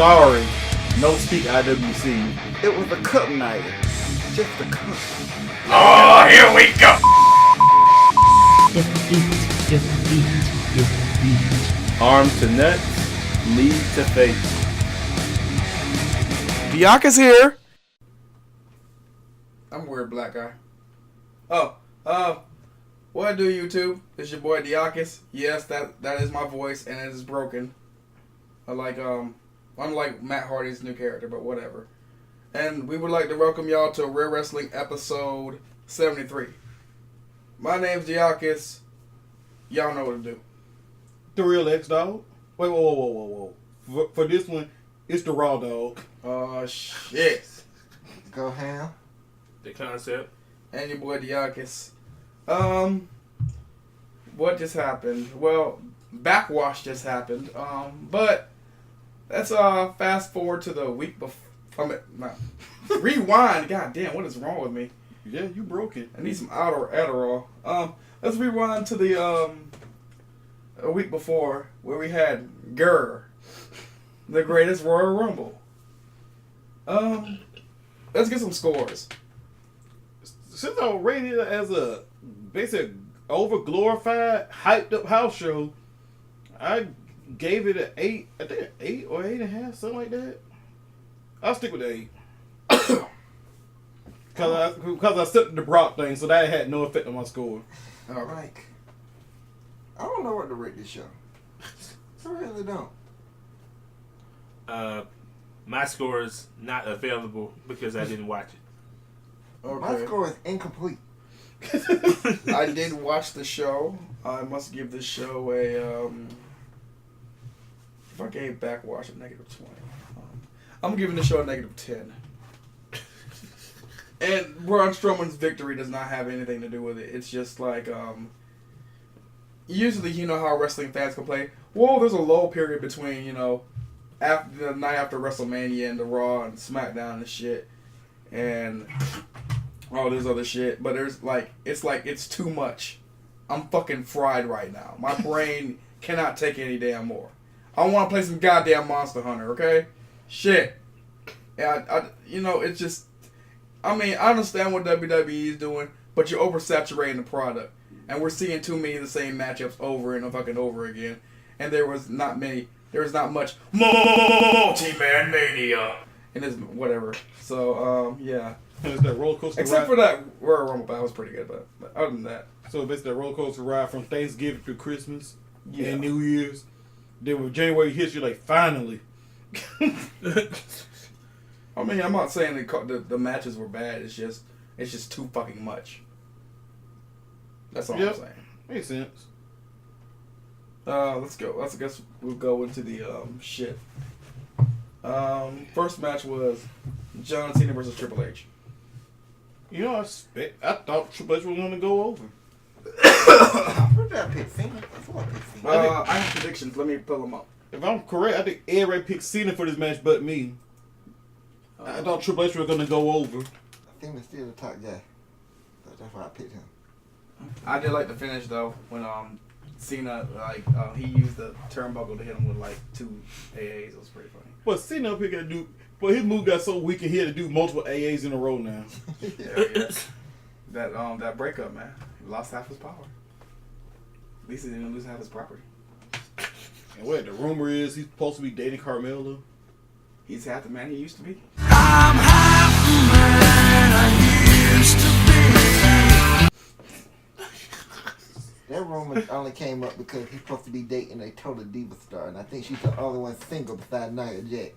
sorry. No speak IWC. It was a cup night. Just a cup. Oh, here we go. Defeat. Arm to nuts, lead to fate. Bianca's here. I'm a weird black guy. What do YouTube? It's your boy Diakis. Yes, that is my voice, and it is broken. Unlike Matt Hardy's new character, but whatever. And we would like to welcome y'all to Rare Wrestling episode 73. My name's Diakis. Y'all know what to do. The real X dog. Wait, whoa. For this one, it's the raw dog. Oh shit. Go ham. The concept. And your boy Diakis. What just happened? Well, Backlash just happened. But let's fast forward to the week before. Rewind. God damn, what is wrong with me? Yeah, you broke it. I need some Adderall. Let's rewind to the a week before where we had the greatest Royal Rumble. Let's get some scores. Since I rated it as a basic over-glorified, hyped-up house show, I gave it an 8. I think an 8 or 8.5, something like that. I'll stick with the 8. Because I set the Brock thing, so that had no effect on my score. All right. Like, I don't know what to rate this show. I really don't. My score is not available because I didn't watch it. Okay. My score is incomplete. I did watch the show. I must give this show a if I gave Backwash a -20, I'm giving the show a -10. And Braun Strowman's victory does not have anything to do with it. It's just like usually you know how wrestling fans complain. Well, there's a lull period between after the night after WrestleMania and the Raw and SmackDown and shit, and all this other shit, but it's too much. I'm fucking fried right now. My brain cannot take any damn more. I want to play some goddamn Monster Hunter, okay? Shit. Yeah, it's just. I mean, I understand what WWE is doing, but you're oversaturating the product, and we're seeing too many of the same matchups over and fucking over again. And there was not much multi-man mania in this whatever. So yeah. It's that roller coaster Except ride. for that Royal Rumble, that was pretty good. But other than that, So basically, that roller coaster ride from Thanksgiving to Christmas yeah. and New Year's. Then when January hits, you're like, finally. I mean, I'm not saying the matches were bad. It's just too fucking much. That's all I'm saying. Makes sense. Let's go. I guess we'll go into the shit. First match was John Cena versus Triple H. You know, I thought Triple H was going to go over. Where did I pick Cena? I thought I picked Cena. I have predictions. Let me pull them up. If I'm correct, I think everybody picked Cena for this match but me. I thought Triple H was going to go over. Cena's still the top guy. That's why I picked him. I did like the finish though when Cena he used the turnbuckle to hit him with like 2 AAs. It was pretty funny. But Cena up here got to do. But his move got so weak and he had to do multiple AAs in a row now. Yeah. That breakup, man. He lost half his power. At least he didn't lose half his property. And what the rumor is, he's supposed to be dating Carmella. He's half the man he used to be. I'm half the man I used to be. That rumor only came up because he's supposed to be dating a total diva star, and I think she's the only one single besides Nia Jax.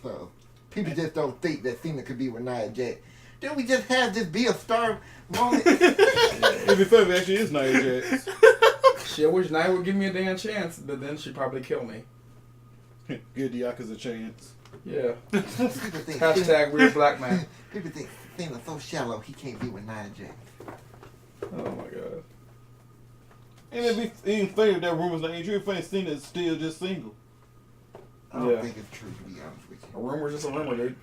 So people just don't think that Cena could be with Nia Jax. Didn't we just have this be a star moment? If it fair, actually is Nia Jax. Shit, I wish Nia would give me a damn chance, but then she'd probably kill me. Give the Yakas a chance. Yeah. People think Hashtag weird black man. People think Cena's so shallow he can't be with Nia Jax. Oh my god. And it'd be even funny if that rumor's not true. It'd be funny Cena's still just single. I don't Yeah. think it's true, to be honest with A you. rumor's just a rumor, dude.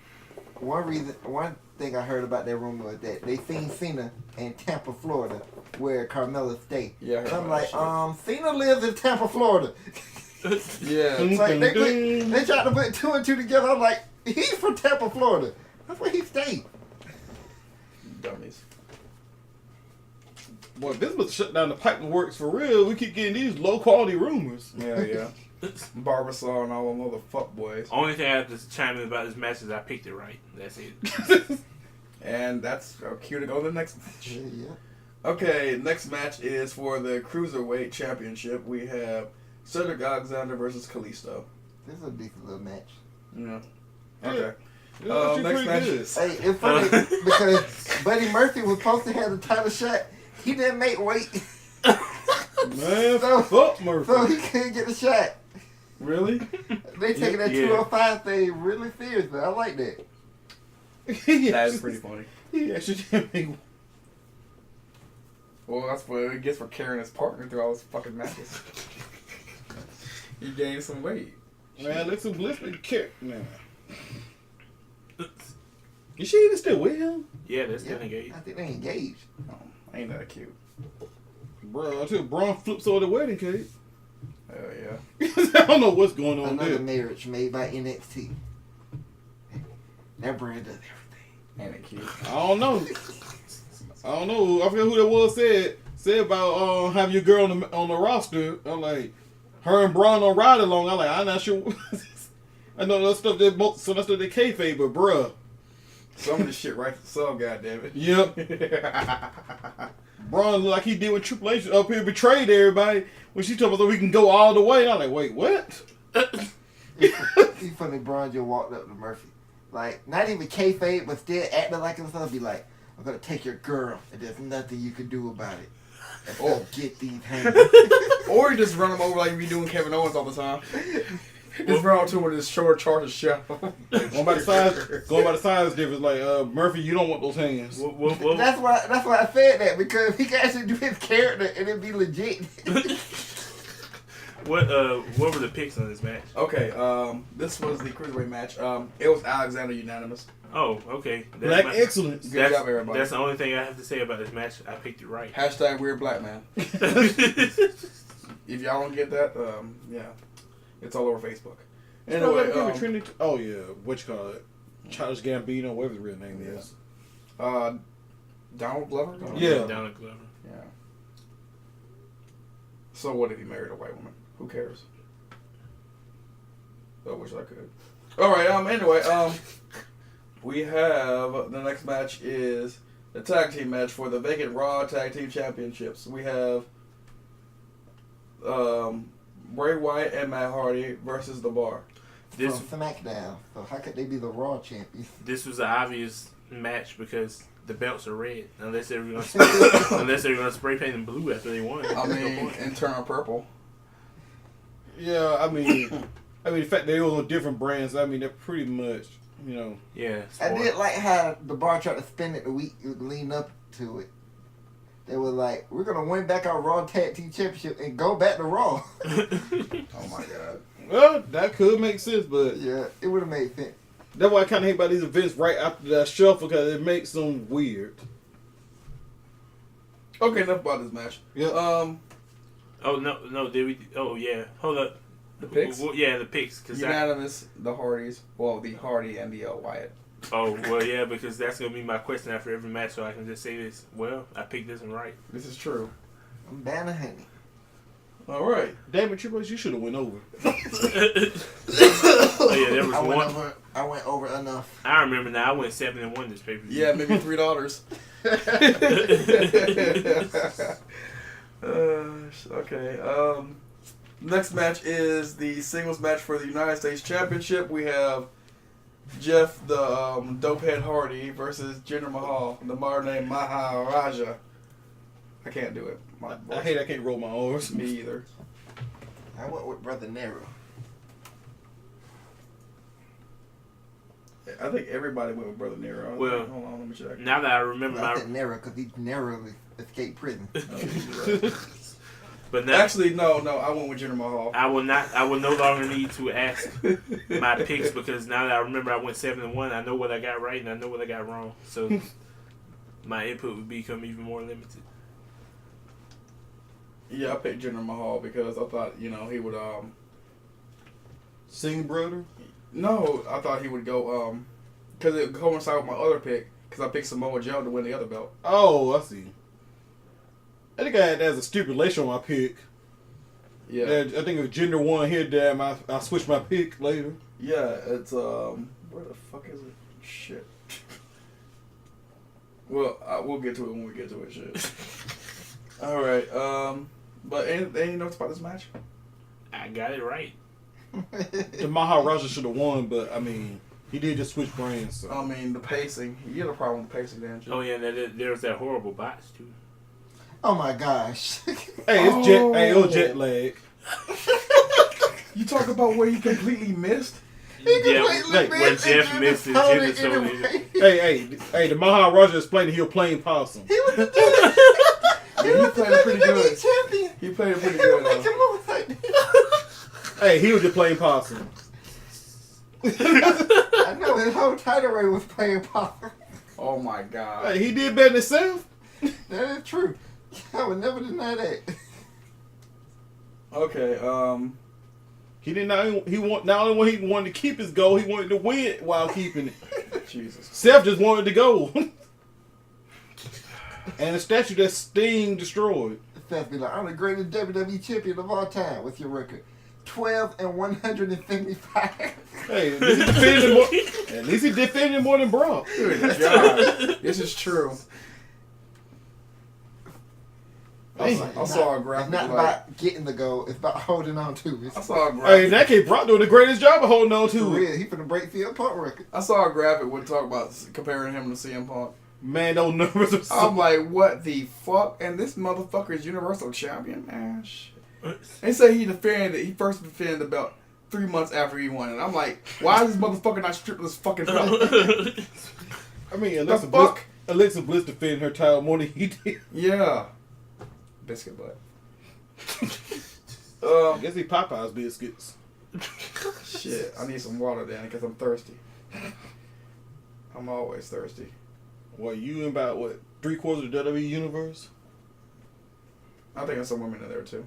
One thing I heard about that rumor was that they seen Cena in Tampa, Florida, where Carmella stayed. Yeah, I heard I'm about like, Cena lives in Tampa, Florida. Yeah. It's like they tried to put 2 and 2 together. I'm like, he's from Tampa, Florida. That's where he stayed. Dummies. Boy, this was shut down the piping works for real. We keep getting these low quality rumors. Yeah. Barbasol and all them other fuck boys. Only thing I have to chime in about this match is I picked it right. That's it. And that's our cue to go to the next match. Yeah. Okay, next match is for the Cruiserweight Championship. We have Cedric Alexander versus Kalisto. This is a decent little match. Yeah. Yeah. Okay. Yeah, she's Next pretty match. good. Hey, it's funny because Buddy Murphy was supposed to have the title shot. He didn't make weight, Man, So- fuck Murphy. so he couldn't get the shot. Really? They taking that Yeah. 205 thing really seriously. I like that. That's pretty funny. He actually didn't make. Well, that's what it gets for carrying his partner through all his fucking matches. He gained some weight. Man, Alexa Bliss been kicked now. Is she even still with him? Yeah, that's Yeah, still engaged. I think they engaged. Oh, ain't that cute? Bro, until Braun flips over the wedding cake. Hell yeah. I don't know what's going on Another there. marriage made by NXT. That brand does everything. Ain't it cute? I don't know. I forget who that was said about having your girl on the roster. I'm like, her and Braun on ride along. I'm like, I'm not sure. I know that stuff that some of that stuff they kayfabe, but bruh. Some of this shit right to sub, goddammit. Yep. Braun look like he did with Triple H up here, betrayed everybody when she told us that we can go all the way. And I'm like, wait, what? It's funny, Braun just walked up to Murphy. Like, not even kayfabe, but still acting like himself. Be like, I'm going to take your girl, and there's nothing you can do about it. Oh. Get these hands. Or you just run him over like we doing Kevin Owens all the time. Just run to him with his short charges shell. Going by the size difference, like Murphy, you don't want those hands. What, That's why I said that, because he can actually do his character, and it'd be legit. what were the picks on this match? Okay, this was the Cruiserweight match. It was Alexander unanimous. Oh, okay. Black my- excellence. Good job, everybody. That's the only thing I have to say about this match. I picked it right. Hashtag weird black man. If y'all don't get that, yeah. It's all over Facebook. Anyway, oh yeah, what you call it? Childish Gambino, whatever the real name is. Donald Glover? Yeah. Donald Glover. Yeah. So what if he married a white woman? Who cares? I wish I could. Alright, anyway, we have the next match is the tag team match for the vacant Raw Tag Team Championships. We have Bray Wyatt and Matt Hardy versus The Bar. This From SmackDown. So how could they be the Raw champions? this was an obvious match because the belts are red. Unless they were gonna spray paint them blue after they won. I mean, and turn on purple. Yeah, I mean, the fact they were on different brands. I mean, they're pretty much, Yeah. I did like how the Bar tried to spin it the week leading up to it. They were like, we're going to win back our Raw Tag Team Championship and go back to Raw. Oh my god. well, that could make sense, but Yeah, it would have made sense. that's why I kind of hate about these events right after that shuffle because it makes them weird. Okay, enough about this match. Yeah. Oh no! Did we? Oh yeah. Hold up. The picks? Well, yeah, the picks. Unanimous, the Hardys. Well, the Hardy and the Wyatt. Oh well, yeah, because that's gonna be my question after every match, so I can just say this. Well, I picked this one right. This is true. I'm banner honey. All right. Damn it, Triple H, you should have went over. Oh yeah, there was one. I went over enough. I remember now. I went 7-1 this pay per view. Yeah, maybe $3. Okay. Next match is the singles match for the United States Championship. We have Jeff the Dopehead Hardy versus Jinder Mahal, the modern name Maharaja. I can't do it. I hate I can't roll my R's. Me either. I went with Brother Nero. I think everybody went with Brother Nero. Well, hold on, let me check. Now that I remember I my, said Nero because he narrowly escaped prison. but now Actually, no, I went with Jinder Mahal. I will not. I will no longer need to ask my picks because now that I remember I went 7-1, I know what I got right and I know what I got wrong. So my input would become even more limited. Yeah, I picked Jinder Mahal because I thought, he would Singh brother. No, I thought he would go, because it coincided with my other pick, because I picked Samoa Joe to win the other belt. Oh, I see. I think I had that as a stipulation on my pick. Yeah. I think if gender one here, damn, I'll switch my pick later. Yeah, it's, where the fuck is it? Shit. Well, we'll get to it when we get to it, shit. Alright, but any notes about this match? I got it right. The Maharaja should have won, but I mean, he did just switch brands. So. I mean, the pacing. You had a problem with the pacing, didn't you? Oh yeah, and there's that horrible botch too. Oh my gosh. Hey, it's it was jet lag. You talk about where he completely missed? Where Jeff missed his gender stone. Hey, the Maharaja explained he'll playing possum. He was the Yeah, he played it pretty good. champion. He played it pretty He would good, make though. him look like this. Hey, he was just playing possum. I know his whole title reign was playing power. Oh my god. Hey, he did better than himself. That is true. I would never deny that. Okay, He did not. Not only he wanted to keep his goal, he wanted to win while keeping it. Jesus. Seth just wanted to go. And a statue that Sting destroyed. Seth be like, I'm the greatest WWE champion of all time. What's your record? 12 and 175. Hey, at least he defended more than Brock. Good God. This is true. I saw a It's graphic. not Like, about getting the goal. It's about holding on to it. I saw a Hey, in graphic. that case, Brock doing the greatest job of holding on For to it. real, he finna break CM Punk record. I saw a graphic would talk about comparing him to CM Punk. Man, those numbers are so... I'm like, what the fuck? And this motherfucker is Universal Champion, man. Shit. They say he first defended the belt 3 months after he won it. I'm like, why is this motherfucker not stripped this fucking belt? I mean, The fuck? Alexa Bliss defended her title more than he did. Yeah. Biscuit butt. I guess he Popeye's biscuits. Shit, I need some water, Danny, because I'm thirsty. I'm always thirsty. What, you in about, 3/4 of the WWE universe? I think there's some women in there, too.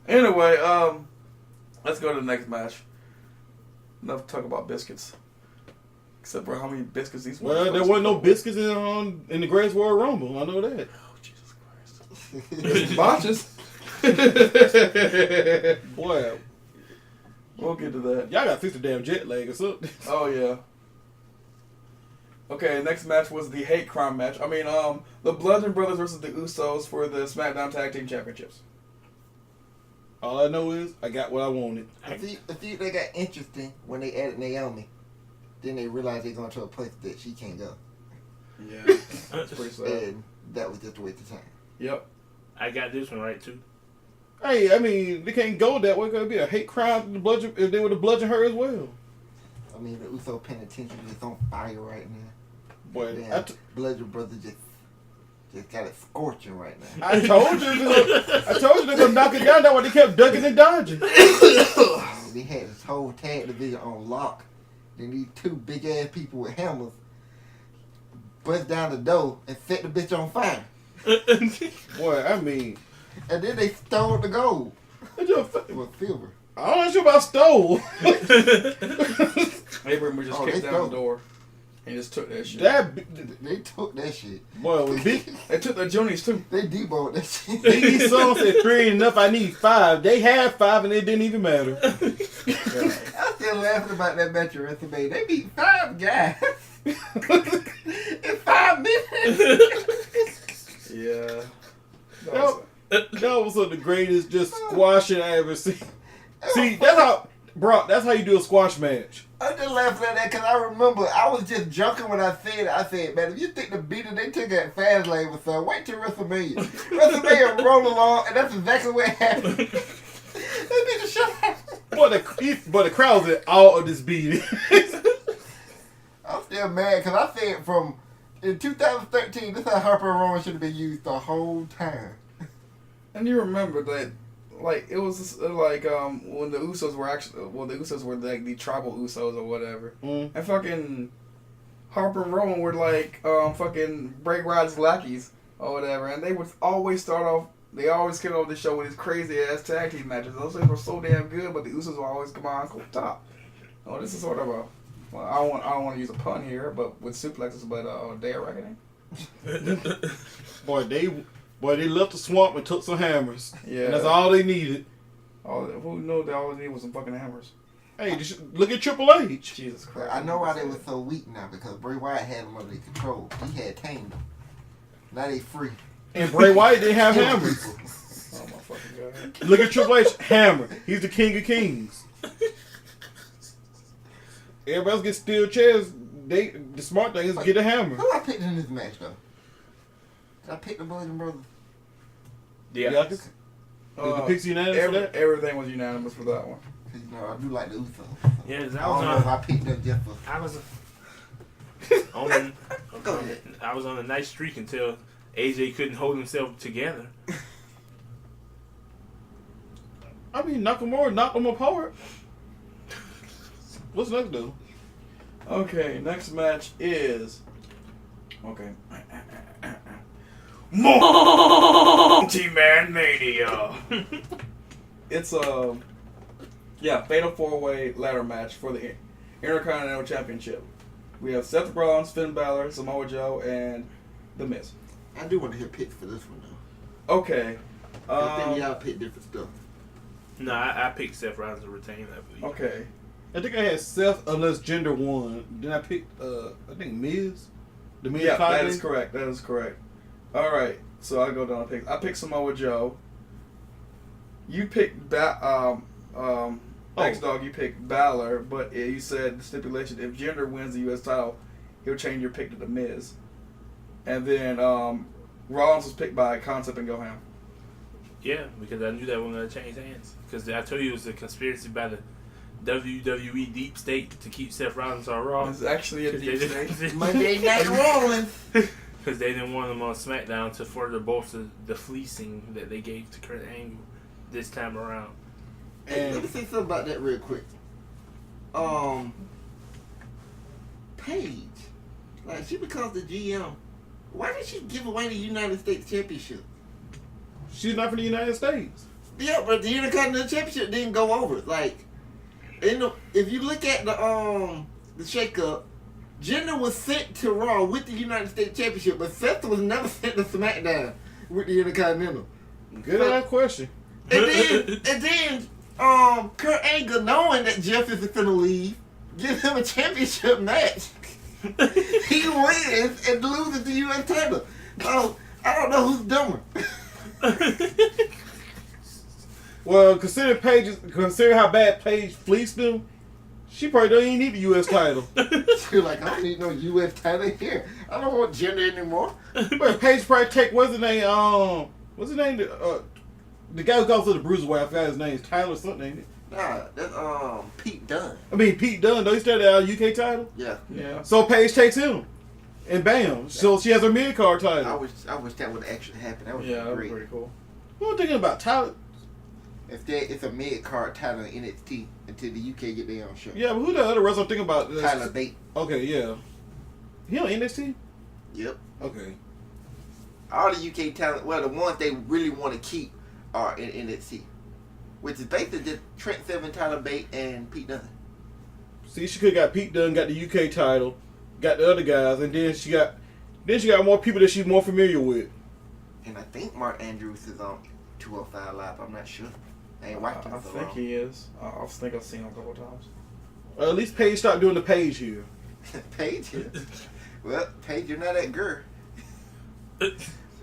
Anyway, let's go to the next match. Enough talk about biscuits. Except for how many biscuits these Well, there wasn't no biscuits in the Greatest Royal Rumble. I know that. Oh, Jesus Christ. There's some botches. Boy, We'll get to that. y'all got to fix the damn jet lag or something. Oh, yeah. Okay, next match was the hate crime match. I mean, the Bludgeon Brothers versus the Usos for the SmackDown Tag Team Championships. All I know is I got what I wanted. I think they got interesting when they added Naomi. Then they realized they're going to a place that she can't go. Yeah. That's pretty sad. And that was just a waste of time. Yep. I got this one right too. Hey, I mean, they can't go that way. It's going to be a hate crime to bludgeon, if they would have bludgeoned her as well. I mean, the Uso penitentiary is on fire right now. Boy, Damn, Bludgeon Brothers just got it scorching right now. I told you they're going to knock it down. That's why they kept ducking and dodging. They had this whole tag division on lock. Then these two big ass people with hammers bust down the door and set the bitch on fire. Boy, I mean, And then they stole the gold. it just, It was silver. I'm not sure about stole. Abraham just Oh, kicked they down the stole. door and just took that shit. They took that shit. Boy, when Big They took the Juniors too. They deboned that shit. Biggie Song said 3 ain't enough, I need 5. They had 5 and it didn't even matter. I'm still laughing about that match at WrestleMania. They beat 5 guys in 5 minutes. Yeah. That was one of the greatest just squashing I ever seen. See, that's how you do a squash match. I'm just laughing at that because I remember I was just joking when I said it. I said, man, if you think the beating they took at Fastlane was so, wait till WrestleMania. WrestleMania roll along, and that's exactly what happened. They beat the shit out. But the crowd's in all of this beating. I'm still mad because I said in 2013, this is how Harper and Rowan should have been used the whole time. And you remember that, like, it was just, like, when the Usos were like the tribal Usos or whatever. Mm. And fucking Harper and Rowan were like, fucking Bray Wyatt's lackeys or whatever. And they would always start off They always came over the show with these crazy ass tag team matches. Those things were so damn good, but the Usos will always come on top. Oh, this is sort of a. Well, I don't want to use a pun here, but with suplexes, but day of reckoning. Boy, they left the swamp and took some hammers. Yeah, And that's all they needed. Who knew that all they needed was some fucking hammers? Hey, just look at Triple H. Jesus Christ! I know why they were so weak now because Bray Wyatt had them under control. He had tamed them. Now they free. And Bray Wyatt didn't have hammers. Oh my fucking god! Look at Triple H, hammer. He's the king of kings. Everybody else gets steel chairs. The smart thing is get a hammer. Who I picked in this match though? Did I pick the Bludgeon Brothers? Yeah. Is the Pixie unanimous for that? Everything was unanimous for that one. Cause you know I do like the Usos. Yeah, I I was don't know if on. I picked them just for. I was Go ahead. I was on a nice streak until AJ couldn't hold himself together. I mean, Nakamura knocked them apart. What's next, though? Okay, next match is. Okay. Multi-Man Mania. It's a fatal 4-way ladder match for the Intercontinental Championship. We have Seth Rollins, Finn Balor, Samoa Joe, and The Miz. I do want to hear picks for this one though. Okay. I think y'all picked different stuff. No, I picked Seth Rollins to retain, I believe. Okay. I think I had Seth unless gender won. Then I picked, I think Miz. The Miz Yeah, Friday. that is correct. That is correct. All right. So I go down and pick. I picked Samoa Joe. You picked X-Dog. You picked Balor, but you said the stipulation: if Jinder wins the U.S. title, he'll change your pick to The Miz. And then Rollins was picked by Concept and Go Ham. Yeah, because I knew that one going to change hands. Because I told you it was a conspiracy by the WWE deep state to keep Seth Rollins on Raw. It's actually a deep state. Monday Night Rollins. Because they didn't want him on SmackDown to further bolster the fleecing that they gave to Kurt Angle this time around. Hey, let me say something about that real quick. Paige, like she becomes the GM. Why did she give away the United States Championship? She's not from the United States. Yeah, but the Intercontinental Championship didn't go over. Like, if you look at the shakeup, Jinder was sent to Raw with the United States Championship, but Seth was never sent to SmackDown with the Intercontinental. Good ass question. And then Kurt Angle, knowing that Jeff is gonna leave, gives him a championship match. He wins and loses the U.S. title. So I don't know who's dumber. Well, consider how bad Paige fleeced them, she probably don't even need the U.S. title. She's like, I don't need no U.S. title here. I don't want Jinder anymore. But Paige probably take what's his name? The guy who goes to the Bruiserweight. I forgot his name. Tyler something. Ain't it? Nah, that's Pete Dunne. I mean Pete Dunne. Don't he start our UK title? Yeah. Yeah. So Paige takes him, and bam. So she has her mid card title. I wish that would actually happen. That would Yeah, be that was great. pretty cool. What am I thinking about? Tyler? If it's a mid card title in NXT until the UK get their own show. Yeah, but who the other wrestler I'm thinking about? Tyler Bate. Okay, yeah. He on NXT? Yep. Okay. All the UK talent, well, the ones they really want to keep are in NXT, which is basically just Trent Seven, Tyler Bate, and Pete Dunne. See, she could have got Pete Dunne, got the UK title, got the other guys, and then she got more people that she's more familiar with. And I think Mark Andrews is on 205 Live. I'm not sure. I ain't watched him I so think long. he is. I think I've seen him a couple of times. At least Paige stopped doing the Paige here. Paige. Well, Paige, you're not that girl.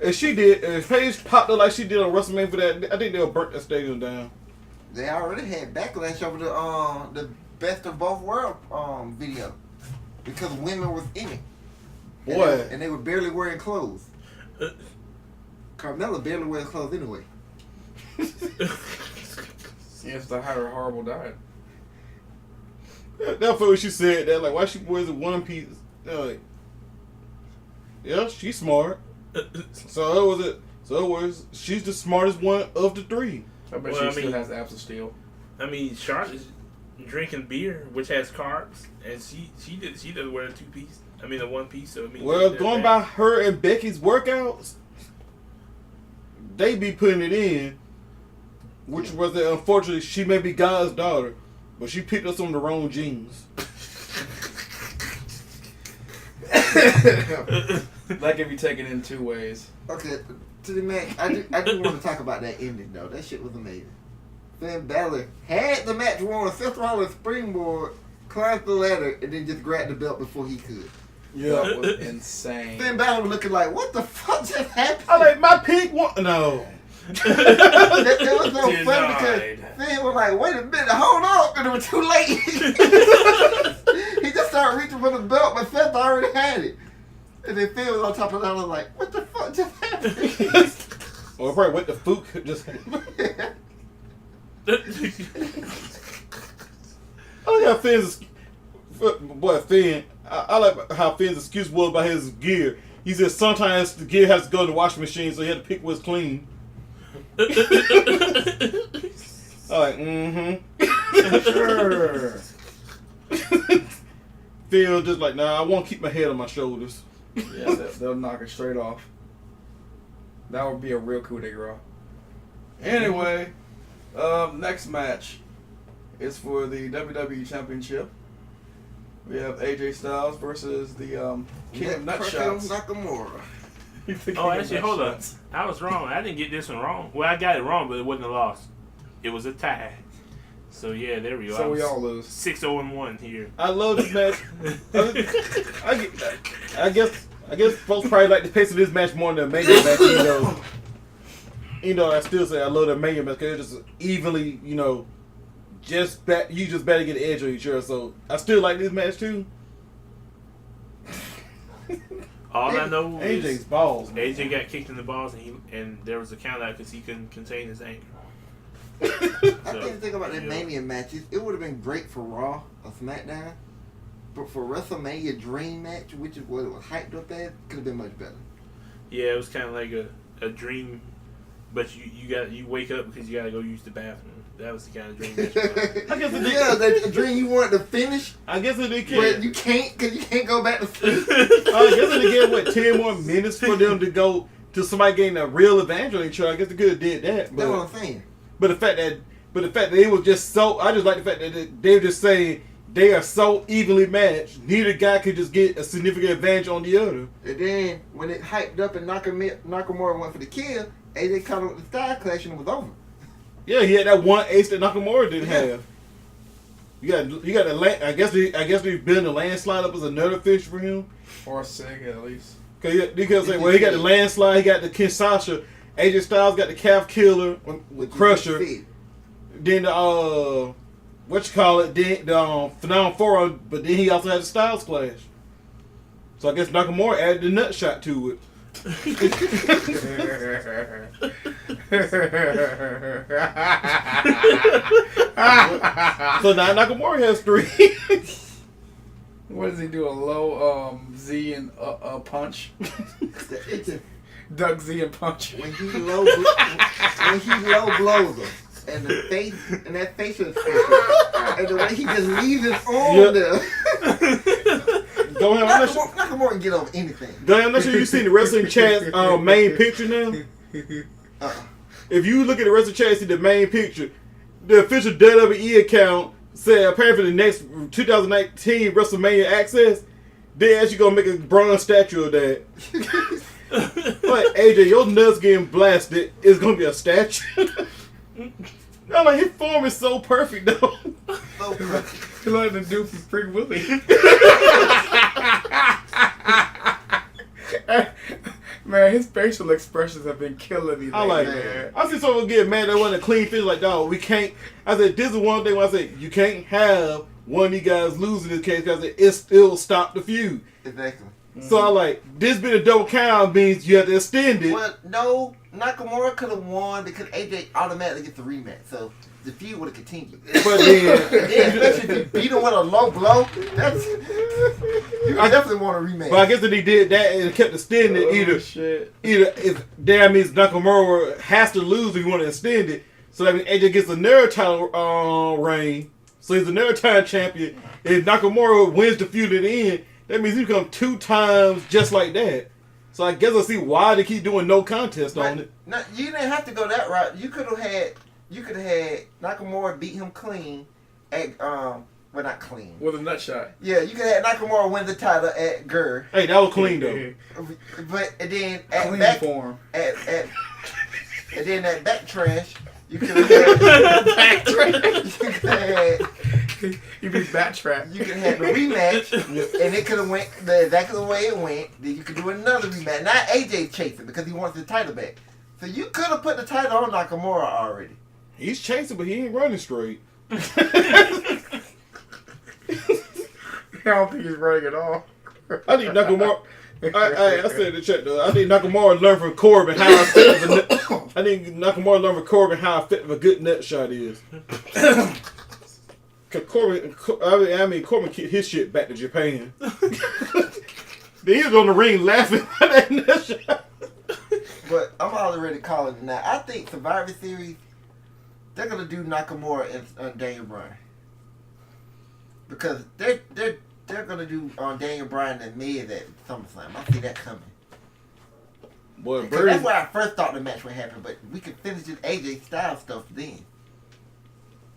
And she did. If Paige popped up like she did on WrestleMania for that, I think they'll burn that stadium down. They already had backlash over the Best of Both Worlds video because women was in it. Boy. And they were barely wearing clothes. Carmella barely wears clothes anyway. Yes, to had her horrible diet. That's what she said. That like, why she wears a one piece? Like, yeah, she's smart. So it was. She's the smartest one of the three. I bet she still has abs of steel. I mean, Charlotte's drinking beer, which has carbs, and she doesn't wear a 2-piece. I mean, a 1-piece. So I mean, Well, going by her and Becky's workouts, they be putting it in, which was that unfortunately she may be God's daughter, but she picked up some of the wrong genes. That can be taken in two ways. Okay, to the match, I do want to talk about that ending though. That shit was amazing. Finn Balor had the match won. Seth Rollins springboard, climbed the ladder, and then just grabbed the belt before he could. That was insane. Finn Balor was looking like, what the fuck just happened? I like my pink one. No. It was so funny Denied. because Finn was like, wait a minute, hold on, and it was too late. He just started reaching for the belt, but Seth already had it. And then Finn was on top of that. I was like, what the fuck just happened? Or probably what the fuck just happened. I like how Finn's Finn. I like how Finn's excuse was about his gear. He said sometimes the gear has to go to the washing machine, so he had to pick what's clean. I like, Sure. Finn was just like, nah, I want to keep my head on my shoulders. Yeah, they'll knock it straight off. That would be a real coup de grace. Anyway, next match is for the WWE Championship. We have AJ Styles versus the King of Nutshots. Nakamura. Oh, actually, hold up. I was wrong. I didn't get this one wrong. Well, I got it wrong, but it wasn't a loss. It was a tie. So, yeah, there we go. So we all lose. 6-0-1 here. I love this match. I guess folks probably like the pace of this match more than the Mania match. I still say I love the Mania match because it's just evenly, you just better get the edge on each other. So I still like this match too. All I know AJ's is balls. Man. AJ got kicked in the balls, and there was a count out because he couldn't contain his anger. I think about that Mania matches, it would have been great for Raw or SmackDown, but for WrestleMania Dream match, which is what it was hyped up as, could have been much better. Yeah, it was kind of like a dream, but you wake up because you got to go use the bathroom. That was the kind of dream match. I guess it did. Yeah, that dream you wanted to finish, I guess it did. but you can't because you can't go back to sleep. I guess it did get 10 more minutes for them to go to somebody getting a real advantage on each other. I guess they could have did that. That's what I'm saying. But the fact that it was just so, I just like the fact that they were just saying they are so evenly matched. Neither guy could just get a significant advantage on the other. And then when it hyped up and Nakamura went for the kill, AJ caught him with the style clash and it was over. Yeah, he had that one ace that Nakamura didn't have. You got the I guess they building the landslide up as another fish for him. Or a sig at least. Cause he got the landslide, he got the Kinshasa. AJ Styles got the calf killer with Crusher. Then the the Phenomenal Four, but then he also had the Styles Clash. So I guess Nakamura added the nut shot to it. So now Nakamura has 3. What does he do? A low Z and punch? It's a, Duck Z and punch. when he low blows him, and the face and that facial expression, and the way he just leaves his arm there. Go ahead, Nakamura can get over anything. I'm not sure you've seen the wrestling chat main picture now. If you look at the wrestling chat, see the main picture. The official WWE account said apparently for the next 2019 WrestleMania Access, they actually gonna make a bronze statue of that. Like AJ, your nuts getting blasted is gonna be a statue. I'm like, his form is so perfect though. So perfect. He like the dude from Free Willy. Man, his facial expressions have been killing me. I like man. I see someone get mad they want a clean finish like, dog, we can't. I said, this is one thing when I said, you can't have one of you guys losing this case because it still stop the feud. Exactly. So I like, this being a double count means you have to extend it. Well, no, Nakamura could have won because AJ automatically gets the rematch. So the feud would have continued. But then, Especially if you beat him with a low blow, that's you definitely want a rematch. but I guess that he did that and kept extending it. Either if that means Nakamura has to lose if you want to extend it. So that means AJ gets another title reign. So he's another time champion. If Nakamura wins the feud at the end, that means he becomes 2 times just like that. So I guess I see why they keep doing no contest on it. No, you didn't have to go that route. You could have had Nakamura beat him clean at well, not clean. With a nut shot. Yeah, you could have had Nakamura win the title at Gur. Hey, that was clean though. But and then at Clean back form. and then that back trash, you could have had Back trash. you could have had You be backtrack. you could have had the rematch, and it could have went exactly the way it went. Then you could do another rematch. Now AJ chasing because he wants the title back. So you could have put the title on Nakamura already. He's chasing, but he ain't running straight. I don't think he's running at all. I need Nakamura. I said in the chat though. I need Nakamura to learn from Corbin how effective a nut. I need Nakamura to learn from Corbin how effective a good nut shot is. Cause Corbin kicked his shit back to Japan. Then he was on the ring laughing at that nut shot. But I'm already calling it now. I think Survivor Series, they're gonna do Nakamura and Daniel Bryan because they're gonna do Daniel Bryan and Miz at SummerSlam. I see that coming. Boy, Because that's where I first thought the match would happen, but we could finish this AJ Styles stuff then.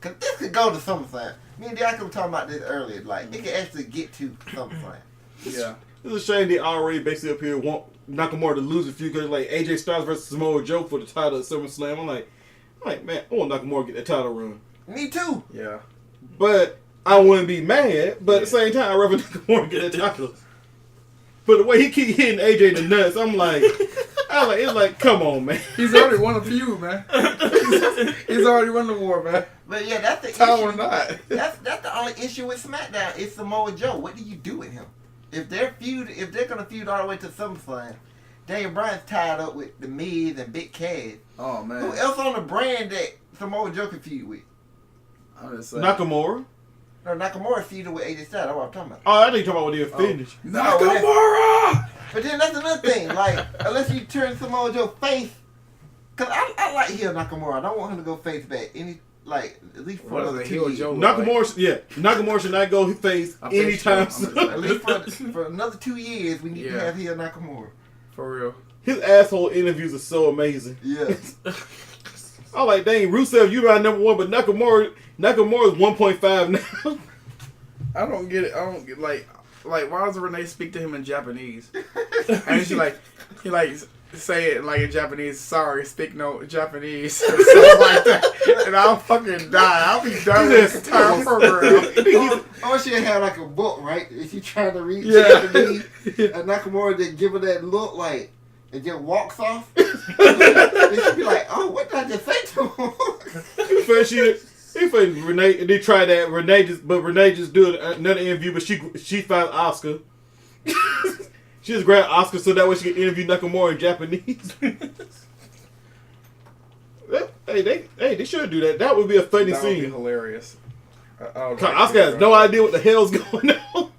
Cause this could go to SummerSlam. Me and Diaco were talking about this earlier. Like it could actually get to SummerSlam. Yeah. It's a shame they already basically up here want Nakamura to lose a few because like AJ Styles versus Samoa Joe for the title at SummerSlam. I'm like, man, I want Nakamura to get that title run. Me too. Yeah. But I wouldn't be mad. But at the same time, I'd rather Nakamura get that title. But the way he keep hitting AJ in the nuts, it's like, come on, man. He's already won a feud, man. He's already won the war, man. But yeah, that's the Title issue. or not. That's the only issue with SmackDown is Samoa Joe. What do you do with him? If they're gonna feud all the way to SummerSlam, Daniel Bryan's tied up with the Miz and Big Cass. Oh man. Who else on the brand that Samoa Joe can feud with? I'm just saying. Nakamura? No, Nakamura feuded with AJ Styles. That's what I'm talking about. Oh, I think you're talking about when they're finished. Nakamura! But then that's another thing. Like, unless you turn Samoa Joe face, because I like heel Nakamura. I don't want him to go face back. At least for What another is a 2 heel years. Joe look like? Nakamura should not go face I'm face anytime Joe. soon. At least for another 2 years, we need to have heel Nakamura. For real. His asshole interviews are so amazing. Yes. I'm like, dang, Rusev, you my number one, but Nakamura is 1.5 now. I don't get it. I don't get like why does Renee speak to him in Japanese? And he say it like in Japanese. Sorry, speak no Japanese or something like that. And I'll fucking die. I'll be done with this entire program. Or she had like a book, right? Is she trying to read Yeah. Japanese? And Nakamura just give her that look like, and just walks off. And she'd be like, oh, what did I just say to him? He faced Renee. They tried that. Renee just do another interview, but she found Oscar. She just grabbed Oscar so that way she could interview Nakamura in Japanese. They should do that. That would be a funny That would be scene. hilarious. Oscar has no idea what the hell's going on.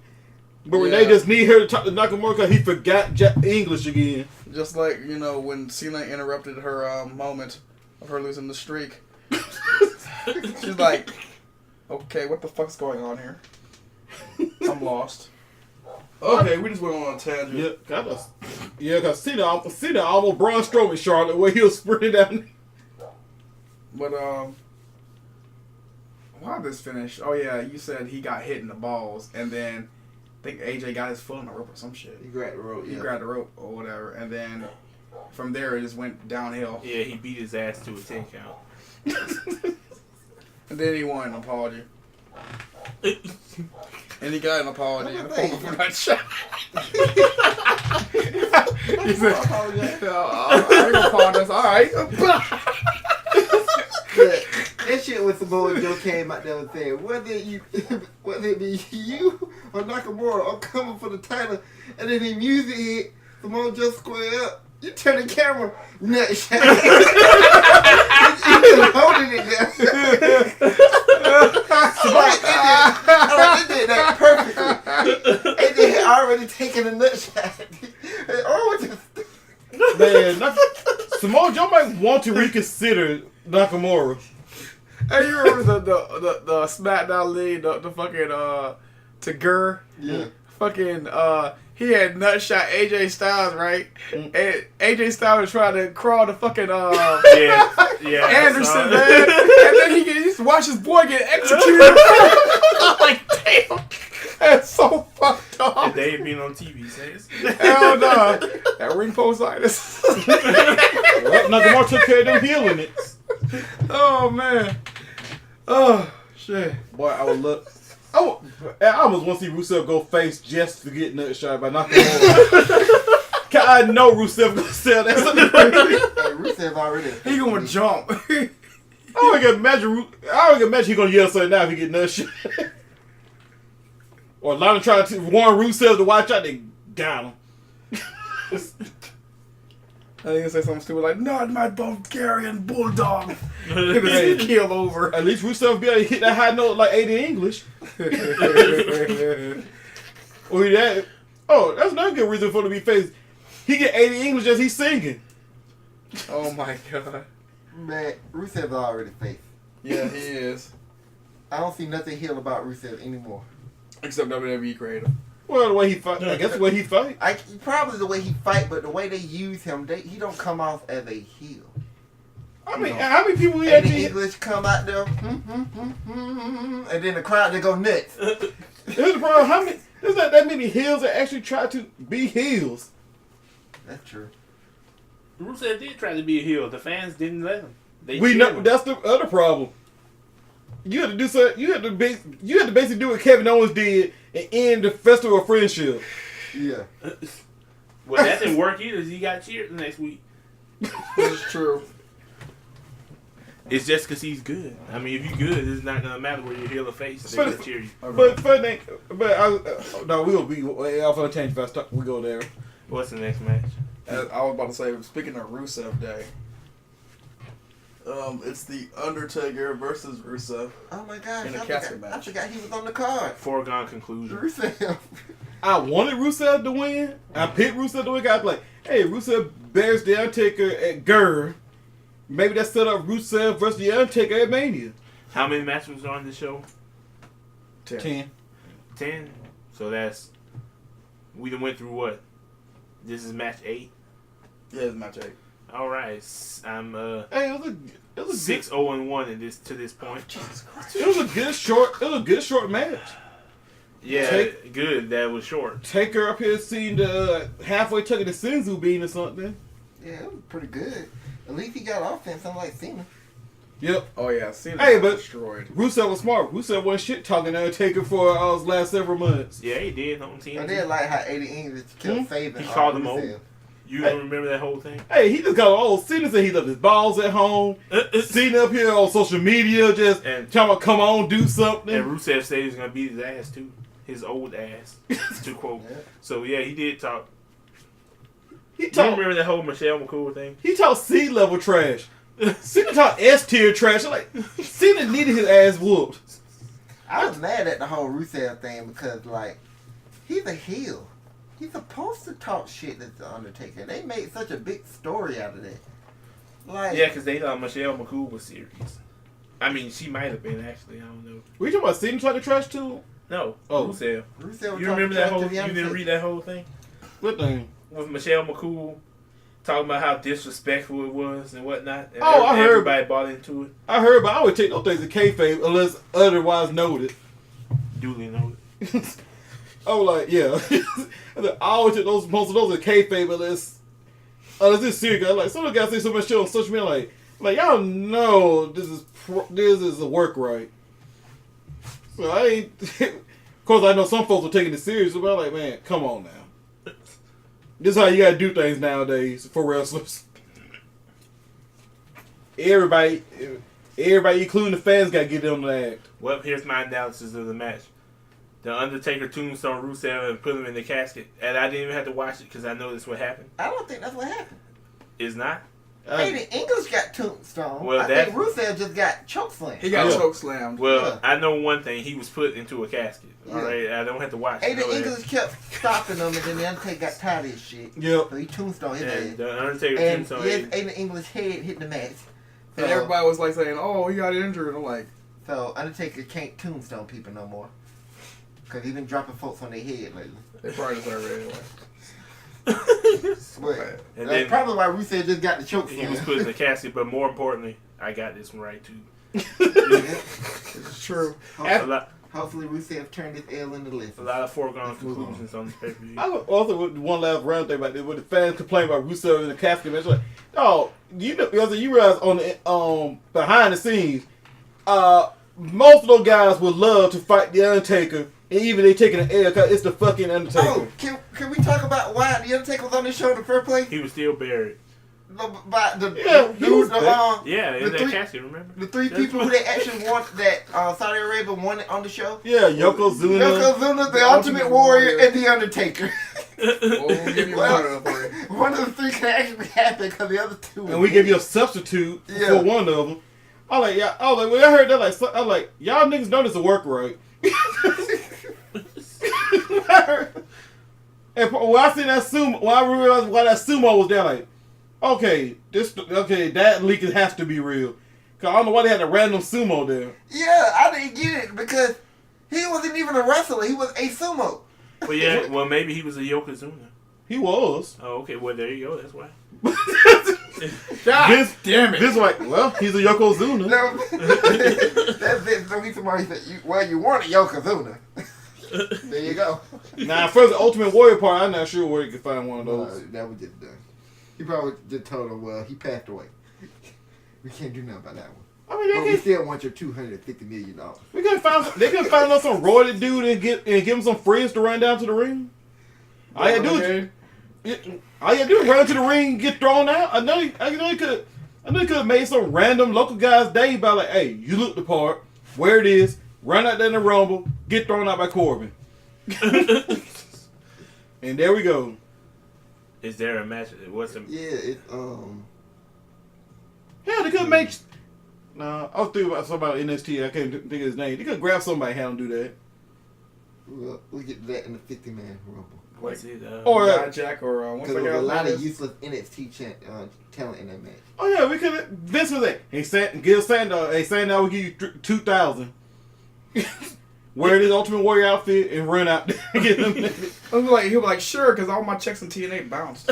But Renee just need her to talk to Nakamura because he forgot English again. Just like, when Cena interrupted her moment of her losing the streak. She's like, okay, what the fuck's going on here? I'm lost. Okay, we just went on a tangent. Yeah, because Cena almost Braun Strowman Charlotte where he was sprinting down. But, why this finish? Oh, yeah, you said he got hit in the balls, and then I think AJ got his foot on the rope or some shit. He grabbed the rope. He grabbed the rope or whatever, and then from there it just went downhill. Yeah, he beat his ass to a 10 count. And then he won an apology. And he got an apology for that shot. He said, I ain't gonna apologize. All right. That shit with Samoa Joe came out there and said, whether it be you or Nakamura, I'm coming for the title. And then the music hit, Samoa Joe square up. You turn the camera, nut shot. He's holding it there. They did that perfectly. And they had already taken a nut shot. Man, Samoa Joe might want to reconsider Nakamura. Hey, you remember the SmackDown lead, the fucking to Gur? Yeah. fucking he had nutshot AJ Styles, right? Mm. And AJ Styles was trying to crawl to fucking Yeah. Anderson, man. And then he just watch his boy get executed. I'm like, damn. That's so fucked up. And they ain't been on TV since. Hell no. That ring postitis. Well, Nakamura took care of them healing it. Oh, man. Oh, shit. Boy, I would look. I almost want to see Rusev go face just to get nut shot by Nakamura. I know Rusev gonna sell that. Hey, Rusev already. He gonna jump. I don't can imagine he gonna yell something now if he get nut shot. Or Lana trying to warn Rusev to watch out, they got him. I think gonna say something stupid like, "Not my Bulgarian bulldog." Hey, Keel over. at least Rusev be able to hit that high note like 80 English. Or that. Oh, that's not a good reason for him to be faced. He get 80 English as he's singing. Oh my god. Man, Rusev already faced. Yeah, he is. I don't see nothing heel about Rusev anymore. Except WWE creator. Well, the way he fight, I guess the way he fight. Probably the way he fight, but the way they use him, he don't come off as a heel. I mean, how many people he And the actually? English come out there, and then the crowd they go nuts. Here's the problem: how many? There's not that many heels that actually try to be heels. That's true. Rusev did try to be a heel. The fans didn't let him. They We cheered know him. that's the other problem. You had to do so. You had to basically do what Kevin Owens did and end the Festival of Friendship. Yeah. Well, that didn't work either. He got cheered the next week. This is true. It's just because he's good. I mean, if you're good, it's not gonna matter whether you're heel or face. They're But- gonna cheer you. But funny thing, no, we'll be off on a change fast. We go there. What's the next match? I was about to say, speaking of Rusev Day, it's the Undertaker versus Rusev. Oh my gosh! In a I casket forgot, I match. forgot he was on the card. Foregone conclusion. Rusev. I wanted Rusev to win. I picked Rusev to win. I was like, hey, Rusev bears the Undertaker at Gurr. Maybe that set up Rusev versus the Undertaker at Mania. How many matches was on this show? 10. 10. So that's we done went through what? This is match 8. Yeah, it's match 8. All right, I'm Hey, it was a 6-0-1 in this to this point. Jesus Christ. It was a good short match. Yeah, good. That was short. Taker up here seeing the halfway taking the Senzu bean or something. Yeah, it was pretty good. At least he got offense, unlike Cena. Yep. Oh yeah, Cena Hey, got but- destroyed. Rusev was smart. Rusev wasn't shit talking to Undertaker for his last several months. Yeah, he did on I TNT. did like how Eddie English kept saving. He called him Rusev. old. You don't remember that whole thing? Hey, he just got old. Cena said he left his balls at home. Cena up here on social media just And- trying to come on, do something. And Rusev said he was gonna beat his ass too, his old ass, to quote. Yeah. So yeah, he did talk. He Do you talked. remember that whole Michelle McCool thing? He talked C level trash. Cena talked S tier trash. I'm like, Cena needed his ass whooped. I was mad at the whole Rusev thing because, like, he's a heel. He's supposed to talk shit to the Undertaker. They made such a big story out of that. Like, Yeah, because they thought Michelle McCool was serious. I mean, she might have been actually. I don't know. We talking about Cena talking trash too? No, Oh. Rusev. Rusev was You remember talking that trash whole? to the You didn't Undertaker. read that whole thing What thing? with Michelle McCool talking about how disrespectful it was and whatnot. And Oh, I heard. Everybody bought into it. I heard, but I would take those things to kayfabe unless otherwise noted. Duly noted. I was like, yeah. I always take most of those are kayfabe unless it's serious. Like some of the guys say so much shit on social media, like y'all know this is a work right. So I ain't. Of course, I know some folks are taking it serious, but I'm like, man, come on now. This is how you gotta do things nowadays for wrestlers. Everybody, including the fans, gotta get on the act. Well, here's my analysis of the match. The Undertaker tombstone Rusev and put him in the casket. And I didn't even have to watch it because I know this what happened. I don't think that's what happened. It's not? Eddie English got tombstone. Well, I think Rusev just got chokeslammed. He got Yeah. choke slammed. Well, Yeah. I know one thing. He was put into a casket. Yeah. All right? I don't have to watch it. I Eddie know that. English kept stopping him, and then the Undertaker got tired of his shit. Yep. So he tombstone his And ass. the Undertaker And tombstone. yes, Eddie. Eddie English head hit the match. So, And everybody was like saying, "Oh, he got injured." I'm like, so Undertaker can't tombstone people no more. Because he's been dropping folks on their head lately. They probably deserve it anyway. But And that's then probably why Rusev just got the choke he slam. was put in the casket, but more importantly, I got this one right too. It's true. A lot, Hopefully Rusev turned his L into lesson. a lot of foregone Let's move on. conclusions on this pay per view. I was also with one last round thing about this. When the fans complain about Rusev in the casket match, like, oh, you know, because you realize on the behind the scenes, most of those guys would love to fight the Undertaker, and even they taking an L because it's the fucking Undertaker. Oh, can we talk about why the Undertaker was on this show in the first place? He was still buried. By the Yeah, he was Yeah, in the that three- casket, remember? the three people who they actually want that Saudi Arabia wanted on the show. Yeah, Yokozuna. Yokozuna, the Ultimate Warrior, and the Undertaker. We'll give you one of them for you. One of the three can actually happen because the other two. And we give you a substitute Yeah. for one of them. I was like, yeah. I was like, when I heard that, I was like, y'all niggas know this will work, right? And when I seen that sumo, when I realized why that sumo was there, like, okay, that leak has to be real. Cause I don't know why they had a random sumo there. Yeah, I didn't get it because he wasn't even a wrestler. He was a sumo. Well, yeah, well, maybe he was a Yokozuna. He was. Oh, okay, well, there you go, that's why. God Vince, damn it. Vince was like, well, he's a Yokozuna. No, that's it. So somebody said, you want a Yokozuna. There you go. Now, first the Ultimate Warrior part, I'm not sure where you can find one of those. That was just done. He probably just told him, well, he passed away. We can't do nothing about that one. I mean, But they we can, still want your $250 million. they can find us some roided dude and give him some friends to run down to the ring. All you do is run to the ring and get thrown out. I know he could have made some random local guy's day by like, hey, you look the part, where it is, run out there in the Rumble, get thrown out by Corbin. And there we go. Is there a match? What's a Yeah, it's Hell, they could have made. Nah, I was thinking about somebody in NXT. I can't think of his name. They could grab somebody and have him do that. we'll get to that in the 50-man Rumble. what's it? Or Not Jack or what's Because the there was a lot guy's of name? useless NXT talent in that match. oh yeah, we could. Vince was like, hey, give Sandow. Hey, Sandow, will give you 2,000. Wear this Ultimate Warrior outfit and run out there and get him. He'll be like, sure, because all my checks in TNA bounced.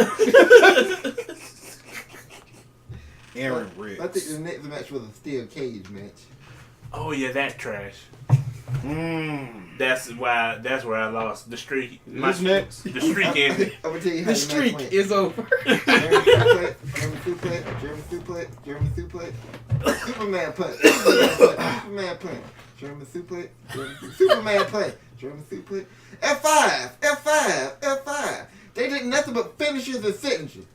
Aaron Red. I think the next match was a steel cage match. Oh yeah, that trash. Mm. That's where I lost the streak. Who's next? The streak ended. I'm gonna tell you how The streak went. is over. German suplex, Superman punch, Superman punch, German suplex, Superman punch, German suplex, F5. They did nothing but finishes and signatures.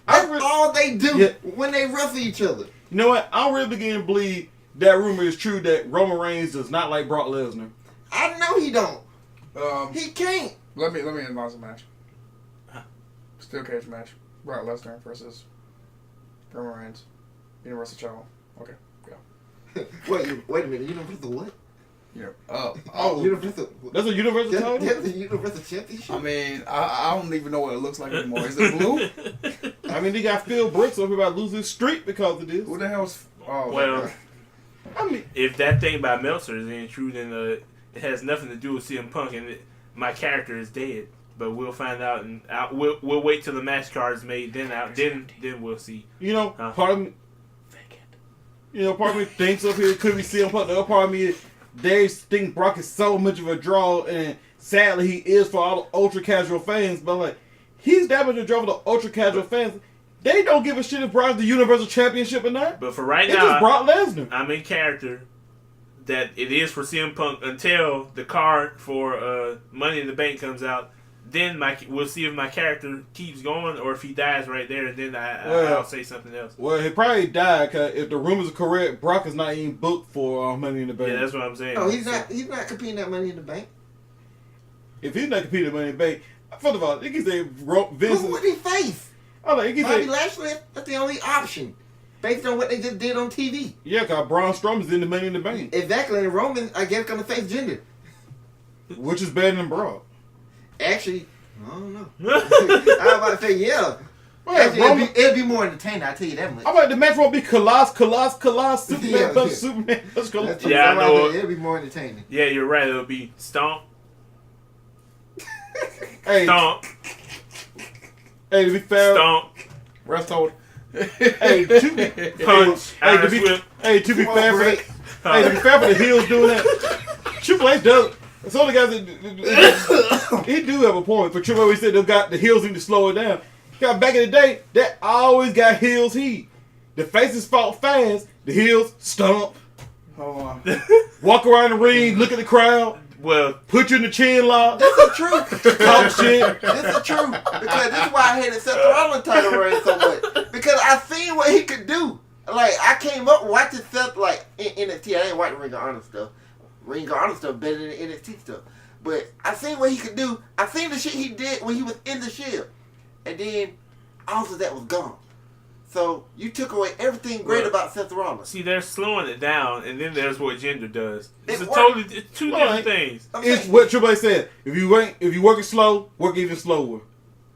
That's all they do when they wrestle each other. You know what? I really begin to believe that rumor is true that Roman Reigns does not like Brock Lesnar. I know he don't. He can't. Let me announce a match. Steel cage match. Brock Lesnar versus Roman Reigns. Universal Channel. Okay, go. Wait a minute. Universal what? Yeah. Universal. That's a universal title? That's a Universal Championship. I mean, I don't even know what it looks like anymore. Is it blue? I mean, they got Phil Brooks up here about losing his streak because of this. Who the hell's? Oh, Well, I mean, if that thing by Meltzer is ain't true, then it has nothing to do with CM Punk, and my character is dead. But we'll find out, and we'll wait till the match card is made. Then we'll see. you know, part of me thinks up here it could be CM Punk. The other part of me, they think Brock is so much of a draw, and sadly he is for all the ultra casual fans. But like, he's that much of a draw for the ultra casual fans. They don't give a shit if Brock's the Universal Championship or not. But for right It's now, just Brock Lesnar. I'm in character that it is for CM Punk until the card for Money in the Bank comes out. Then we'll see if my character keeps going or if he dies right there, and then I'll say something else. Well, he probably died because if the rumors are correct, Brock is not even booked for Money in the Bank. Yeah, that's what I'm saying. No, he's not. He's not competing at Money in the Bank. If he's not competing at Money in the Bank, first of all, they can say Vince. Who would he face? Oh, like, he can Bobby say, Lashley. That's the only option, based on what they just did on TV. yeah, because Braun Strowman's in the Money in the Bank, Exactly, and Roman, I guess, gonna face Jinder. which is better than Brock. Actually, I don't know. I was about to say yeah. Well, Actually, Roman, it'll be more entertaining. I tell you that much. I'm like, the match won't be Colossus, Superman Yeah, versus yeah. Superman versus Colossus. Yeah, I know. It'll be more entertaining. Yeah, you're right. It'll be Stomp Hey, Stomp. hey, to be fair, Stomp. Rest hold. hey, Punch. Hey, to Irish be, whip. hey, to be Come on, fair, Brett. hey, to be fair for the heels doing that, Triple H does. Some of the guys that he do have a point. For Triple H, he said they got the heels need to slow it down. Got back in the day, that always got heels heat. The faces fought fast, the heels stomp, Hold on. walk around the ring, look at the crowd, Well, put you in the chin lock, This is true. talk shit. This is true. Because this is why I hated Seth Rollins title reign so much. Because I seen what he could do. Like, I came up watching Seth, like, in NXT. I ain't watching Ring of Honor stuff. Ring of Honor stuff better than NXT stuff. But I seen what he could do. I seen the shit he did when he was in the Shield. And then, all of that was gone. So, you took away everything great about Seth Rollins. see, they're slowing it down, and then there's what gender does. It's It it's two Well, different things. I'm It's saying- what Triple H said. If you work it slow, work even slower.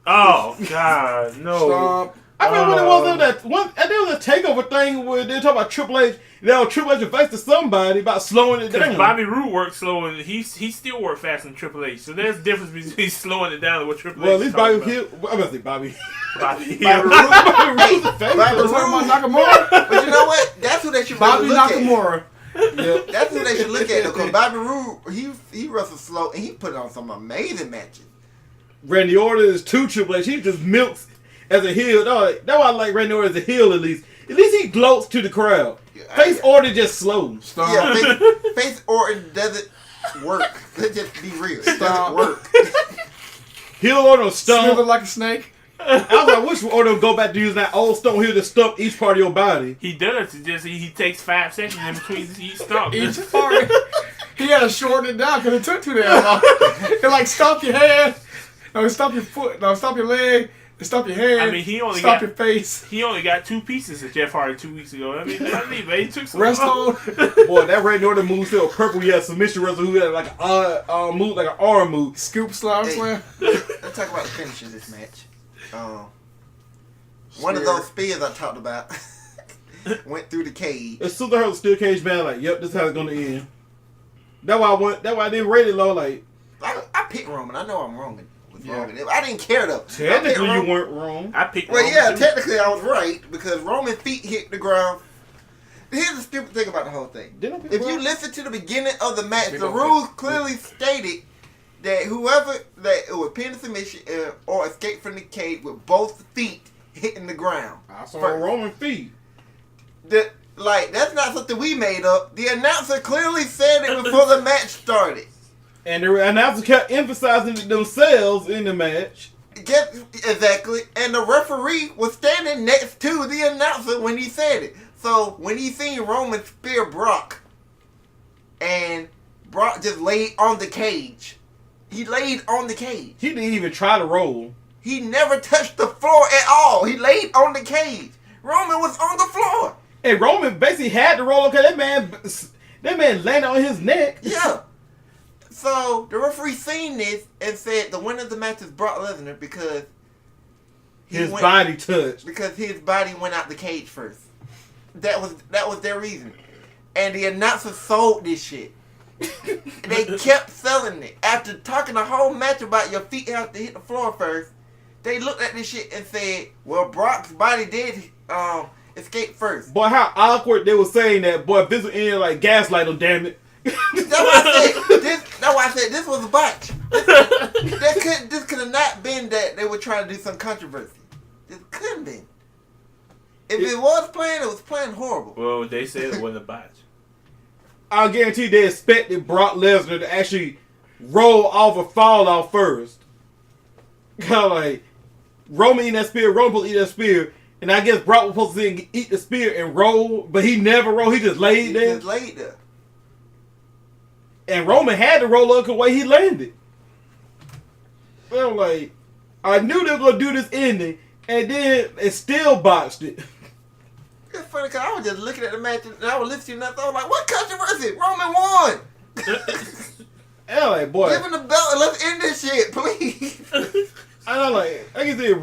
Oh God, no! Stomp. I remember when it was on that one. And there was a takeover thing where they talk about Triple H. Now Triple H advice to somebody about slowing it Because down. Bobby Roode works slow, and he still works faster than Triple H. So there's a difference between slowing it down and what Triple Well, at H. least is Bobby talking Hill. I'm about to say Bobby. about. Bobby Bobby Roode. Roode. Bobby Roode's a face. Bobby We're talking Roode. about Nakamura. But you know what? That's who they should Bobby really look at. Nakamura. Yeah. That's who they should look at, though. Because Bobby Roode, he wrestles slow, and he put on some amazing matches. Randy Orton is too Triple H. He just milks as a heel. No, that's why I like Randy Orton as a heel at least. At least he gloats to the crowd. Face Orton just slow. Stomp. Yeah, face Orton doesn't work. Let's just be real. It doesn't Stop. work. Heel Orton will Slither stomp. like a snake. I was like, I wish Orton would go back to using that old stone heel to stomp each part of your body. He does. It's just he takes 5 seconds in between each stomp. Each part. He had to shorten it down because it took too damn long. It like stomp your hand. No, stomp your foot. No, stomp your leg. Stomp your hand. I mean, he only stomp got- your face. He only got 2 pieces of Jeff Hardy 2 weeks ago. I mean, man, he took some. Rest hold. Boy, that Randy Orton move still purple. He had submission wrestler who had like a move, like an arm move. Scoop slam Hey. slam. Let's talk about the finish of this match. One of those spears I talked about went through the cage. As soon as I heard the steel cage man, like, yep, this is how it's gonna end. That's why I went. That's why I didn't rate it low. Like, I picked Roman. I know I'm wrong. Yeah. I didn't care though. I picked technically, you Roman. weren't wrong. I picked. Well, Roman yeah, too. technically I was right because Roman's feet hit the ground. Here's the stupid thing about the whole thing. Didn't I pick If you Roman? listen to the beginning of the match, Big the old rules clearly stated that whoever that it was pin to submission or escape from the cage with both feet hitting the ground. I saw First. Roman feet. Like that's not something we made up. The announcer clearly said it before the match started. And the announcer kept emphasizing it themselves in the match. Exactly. And the referee was standing next to the announcer when he said it. So when he seen Roman spear Brock, and Brock just laid on the cage. He laid on the cage. He didn't even try to roll. He never touched the floor at all. He laid on the cage. Roman was on the floor. And Roman basically had to roll. Okay, that man landed on his neck. Yeah. So the referee seen this and said the winner of the match is Brock Lesnar because His body touched. because his body went out the cage first. That was their reason. And the announcer sold this shit. They kept selling it. After talking the whole match about your feet have to hit the floor first, they looked at this shit and said, well, Brock's body did escape first. Boy, how awkward they were saying that. Boy, Vince was in there like gaslight him, damn it. That's why I said this was a botch. This could have not been that they were trying to do some controversy. It couldn't been. If it was playing, it was playing horrible. Well, they said it wasn't a botch. I guarantee they expected Brock Lesnar to actually roll off or fall off first. Kind of like Roman eating that spear, Roman supposed to eat that spear, and I guess Brock was supposed to eat the spear and roll, but he never rolled. He just laid He there. just laid there. And Roman had to roll up the way he landed. Well, like, I knew they were going to do this ending, and then it still botched it. It's funny because I was just looking at the match and I was listening to that. I was like, what controversy? Roman won. And I'm like, boy, Give him the belt and let's end this shit, please. I like, I can see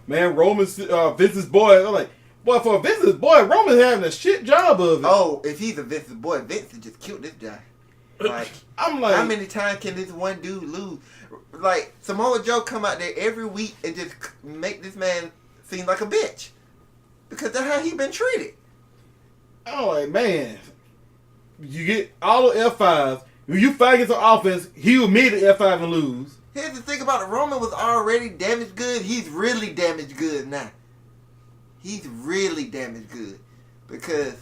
man, Roman's Vince's boy. I'm like, boy, for Vince's boy, Roman's having a shit job of it. Oh, if he's a Vince's boy, Vince has just killed this guy. Like, I'm like, how many times can this one dude lose? Like, Samoa Joe come out there every week and just make this man seem like a bitch. Because that's how he been treated. I'm like, man, you get all the F5s. When you fight against an offense, he will meet the F5 and lose. Here's the thing about it. Roman was already damaged good. He's really damaged good now. He's really damaged good. Because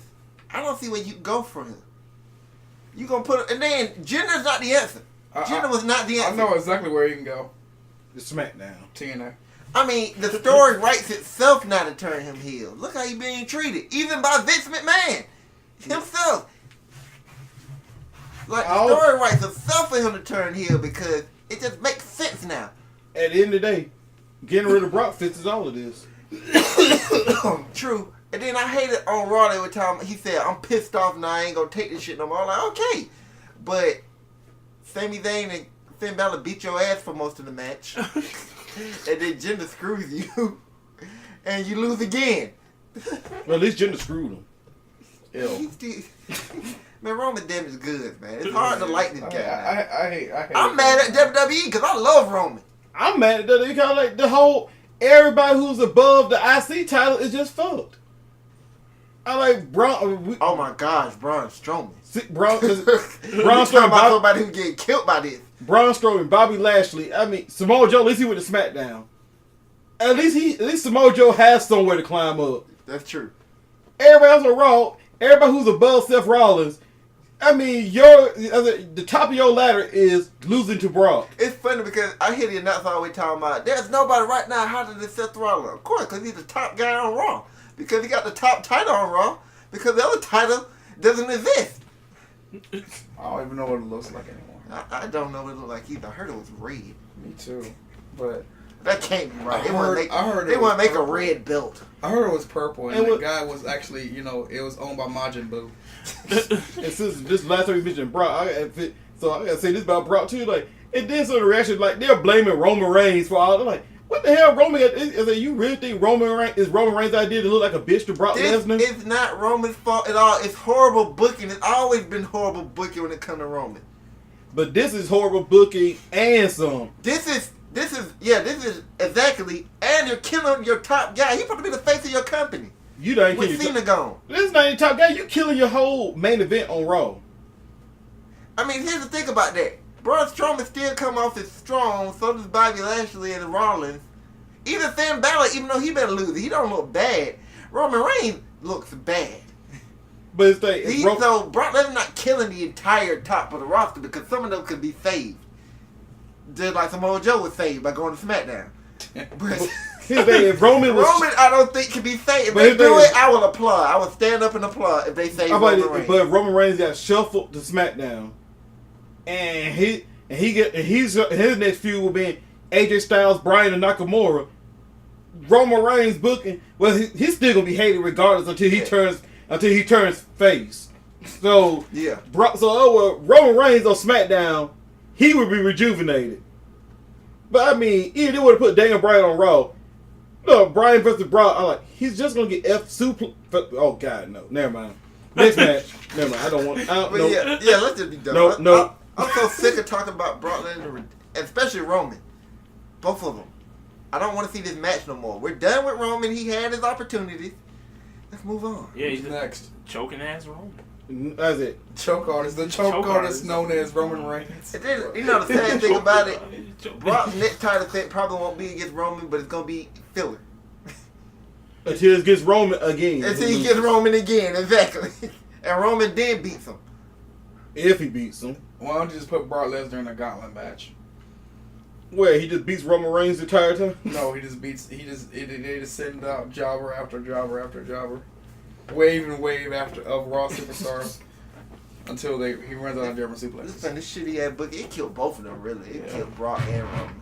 I don't see where you can go from him. You gonna put it, and then Jinder's not the answer. Jinder was not the answer. I know exactly where you can go. The SmackDown. TNA. I mean, the story writes itself now to turn him heel. Look how he being treated, even by Vince McMahon himself. Like, the story writes itself for him to turn heel because it just makes sense now. At the end of the day, getting rid of Brock fixes all of this. True. And then I hated on Raw every time he said, "I'm pissed off now. I ain't gonna take this shit no more." I'm like, okay, but Sami Zayn and Finn Balor beat your ass for most of the match, and then Jinder screws you, and you lose again. Well, at least Jinder screwed him. Man, Roman damaged goods, man. It's hard to like this guy. I hate I'm mad at WWE because I love Roman. I'm mad at that. Kind of like the whole everybody who's above the IC title is just fucked. I like Braun. Oh my gosh, Braun Strowman. Braun Strowman. Strowman. Somebody who getting killed by this. Braun Strowman, Bobby Lashley. I mean, Samoa Joe. At least he went to SmackDown. At least Samoa Joe has somewhere to climb up. That's true. Everybody else on Raw. Everybody who's above Seth Rollins. I mean, the top of your ladder is losing to Brock. It's funny because I hear the announcer always talking about there's nobody right now hotter than Seth Rollins. Of course, because he's the top guy on Raw. Because he got the top title on Raw. Because the other title doesn't exist. I don't even know what it looks like anymore. I don't know what it looked like either. I heard it was red. Me too. But that can't be right. I heard they want to make a purple. red belt. I heard it was purple, and And the guy was actually, it was owned by Majin Buu. And since this last time we mentioned Brock, I gotta say this about Brock too. Like, and then some of the reaction, like they're blaming Roman Reigns for all. They're like, what the hell, Roman? You really think Roman Reigns' idea to look like a bitch to Brock Lesnar? It's not Roman's fault at all. It's horrible booking. It's always been horrible booking when it comes to Roman. But this is horrible booking and some. This is exactly, and you're killing your top guy. He's supposed to be the face of your company. You don't With Cena gone. This is not your top guy. You killing your whole main event on Raw. I mean, here's the thing about that. Braun Strowman still come off as strong. So does Bobby Lashley and Rollins. Even Finn Balor, even though he been a loser, he don't look bad. Roman Reigns looks bad. But it's like So Brock Lesnar not killing the entire top of the roster because some of them could be saved. Just like Samoa Joe was saved by going to SmackDown. But if Roman I don't think can be saved. If they do it, I will applaud. I will stand up and applaud if they save Roman Reigns. But if Roman Reigns got shuffled to SmackDown, and his next feud will be AJ Styles, Bryan, and Nakamura. Roman Reigns booking, well, he's still gonna be hated regardless until he turns face. So yeah, Roman Reigns on SmackDown, he would be rejuvenated. But I mean, even they would have put Daniel Bryan on Raw. No, Bryan versus Brock. I'm like, he's just gonna get super. Oh God, no, never mind. Next match, never mind. I don't want. No. Yeah, let's just be done. No. I'm so sick of talking about Brock Lesnar, especially Roman. Both of them. I don't want to see this match no more. We're done with Roman. He had his opportunities. Let's move on. Yeah, he's next. Choking ass Roman. That's it. Choke artist. The choke artist known as Roman Reigns. And then, the sad thing about it, Brock's next title thing probably won't be against Roman, but it's going to be filler. Until it gets Roman again. Until he gets Roman again, exactly. And Roman then beats him. If he beats him. Why don't you just put Brock Lesnar in a gauntlet match? Where he just beats Roman Reigns the entire time? No, they just send out jobber after jobber after jobber. Wave and wave of Raw superstars until he runs out of German suplexes. Listen, this shitty ass book, it killed both of them, really. It killed Brock and Roman.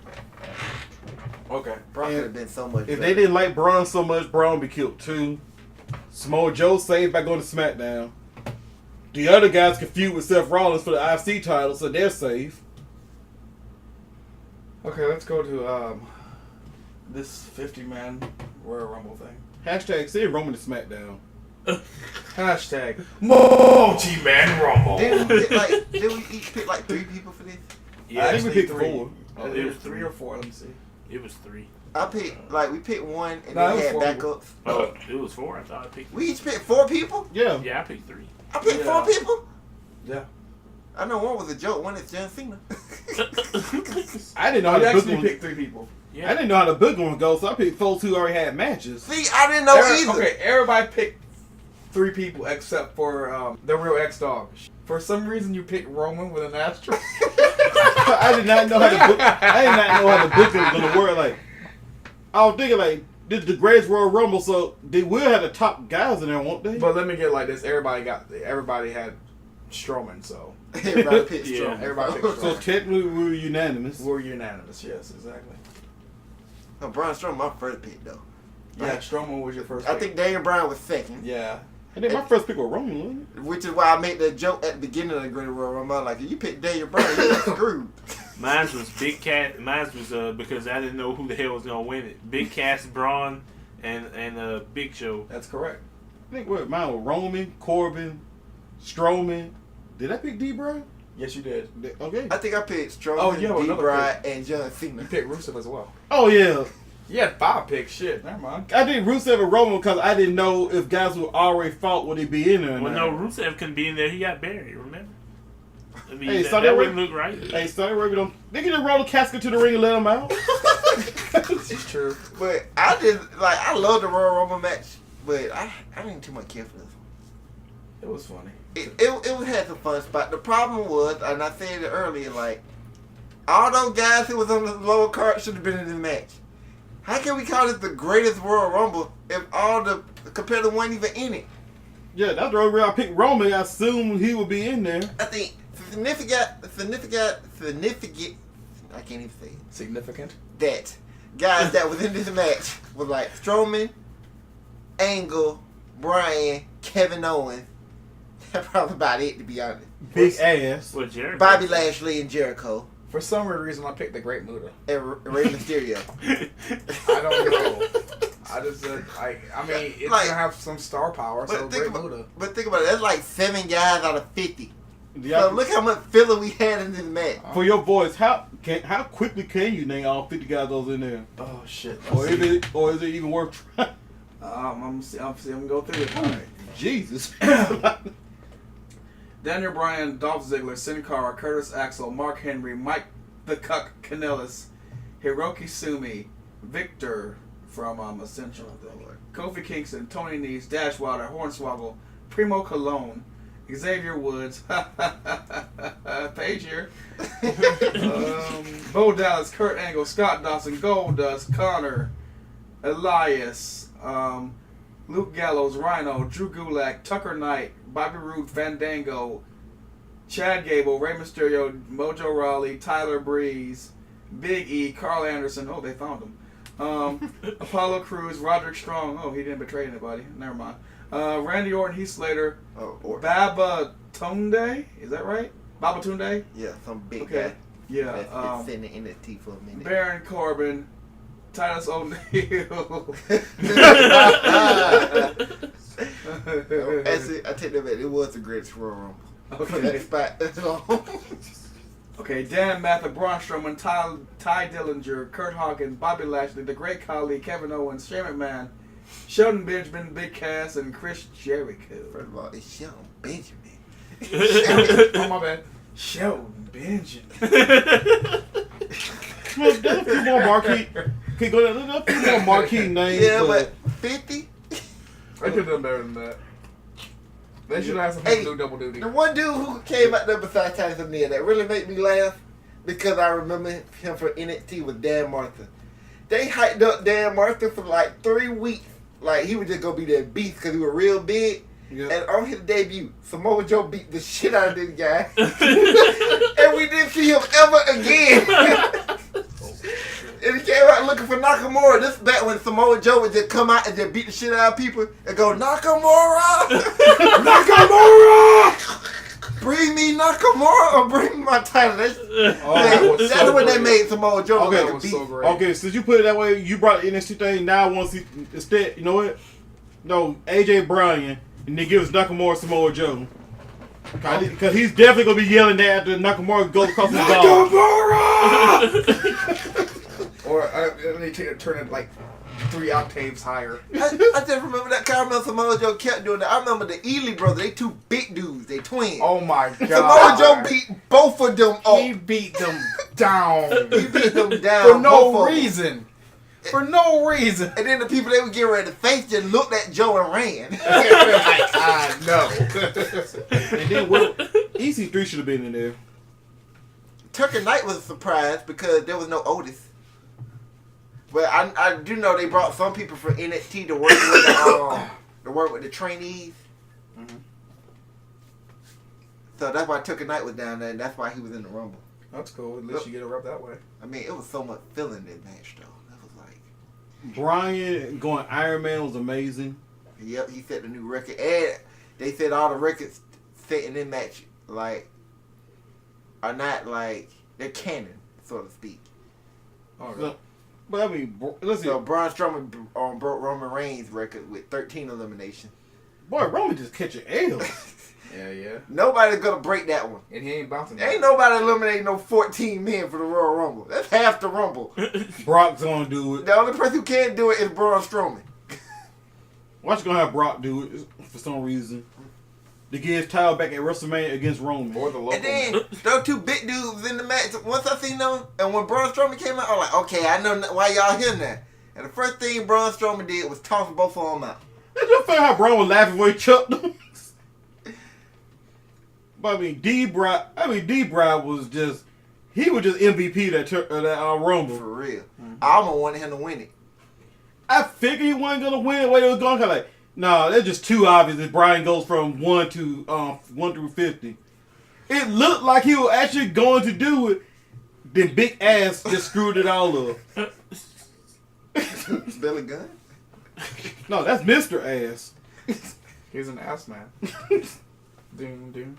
Okay. Brock could have been so much If better. they didn't like Braun so much, Braun would be killed too. Samoa Joe saved by going to SmackDown. The other guys can feud with Seth Rollins for the IC title, so they're safe. Okay, let's go to this 50-man Royal Rumble thing. Hashtag send Roman to SmackDown. Hashtag Multi-Man Rumble. Then, Did we each pick like 3 people for this? Yeah, I think we Actually, picked 3. 4. Oh, It was 3 or 4. Let me see. it was 3. I picked we picked 1 and No, then it had was 4 backups. Oh, it was 4. I thought I picked. We each picked 4 people. Yeah. Yeah, I picked 3. I picked 4 Yeah. people. Yeah. I know one was a joke. One is John Cena. I didn't know how You the book actually one. picked 3 people. Yeah. I didn't know how the book one goes, so I picked folks who already had matches. See, I didn't know either. Okay, everybody picked 3 people except for the real X-Dog. For some reason, you picked Roman with an asterisk. I did not know how the book. I did not know how the book was gonna work. Like, I was thinking like this is the greatest Royal Rumble, so they will have the top guys in there, won't they? But let me get it like this: everybody had Strowman, so Everybody picked Yeah. Strowman. Everybody picked So Strowman. technically, we were unanimous. We're unanimous. Yes, exactly. No, Braun Strowman, my first pick though. Yeah, Right. Strowman was your first. I pick. think Daniel Bryan was second, Yeah. And then my first pick was Roman, wasn't it? which is why I made the joke at the beginning of the Great Royal Rumble. I'm like, if you pick Daniel Bryan, you're screwed. Mine was Big Cat. Mine was because I didn't know who the hell was gonna win it. Big Cass, Braun, and Big Show. That's correct. I think what mine was Roman, Corbin, Strowman. Did I pick D. Bryan? Yes, you did. Okay. I think I picked Strowman, Oh, yeah, well, D. another Bryan, and John Cena. You picked Rusev as well. Oh yeah. You had 5 picks. Shit, never mind. I did Rusev and Roman because I didn't know if guys who already fought would they be in there. Or Well, not. no, Rusev couldn't be in there. He got buried. Remember? I mean, Hey, that, so that they wouldn't were- look right. Hey, sorry, Raven, don't. They can just roll the casket to the ring and let him out. It's true. But I I love the Royal Rumble match, but I didn't too much care for this one. It was funny. It had some fun spot. The problem was, and I said it earlier, like all those guys who was on the lower card should have been in this match. How can we call this the greatest Royal Rumble if all the competitors weren't even in it? Yeah, that's the only reason I picked Roman. I assumed he would be in there. I think significant. I can't even say it. Significant. That guys that was in this match was like Strowman, Angle, Bryan, Kevin Owens. That's probably about it, to be honest. Big ass. Well, Jericho. Bobby Lashley and Jericho For some weird reason, I picked the Great Muta. and Rey Mysterio. I don't know. I just I mean, it's Like- gonna have some star power. So But think Great about, Muta. but think about it. That's like 7 guys out of 50. Yeah, So look how much filler we had in this match. for your boys, how quickly can you name all 50 guys those in there? Oh shit. Or is it even worth trying? I'm gonna go through it. All right. Jesus. Daniel Bryan, Dolph Ziggler, Sin Cara, Curtis Axel, Mark Henry, Mike the Cuck Kanellis, Hiroki Sumi, Victor from Ascension, I think. Kofi Kingston, Tony Nese, Dash Wilder, Hornswoggle, Primo Cologne, Xavier Woods, Paige here, Bo Dallas, Kurt Angle, Scott Dawson, Goldust, Connor, Elias, Luke Gallows, Rhino, Drew Gulak, Tucker Knight, Bobby Roode, Fandango, Chad Gable, Rey Mysterio, Mojo Rawley, Tyler Breeze, Big E, Carl Anderson. Oh, they found him. Apollo Crews, Roderick Strong. Oh, he didn't betray anybody. Never mind. Randy Orton, Heath Slater, Baba Tunde. Is that right? Baba Tunde? Yeah, some big Okay. guy. Yeah. That's been sitting in NXT for a minute. Baron Corbin, Titus O'Neil. Actually, I take that back. It was the greatest Royal Rumble. For Okay. that spot. That's all. Okay, Dan Mather, Braun Strowman, Ty Dillinger, Kurt Hawkins, Bobby Lashley, The Great Khali, Kevin Owens, Shane McMahon, Sheldon Benjamin, Big Cass, and Chris Jericho. First of all, it's Shelton Benjamin. Oh, my bad. Sheldon Benjamin. Well, there's a few more marquee. Okay, go down. There's a few more marquee names. Yeah, but 50? I could have done better than that. They should have had some Hey, people do double duty. The one dude who came out there besides Titus O'Neil that really made me laugh because I remember him for NXT was Dan Martha. They hyped up Dan Martha for like 3 weeks. Like he was just gonna be that beast because he was real big. Yeah. And on his debut, Samoa Joe beat the shit out of this guy. And we didn't see him ever again. And he came out looking for Nakamura. This is back when Samoa Joe would just come out and just beat the shit out of people and go, Nakamura! Nakamura! Bring me Nakamura or bring me my title. That's when they made Samoa Joe Okay, look That like a was beast. so great. Okay, since you put it that way, you brought the NXT thing. Now I want to see instead. You know what? No, AJ Bryan, and they give us Nakamura Samoa Joe. Because he's definitely going to be yelling that after Nakamura goes across his dog. Or they turn it like 3 octaves higher. I just remember that Caramel Samoa Joe kept doing that. I remember the Ely brothers. They 2 big dudes. They twins. Oh my god. Samoa Joe beat both of them up. He beat them down. He beat them down For both no of them. reason. For no reason. And then the people they were getting ready to face just looked at Joe and ran. I know. And then EC3 should have been in there. Tucker Knight was a surprise because there was no Otis. But I do know they brought some people from NXT to work with the trainees. Mm-hmm. So that's why Tucker Knight was down there, and that's why he was in the Rumble. That's cool. At least you get a rep that way. I mean, it was so much feeling in that match, though. That was like... Brian going Iron Man was amazing. Yep, he set the new record. And they said all the records set in this match, like, are not, like, they're canon, so to speak. Oh, So, but I mean, let's see. So Braun Strowman broke Roman Reigns' record with 13 eliminations. Boy, Roman just catching L's. yeah. Nobody's going to break that one. And he ain't bouncing. Ain't nobody eliminating no 14 men for the Royal Rumble. That's half the Rumble. Brock's gonna do it. The only person who can't do it is Braun Strowman. Watch gonna have Brock do it for some reason. To get his title back at WrestleMania against Roman. Or the local. And then those 2 big dudes in the match. Once I seen them, and when Braun Strowman came out, I was like, okay, I know why y'all here now. And the first thing Braun Strowman did was toss both of them out. Did you feel how Braun was laughing when he chucked them? But I mean, D-Bride was just MVP that Rumble. For real. I almost wanted him to win it. I figured he wasn't gonna win the way it was going. Cause like, nah, that's just too obvious. If Brian goes from 1 through 50, it looked like he was actually going to do it. Then Big Ass just screwed it all up. Billy Gunn? No, that's Mr. Ass. He's an ass man. Doom.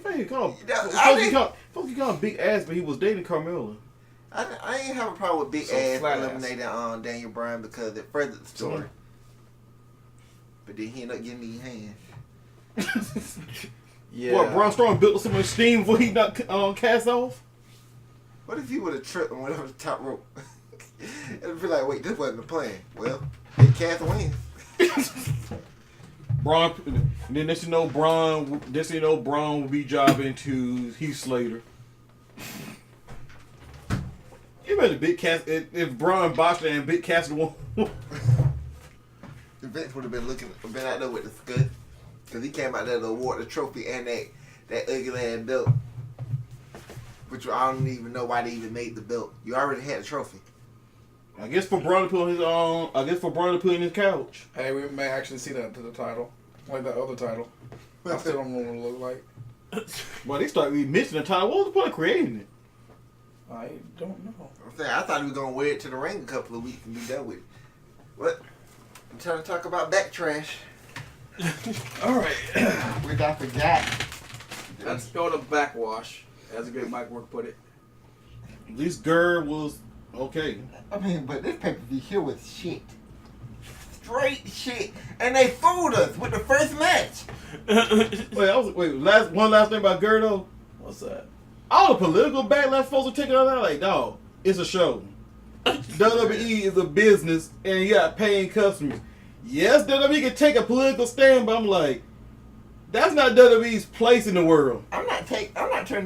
Hey, call I him Big Ass, but he was dating Carmella. I ain't have a problem with Big So Ass flat ass. eliminating Daniel Bryan because it furthered the story. But then he ended up getting these hands. Yeah. What, Braun Strowman built so much steam before he not cast off? What if he would have tripped and went over the top rope? It'd be like, wait, this wasn't the plan. Well, he cast wins. Braun, and then this you know Braun will be jobbing to Heath Slater. You imagine Big Cass if Braun botched it and Big Cass won. Vince would have been out there with the scud. Because he came out there to award the trophy and that ugly ass belt. Which I don't even know why they even made the belt. You already had the trophy. I guess for Braun to put in his couch. Hey, we may actually see that to the title. Like that other title. I still don't know what it look like. Well, they started mentioning the title. What was the point of creating it? I don't know. I'm saying, I thought he was going to wear it to the ring a couple of weeks and be done with it. What? I'm trying to talk about Backtrash. Alright. Which I forgot. Let's go to Backwash. As a good Mike Work put it. At least Gurr was okay. I mean, but this pay-per-view here was shit. Straight shit. And they fooled us with the first match. One last thing about Gurr though. What's that? All the political backlash folks are taking on that like, dog, it's a show. WWE is a business and you got paying customers. Yes, WWE can take a political stand, but I'm like, that's not WWE's place in the world. I'm not turning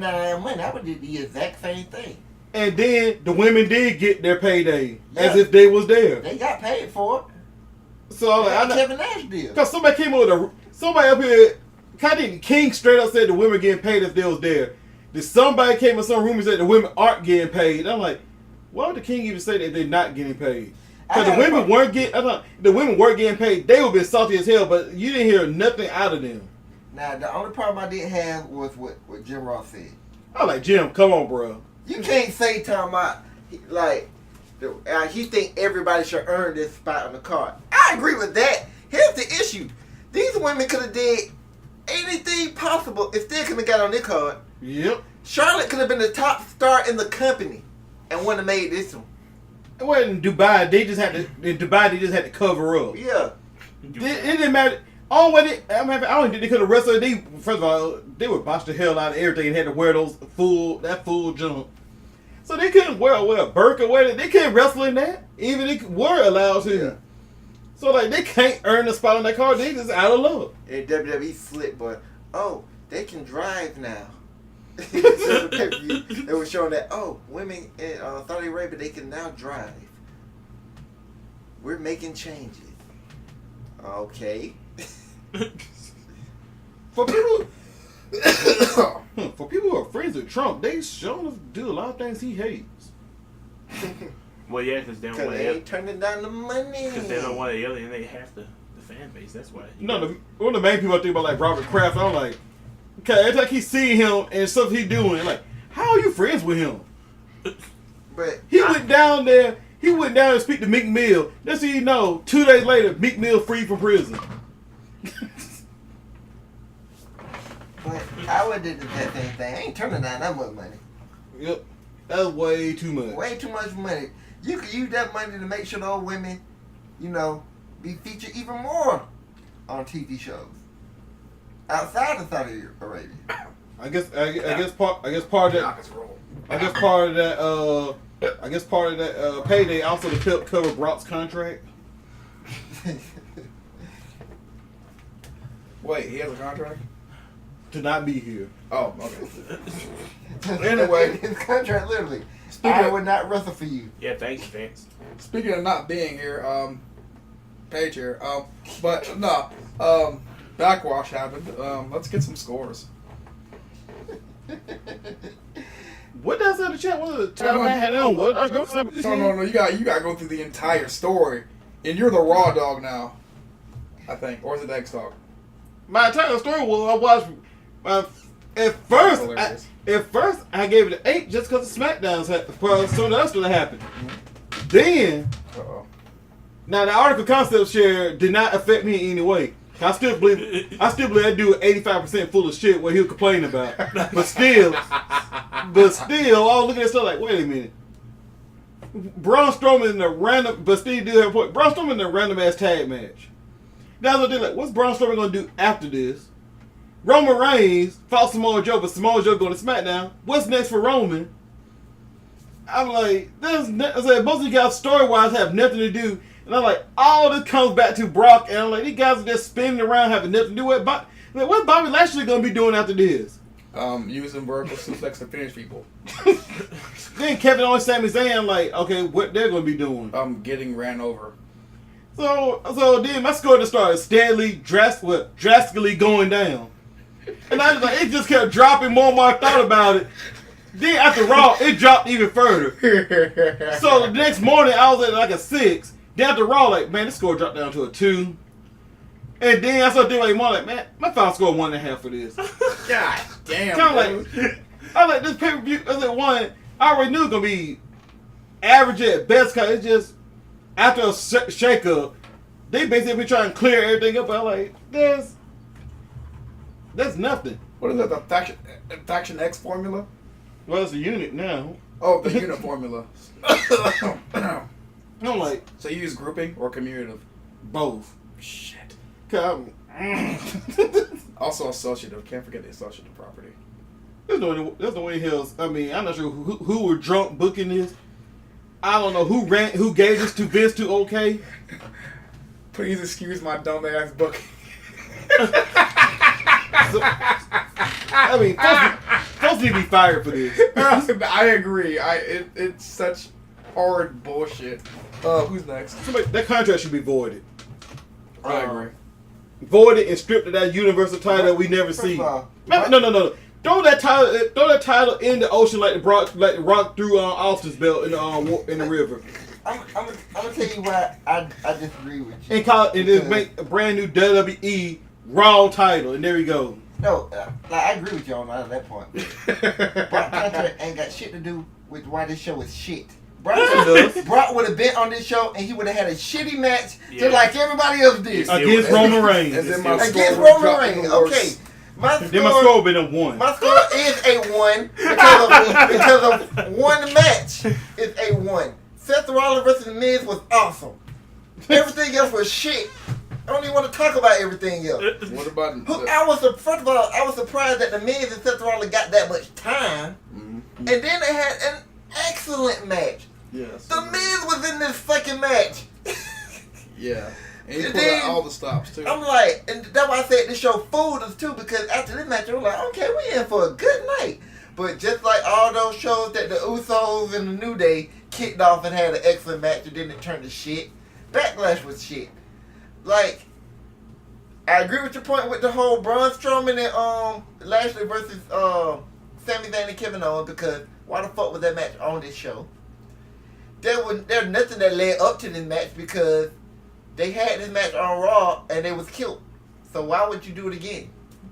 down that money. I would do the exact same thing. And then the women did get their payday as Yeah. if they was there. They got paid for it. So I'm like, Kevin Nash deal. because somebody came up with somebody up here, King straight up said the women getting paid if they was there. Then somebody came with some rumors that the women aren't getting paid. I'm like, why would the King even say that they're not getting paid? Because the women weren't getting paid. They would have been salty as hell, but you didn't hear nothing out of them. Now, the only problem I didn't have was what Jim Ross said. I was like, Jim, come on, bro. You can't say talking about, like, he think everybody should earn this spot on the card. I agree with that. Here's the issue. These women could have did anything possible and still could have got on their card. Yep. Charlotte could have been the top star in the company and wouldn't have made this one. It wasn't in Dubai. They just had to cover up. Yeah. It didn't matter. I don't think they could have wrestled. First of all, they would botch the hell out of everything and had to wear that full jump. So they couldn't wear a burqa or whatever. They couldn't wrestle in that, even if they were allowed to. Yeah. So like they can't earn a spot on that card. They just out of luck. And WWE slick, but they can drive now. It was showing that women in Saudi Arabia, they can now drive. We're making changes. Okay. For people who are friends with Trump, they shown us do a lot of things he hates. Well, yeah, because they don't want Because they to. ain't turning down the money. Because they don't want to alienate half the fan base. That's why. One of the main people I think about, like Robert Kraft, I'm like, okay, it's like he's seeing him and stuff he's doing. Like, how are you friends with him? But He went down there to speak to Meek Mill. That's how you know, 2 days later, Meek Mill free from prison. But I would do that same thing. I ain't turning down that much money. Yep. That's way too much. Way too much money. You could use that money to make sure those women, be featured even more on TV shows outside of Saudi Arabia. I guess part of that payday also to help cover Brock's contract. Wait, he has a contract? To not be here. Oh, okay. Anyway. His contract literally. I would not wrestle for you. Yeah, thanks, Vince. Speaking of not being here, Paige here, but no, Backlash happened. Let's get some scores. What does the chat? What the chat had on? What? No. You got to go through the entire story, and you're the Raw dog now, I think, or is it the X dog? My entire story was I watched. At first, I gave it an 8 just because the SmackDowns happened. Well, so that's what happened. Then, now the article concept share did not affect me in any way. I still believe that dude 85% full of shit what he'll complain about. But still, I was looking at stuff like, wait a minute. Braun Strowman in a random, but Steve do have a point. Braun Strowman in a random ass tag match. Now they're like, what's Braun Strowman gonna do after this? Roman Reigns fought Samoa Joe, but Samoa Joe going to SmackDown. What's next for Roman? I'm like, most of you guys story-wise have nothing to do. And I'm like, all this comes back to Brock. And I'm like, these guys are just spinning around having nothing to do with it. What's Bobby Lashley going to be doing after this? Using vertical suplex to finish people. Then Kevin Owens, Sami Zayn, I'm like, okay, what they're going to be doing? Getting ran over. So then my score just started steadily, drastically going down. And I was like, it just kept dropping more and more I thought about it. Then after Raw, it dropped even further. So the next morning, I was at like a 6. Then after Raw, like, man, this score dropped down to a 2. And then I started thinking more like, man, my final score 1.5 for this. God damn. Kind of like, I like this pay-per-view. I was like, one, I already knew it was going to be average at best because it's just, after a shake-up, they basically trying to clear everything up. I'm like, that's nothing. What is that, the Faction X formula? Well, it's a unit now. Oh, the unit formula. I'm like, so you use grouping or commutative? both. Shit. Also associative. Can't forget the associative property. There's no way hills. I mean, I'm not sure who were drunk booking this. I don't know who gave this to Vince to okay. Please excuse my dumb ass booking. I mean, folks need to be fired for this. I agree. It's such hard bullshit. Who's next? That contract should be voided. I agree. Voided and stripped of that universal title that we never see. No. Throw that title in the ocean like the Rock threw Austin's belt in the river. I'm gonna tell you why I disagree with you. And just make a brand new WWE Raw title, and there we go. No, I agree with you on that point. Brock contract ain't got shit to do with why this show is shit. Brock would have been on this show and he would have had a shitty match just like everybody else did. Against Roman Reigns. Against Roman Reigns. Okay. My score would have been a 1. My score is a 1 because of one match is a 1. Seth Rollins versus The Miz was awesome. Everything else was shit. I don't even want to talk about everything else. What about? First of all, I was surprised that the Miz and Seth Rollins got that much time, and then they had an excellent match. Yes. The Miz was in this fucking match. Yeah. And he And pulled then- out all the stops too. I'm like, and that's why I said this show fooled us too, because after this match, we were like, okay, we in for a good night. But just like all those shows that the Usos and the New Day kicked off and had an excellent match, and then it turned to shit. Backlash was shit. Like, I agree with your point with the whole Braun Strowman and Lashley versus Sami Zayn and Kevin Owens, because why the fuck was that match on this show? There's nothing that led up to this match because they had this match on Raw and they was killed. So why would you do it again?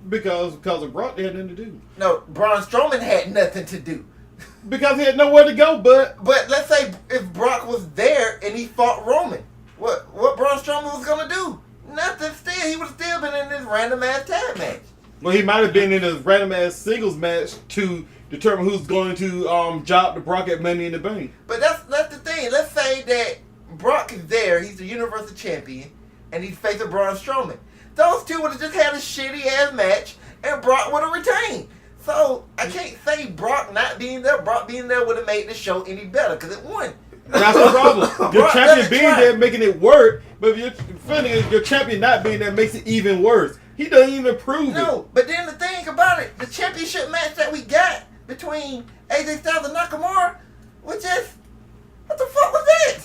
Because of Brock, they had nothing to do. No, Braun Strowman had nothing to do. Because he had nowhere to go, but But let's say if Brock was there and he fought Roman, what Braun Strowman was gonna do? Nothing. Still, he would have still been in this random ass tag match. well, he might have been in a random ass singles match to determine who's going to job the Brock at Money in the Bank. But that's the thing. Let's say that Brock is there. He's the Universal Champion, and he's facing Braun Strowman. Those two would have just had a shitty ass match, and Brock would have retained. So I can't say Brock not being there. Brock being there would have made the show any better because it won. That's the problem. Your Brock champion doesn't being try. there making it work, but if your champion not being there makes it even worse. He doesn't even prove it. No, but then the thing about it, the championship match that we got between AJ Styles and Nakamura was just, what the fuck was that?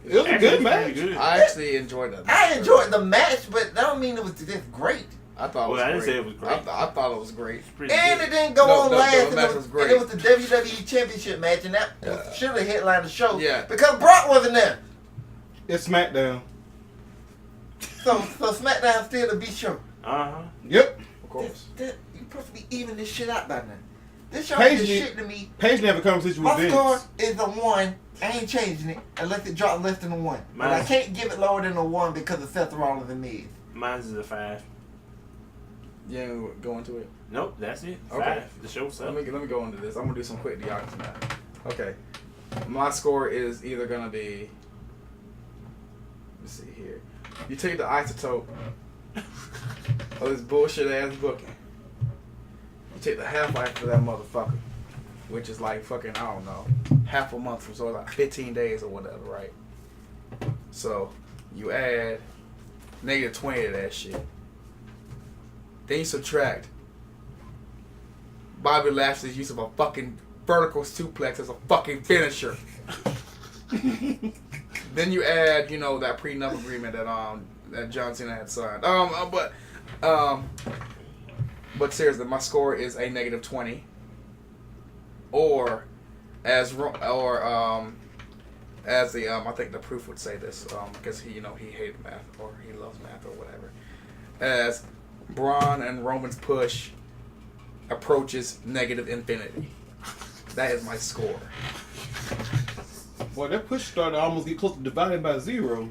It was a Actually, good pretty match. good. I actually enjoyed that. I enjoyed the match, but that don't mean it was just great. I thought it was Well, I great. didn't say it was great. I thought it was great. Pretty And good. it didn't go No, on the last, and, match it was was, great. and it was the WWE Championship match, and that Yeah. should have headlined the show. Yeah. Because Brock wasn't there. It's SmackDown. So SmackDown still the B show. Uh-huh. Yep. Of course. You're supposed to be even this shit out by now. This show Paige is need- shit to me. Paige didn't have a conversation with My score Vince. is a 1. I ain't changing it unless it drops less than a 1. But I Mine- can't give it lower than a 1 because of Seth Rollins and Miz. Mine's is a 5. You ain't go into it. Nope, that's it. 5. Okay. The show Let sucks. me go into this. I'm gonna do some quick dialogues now. Okay. My score is either gonna be. Let's see here. You take the isotope of this bullshit ass booking. You take the half life of that motherfucker, which is like fucking, I don't know, half a month, so like 15 days or whatever, right? So you add -20 to that shit. Then you subtract Bobby Lashley's use of a fucking vertical suplex as a fucking finisher. Then you add, that prenup agreement that John Cena had signed. But seriously, my score is a -20. Or as the I think the proof would say this because he hated math or he loves math or whatever. As Braun and Roman's push approaches -infinity. That is my score. Boy, that push started almost get close to dividing by 0.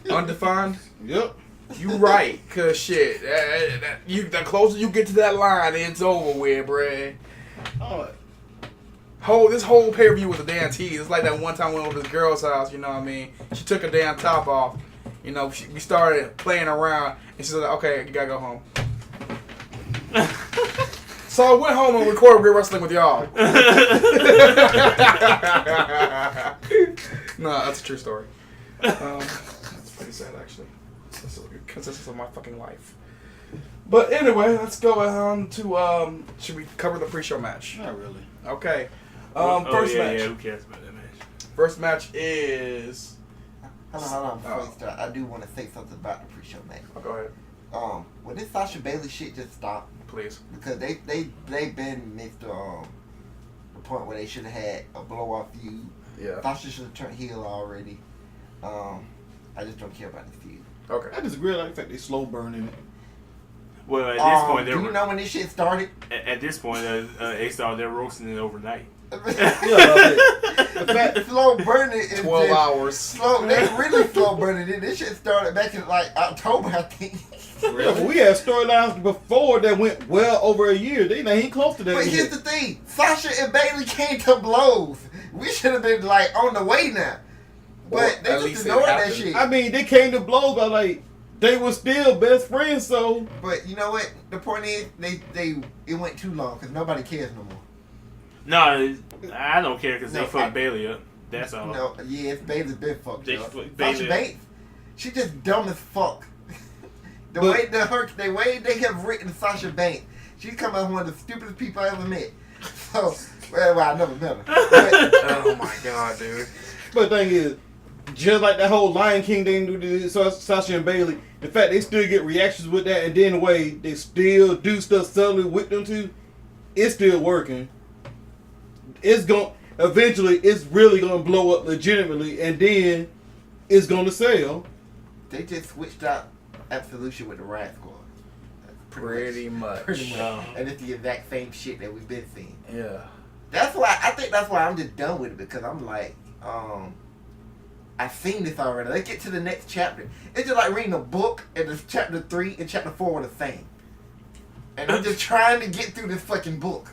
Undefined. Yep. You right, cause shit, the closer you get to that line, it's over with, bruh. This whole pay-per-view was a damn tease. It's like that one time we went over to this girl's house, you know what I mean? She took her damn top off. We started playing around, and she said, "Okay, you gotta go home." So I went home and recorded Real Wrestling with y'all. No, that's a true story. That's pretty sad, actually. This is a consistency of my fucking life. But anyway, let's go on to should we cover the pre-show match? Not really. Okay. First match. Yeah, who cares about that match? First match is. Hold on. Before you start, I do want to say something about the pre-show match. Oh, go ahead, Will this Sasha Bailey shit just stop? please. Because they've been missed the point where they should have had a blow-off feud. Yeah. Sasha should have turned heel already. I just don't care about the feud. Okay. I disagree with the fact they slow burning it. Well, at this point, do you know when this shit started? at this point, they started they're roasting it overnight. The fact, Slow burning is 12 just hours. slow. They really slow burning it. This shit started back in like October, I think. yeah, but we had storylines before that went well over a year. They ain't close to that But yet. here's the thing: Sasha and Bailey came to blows. We should have been like on the way now. But Or they at just least it ignored that happened. shit. I mean, they came to blows by like they were still best friends. So, But you know what? The point is, it went too long because nobody cares no more. No, I don't care because No, they fucked Bailey up. That's all. No, yeah, Bailey's been fucked They up. fucked Sasha Bailey up. Banks, she just dumb as fuck. The But- way they have written Sasha Banks, she's come out one of the stupidest people I ever met. So, well, I never met her. But, Oh my god, dude. but the thing is, just like that whole Lion King thing with Sasha and Bailey, the fact they still get reactions with that, and then the way they still do stuff subtly with them too, it's still working. It's going eventually. It's really gonna blow up legitimately, and then it's gonna sell. they just switched out Absolution with the Riot Squad. That's Pretty much. Pretty much. Uh-huh. And it's the exact same shit that we've been seeing. Yeah. That's why I think that's why I'm just done with it because I'm like, I've seen this already. Let's get to the next chapter. It's just like reading a book and the chapter 3 and chapter 4 were the same. And I'm just trying to get through this fucking book.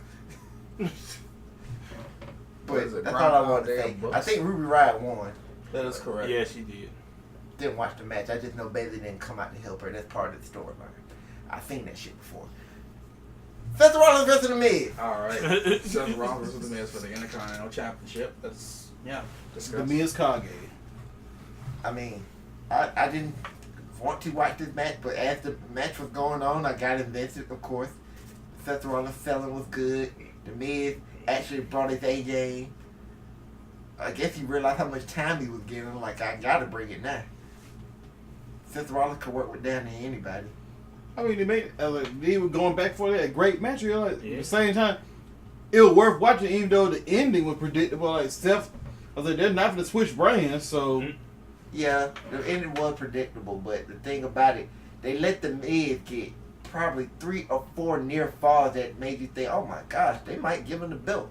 What is But it, that's all I Groundhog want to Day say. of books? I think Ruby Riott won. That is correct. Yeah, she did. Didn't watch the match. I just know Bailey didn't come out to help her. That's part of the storyline. I've seen that shit before. Seth Rollins versus The Miz. Alright. Seth Rollins versus The Miz for the Intercontinental Championship. That's, The discussed. Miz Kage. I mean, I didn't want to watch this match, but as the match was going on, I got invested, of course. Seth Rollins selling was good. The Miz actually brought his A game. I guess he realized how much time he was getting. Like, I gotta bring it now. Seth Rollins could work with damn near anybody. I mean, they made they were going back for that great match. You know, like, Yeah. at the same time, it was worth watching, even though the ending was predictable. Like Seth, I was like, they're not going to switch brands, so. Mhm. Yeah, the ending was predictable, but the thing about it, they let the Miz get probably 3 or 4 near falls that made you think, oh my gosh, they might give him the belt.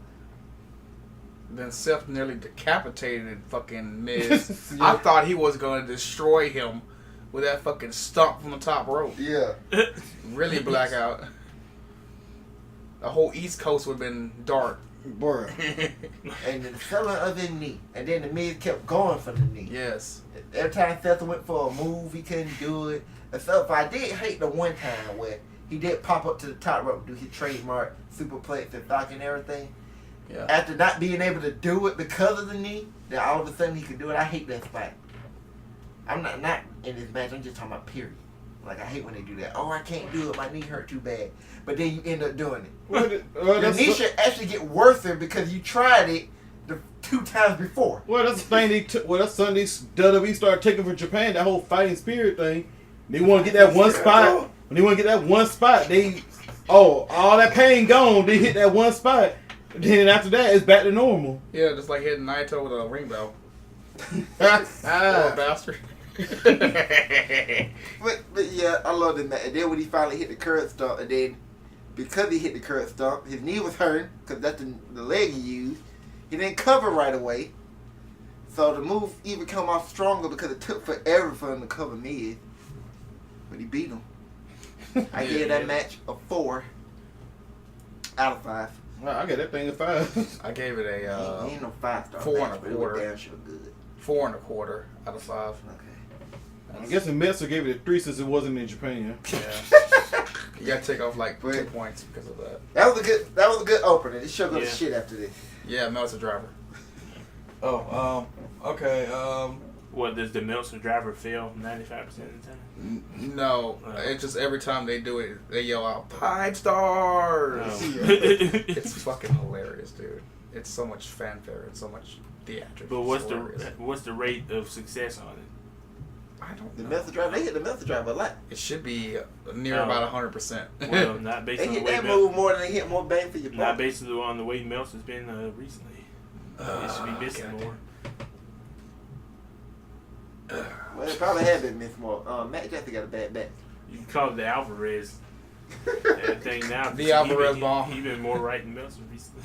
Then Seth nearly decapitated fucking Miz. Yeah. I thought he was going to destroy him with that fucking stomp from the top rope. Yeah. Really blackout. The whole East Coast would have been dark. Bruh. And then the selling of his knee. And then the Miz kept going for the knee. Yes. Every time Seth went for a move, he couldn't do it. Except for I did hate the one time where he did pop up to the top rope, do his trademark superplex and stock and everything. Yeah. After not being able to do it because of the knee, then all of a sudden he could do it. I hate that spot. I'm not in this match, I'm just talking about period. Like, I hate when they do that. Oh, I can't do it, my knee hurt too bad. But then you end up doing it. Your knee should actually get worse because you tried it the 2 times before. Well, that's the thing. That's something WWE started taking from Japan. That whole fighting spirit thing. They want to get that one spot. When they want to get that one spot, all that pain gone. They hit that one spot. Then after that, it's back to normal. Yeah, just like hitting Naito with a ring bell. Ah. Poor bastard. But yeah, I love the match. And then when he finally hit the curb stomp, and then because he hit the curb stomp, his knee was hurting because that's the leg he used. He didn't cover right away, so the move even come off stronger because it took forever for him to cover Miz. But he beat him. I gave that match a 4 out of 5. Well, I got that thing at 5. I gave it a he ain't no 5-star 4 match, and a but it was quarter. damn sure good. 4 1/4 out of 5. Okay. I'm guessing Meltzer gave it a 3 since it wasn't in Japan. Yeah. You gotta take off like 2 points because of that. That was a good opener. It shook up the Yeah. shit after this. Yeah, Meltzer driver. Okay, What, does the Meltzer driver fail 95% of the time? no, it's just every time they do it, they yell out 5 stars. Oh. It's fucking hilarious, dude. It's so much fanfare. It's so much theatrics. But It's hilarious. what's the rate of success on it? I don't The know. Meltzer driver, they hit the Meltzer driver a lot. It should be near Oh. about 100%. Well, not based They on the hit way that move more than they hit more bang for your buck. not based on the way Meltzer's been recently. It should be missing God more. Well, it probably had been missed more. Matt Jackson got a bad back. You can call it the Alvarez thing now. The Alvarez bomb. He been more right than Meltzer recently.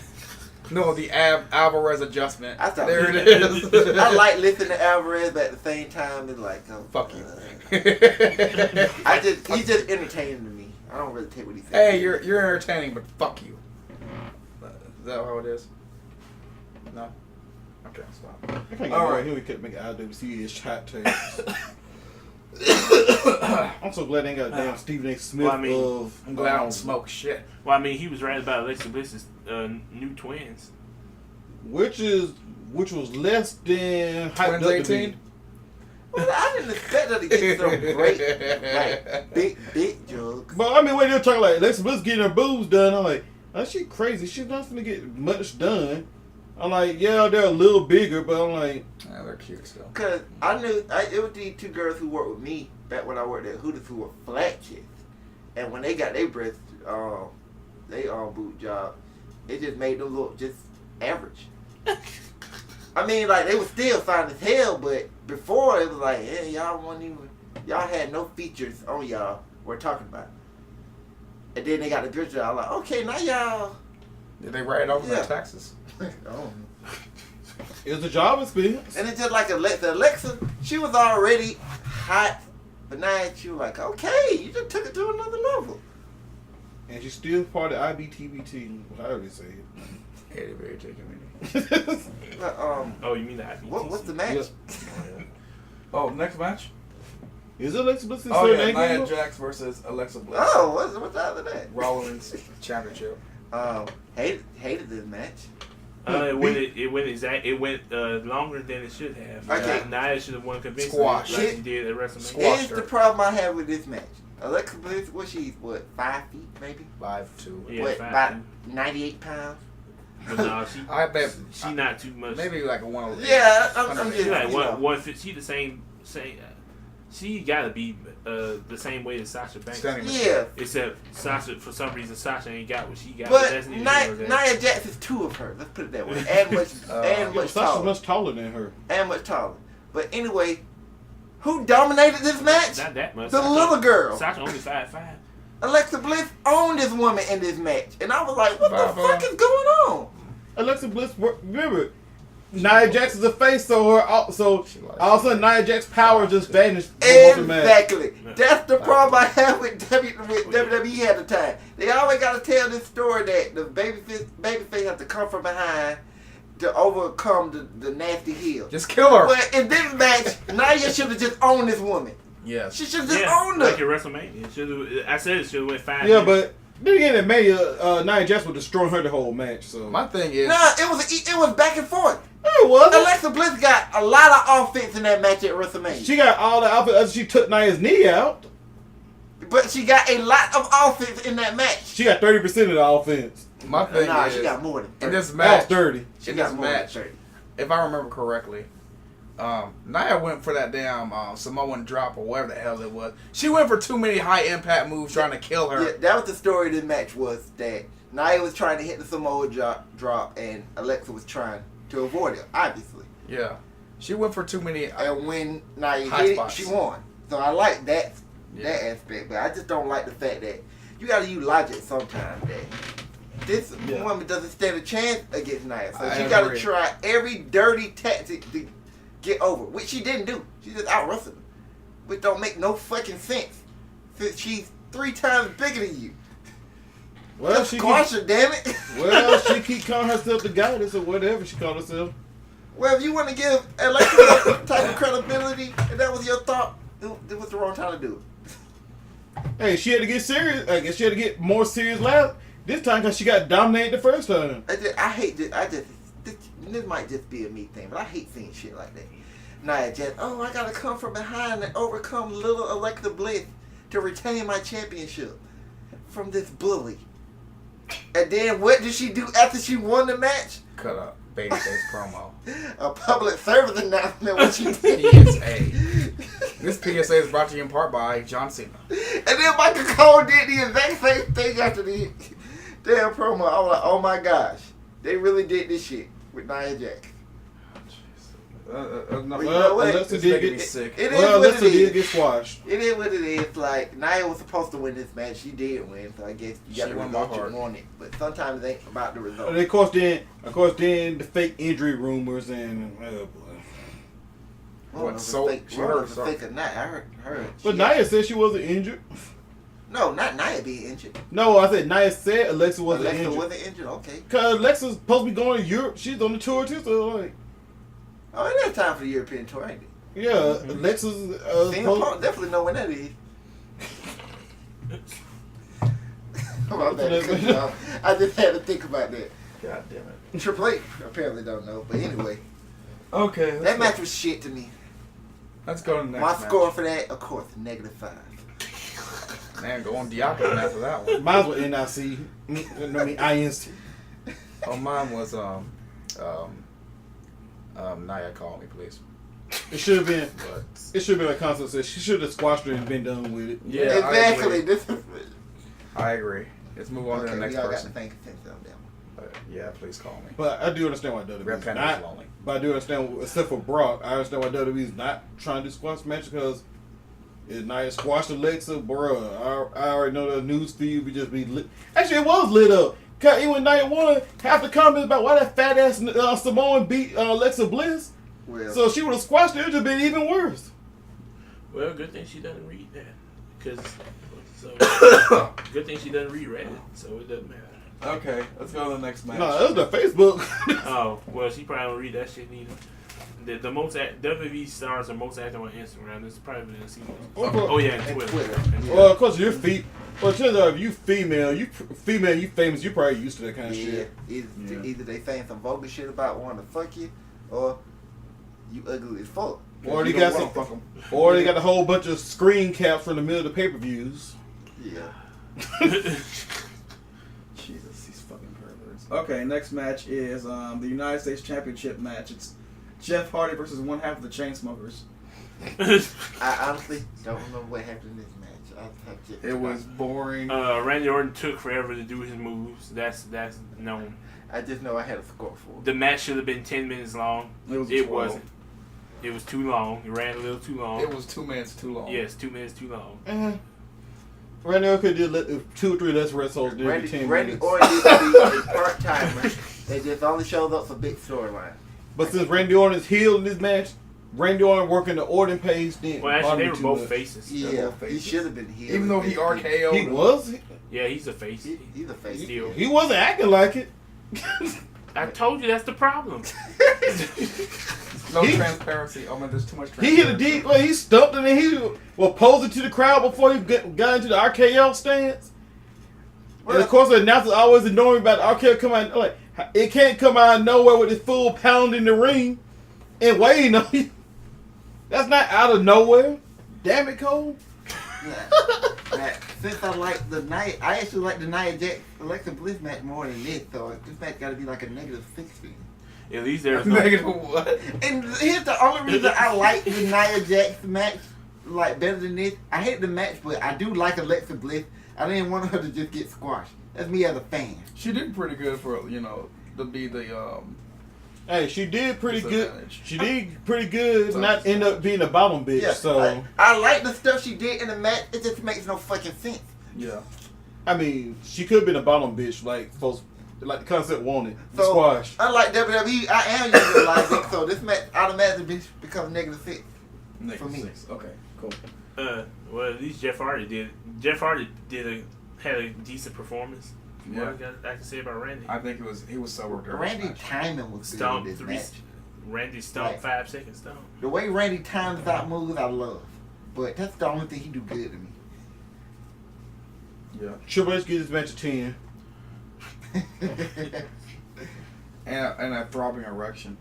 No, the Alvarez adjustment. I thought There it is. I like listening to Alvarez, but at the same time, it's like, Fuck you. he's just entertaining to me. I don't really take what he says. Hey, you're entertaining, but fuck you. Is that how it is? No? Okay, stop. I can't get All right right. here. We could make IWC his hot takes. I'm so glad they ain't got damn Stephen A. Smith Well, I mean, of. I'm glad I don't smoke shit. Well, I mean, he was right about Alexa Bliss's new twins. Which was less than hyped Twins up 18? to Well, I didn't expect her to get so great, like big jokes. be. But I mean, when they're talking like Alexa Bliss getting her boobs done, I'm like, oh, she crazy. She's not gonna get much done. I'm like, yeah, they're a little bigger, but I'm like, Yeah, they're cute still. Cause I knew it was these two girls who worked with me back when I worked at Hooters who were flat chicks, and when they got their breasts, they boob job, it just made them look just average. I mean, like they were still fine as hell, but before it was like, hey, y'all had no features on y'all. We're talking about, and then they got the dress job. I'm like, okay, now y'all. Did they write it off in Yeah. their taxes? Oh. it's a job experience. And it's just like Alexa, she was already hot, but now she was like, okay, you just took it to another level. And she's still part of IBTBT. I already say it. Yeah, they're very taking me. But, Oh, you mean the IBTC? what's the match? Oh, next match? Is it Alexa Bliss? Oh yeah, Nia Jax versus Alexa Bliss. Oh, what's the other that? Rollins Championship. Hated this match. It went longer than it should have. Okay. Nia should have won convincingly Squash. like she did at WrestleMania. Squash. Here's the problem I have with this match. Alexa Bliss, she's 5 feet maybe? 5'2". Yeah, what, 5'2". about 98 pounds? But no, I bet she not too much. maybe like a 108. Yeah, I'm just, She like you know. 150. She the same. She gotta be the same way as Sasha Banks. Standing Yeah, Except Sasha, for some reason, Sasha ain't got what she got. but that's neither here nor there. Nia Jax is 2 of her. Let's put it that way. And much Sasha's taller. much taller than her. And much taller. But anyway, who dominated this match? Not that much. The little girl. Sasha only 5'5". Alexa Bliss owned this woman in this match. And I was like, what the Bye-bye. fuck is going on? Alexa Bliss, remember, Nia Jax is a face, so all of a sudden Nia Jax's power just vanished. from the match. Exactly. That's the problem I have with WWE at the time. They always got to tell this story that the babyface has to come from behind to overcome the nasty heel. Just kill her. But in this match, Nia should have just owned this woman. Yes. She should have just owned her. Like at WrestleMania. I said it should have went 5 Yeah, minutes. but then again, at Mania, Nia Jax would destroy her the whole match. So My thing is, Nah, it was back and forth. it wasn't. Alexa Bliss got a lot of offense in that match at WrestleMania. She got all the outfit. She took Nia's knee out. But she got a lot of offense in that match. She got 30% of the offense. my thing Nah, is, she got more than 30. in this That was match, 30. She in got this more than match, 30. if I remember correctly, Nia went for that damn Samoan drop or whatever the hell it was. She went for too many high impact moves trying to kill her. Yeah, that was the story of this match was that Nia was trying to hit the Samoa drop and Alexa was trying to avoid it, obviously. Yeah. She went for too many. And when Nia High hit it, spots. she won. So I like that Yeah. aspect, but I just don't like the fact that you got to use logic sometimes that this woman doesn't stand a chance against Nia. So I she got to agree. try every dirty tactic to get over, which she didn't do. She just out-wrestled her, which don't make no fucking sense since she's 3 times bigger than you. Well, Just squash her, damn it. she keep calling herself the goddess or whatever she called herself. Well, if you want to give Alexa that type of credibility, and that was your thought, it was the wrong time to do it. Hey, she had to get serious. I guess she had to get more serious this time because she got dominated the first time. I hate this. This might just be a me thing, but I hate seeing shit like that. Nia Jax, I gotta come from behind and overcome little Alexa Bliss to retain my championship from this bully. And then what did she do after she won the match? Cut up babyface promo. A public service announcement. What she did. PSA. This PSA is brought to you in part by John Cena. And then Michael Cole did the exact same thing after the damn promo. I was like, oh my gosh, they really did this shit with Nia Jax. Enough. Well, you know what? Alexa It's did making me get sick. It is well, what Alexa it did is. get squashed. It is what it is. Like, Nia was supposed to win this match. She did win, so I guess you got She the won my result heart. you wanted. But sometimes it ain't about the result. And of course, then the fake injury rumors and oh boy. I don't know if it's So- fake, she I don't know hurt if it's herself. fake or not. I heard. But she- Nia said she wasn't injured. No, not Nia being injured. No, I said Nia said Alexa wasn't Alexa injured. wasn't injured. Okay. Cause Alexa's supposed to be going to Europe. She's on the tour too. So like, Oh, it is time for the European tour, ain't it? Yeah, Alexa's. CM Punk definitely know when that is. My bad. I just had to think about that. God damn it. Triple H apparently don't know, but anyway, Okay. that match was shit to me. Let's go to the next My match. score for that, of course, -5. Man, go on Diablo after that one. Mine's with NIC. I mean INC. Oh, mine was Nia, call me, please. It should have been. But It should have been like Constance said. She should have squashed her and been done with it. yeah, Exactly. This is. I agree. Let's move on to the next we all got person. to think on that one. But yeah, please call me. But I do understand why Red WWE's Panda is not. lonely. But I do understand, except for Brock, I understand why WWE's not trying to do squash match because if Nia squashed Alexa, bruh, I already know the news feed would just be lit. Actually, it was lit up. Cause even when Nia won, half the comments about why that fat ass Samoan beat Alexa Bliss. Well, So if she would have squashed it, it would have been even worse. Well, good thing she doesn't read that. So, good thing she doesn't read Reddit, so it doesn't matter. Okay, let's go to the next match. No, it was the Facebook. Oh, well, she probably don't read that shit neither. The most WWE stars are most active on Instagram. It's probably been seen. Oh yeah, and and Twitter. Twitter. And Well, of course, you're well, chances are, if you female, you famous, you probably used to that kind of Yeah, shit. either they saying some vulgar shit about wanting to fuck you, or you ugly as fuck. Or You they don't got wanna some, fuck 'em. or they got a whole bunch of screen caps from the middle of the pay-per-views. Yeah. Jesus, these fucking perverts. Okay, next match is the United States Championship match. It's Jeff Hardy versus one half of the Chainsmokers. I honestly don't remember what happened in this match. I just, It was boring. Randy Orton took forever to do his moves. That's known. I just know I had a score for it. The match should have been 10 minutes long. It was It 12. wasn't. It was too long. It ran a little too long. It was 2 minutes too long. Yes, 2 minutes too long. Right now, could do 2 or 3 less wrestles every 10 Randy minutes. Orton used to be a part-timer. They just only showed up for big storyline. But since Randy Orton is healed in this match, Randy Orton working the Orton pace didn't Well, bother actually, they me were too both much. faces. Yeah, both he faces. should have been here. Even though he RKO'd He him. was. Yeah, he's a face. He's a face. Still. He wasn't acting like it. I told you that's the problem. No He- transparency. Oh man, there's too much He transparency. hit a deep, like he stumped and then he was posing to the crowd before he got into the RKO stance. And of course, the announcers always ignoring about the RKO come out like it can't come out of nowhere with this full pound in the ring and waiting on you. That's not out of nowhere. Damn it, Cole. Now, since I like the night, I actually like the Nia Jax Alexa Bliss match more than this. So this match got to be like a -60. At least there's no. Negative what? And here's the only reason I like the Nia Jax match like better than this. I hate the match, but I do like Alexa Bliss. I didn't want her to just get squashed. That's me as a fan. She did pretty good for to be the Hey, she did pretty good. Disadvantage. She did pretty good. Not end up being a bottom bitch. Yeah, So I like the stuff she did in the match. It just makes no fucking sense. yeah. I mean, she could have been a bottom bitch, like folks, like the concept wanted. The So squash. unlike WWE, I am utilizing. So this match automatically becomes -6. Negative For me. 6. Okay, cool. Well, at least Jeff Hardy did. Jeff Hardy had a decent performance. Yeah. What I can say about Randy. I think he was sober during Randy this match. timing was good in Stomp this 3. match. Randy stomped Right. 5 seconds stomp. The way Randy times out moves, I love. But that's the only thing he do good to me. Yeah. Triple H gives this match a 10. And a throbbing erection.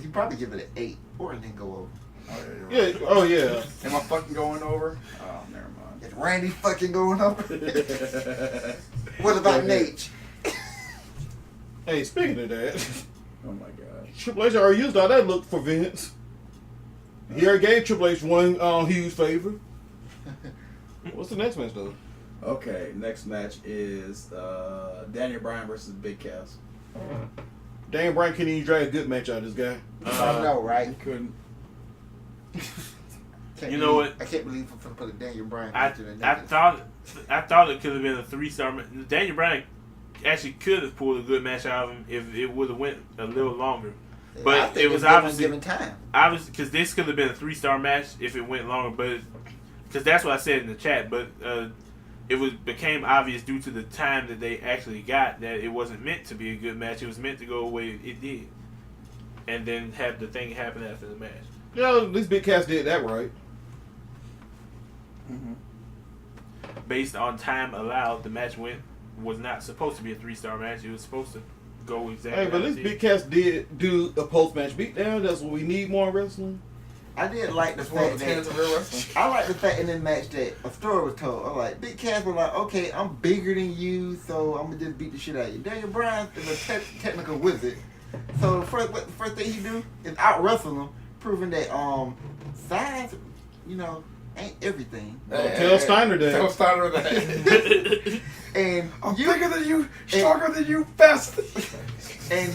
He probably give it an 8 or it didn't go over. Oh yeah. You're right. Yeah. Oh yeah. Am I fucking going over? Oh, never mind. Is Randy fucking going over? What about Nate? Hey, speaking of that, Oh my god. Triple H already used all that look for Vince. He already gave Triple H one huge favor. What's the next match though? Okay, next match is Daniel Bryan versus Big Cass. Dan Bryan couldn't even drag a good match out of this guy. I know, right? He couldn't. Can't You know believe- what? I can't believe I'm gonna put a Daniel Bryan I picture in thought it could have been a 3-star match. Daniel Bryan actually could have pulled a good match out of him if it would have went a little longer. But I think it was it's given- obviously- given time. Obviously, because this could have been a 3-star match if it went longer. But because that's what I said in the chat. But it became obvious due to the time that they actually got that it wasn't meant to be a good match. It was meant to go away. It did, and then have the thing happen after the match. Yeah, at least Big Cass did that right. Based on time allowed, the match was not supposed to be a 3-star match. It was supposed to go exactly. Hey, but at least Big Cass did do a post-match beatdown. That's what we need more in wrestling. I did like the That's one of fact the tenets of real wrestling. that I like the fact in this match that a story was told. I'm like, Big Cass was like, okay, I'm bigger than you, so I'm gonna just beat the shit out of you. Daniel Bryan is a technical wizard, so the first thing he do is out wrestle him, proving that size, ain't everything. Tell Steiner that. Tell Steiner that. And I'm bigger than you, stronger than you, faster. And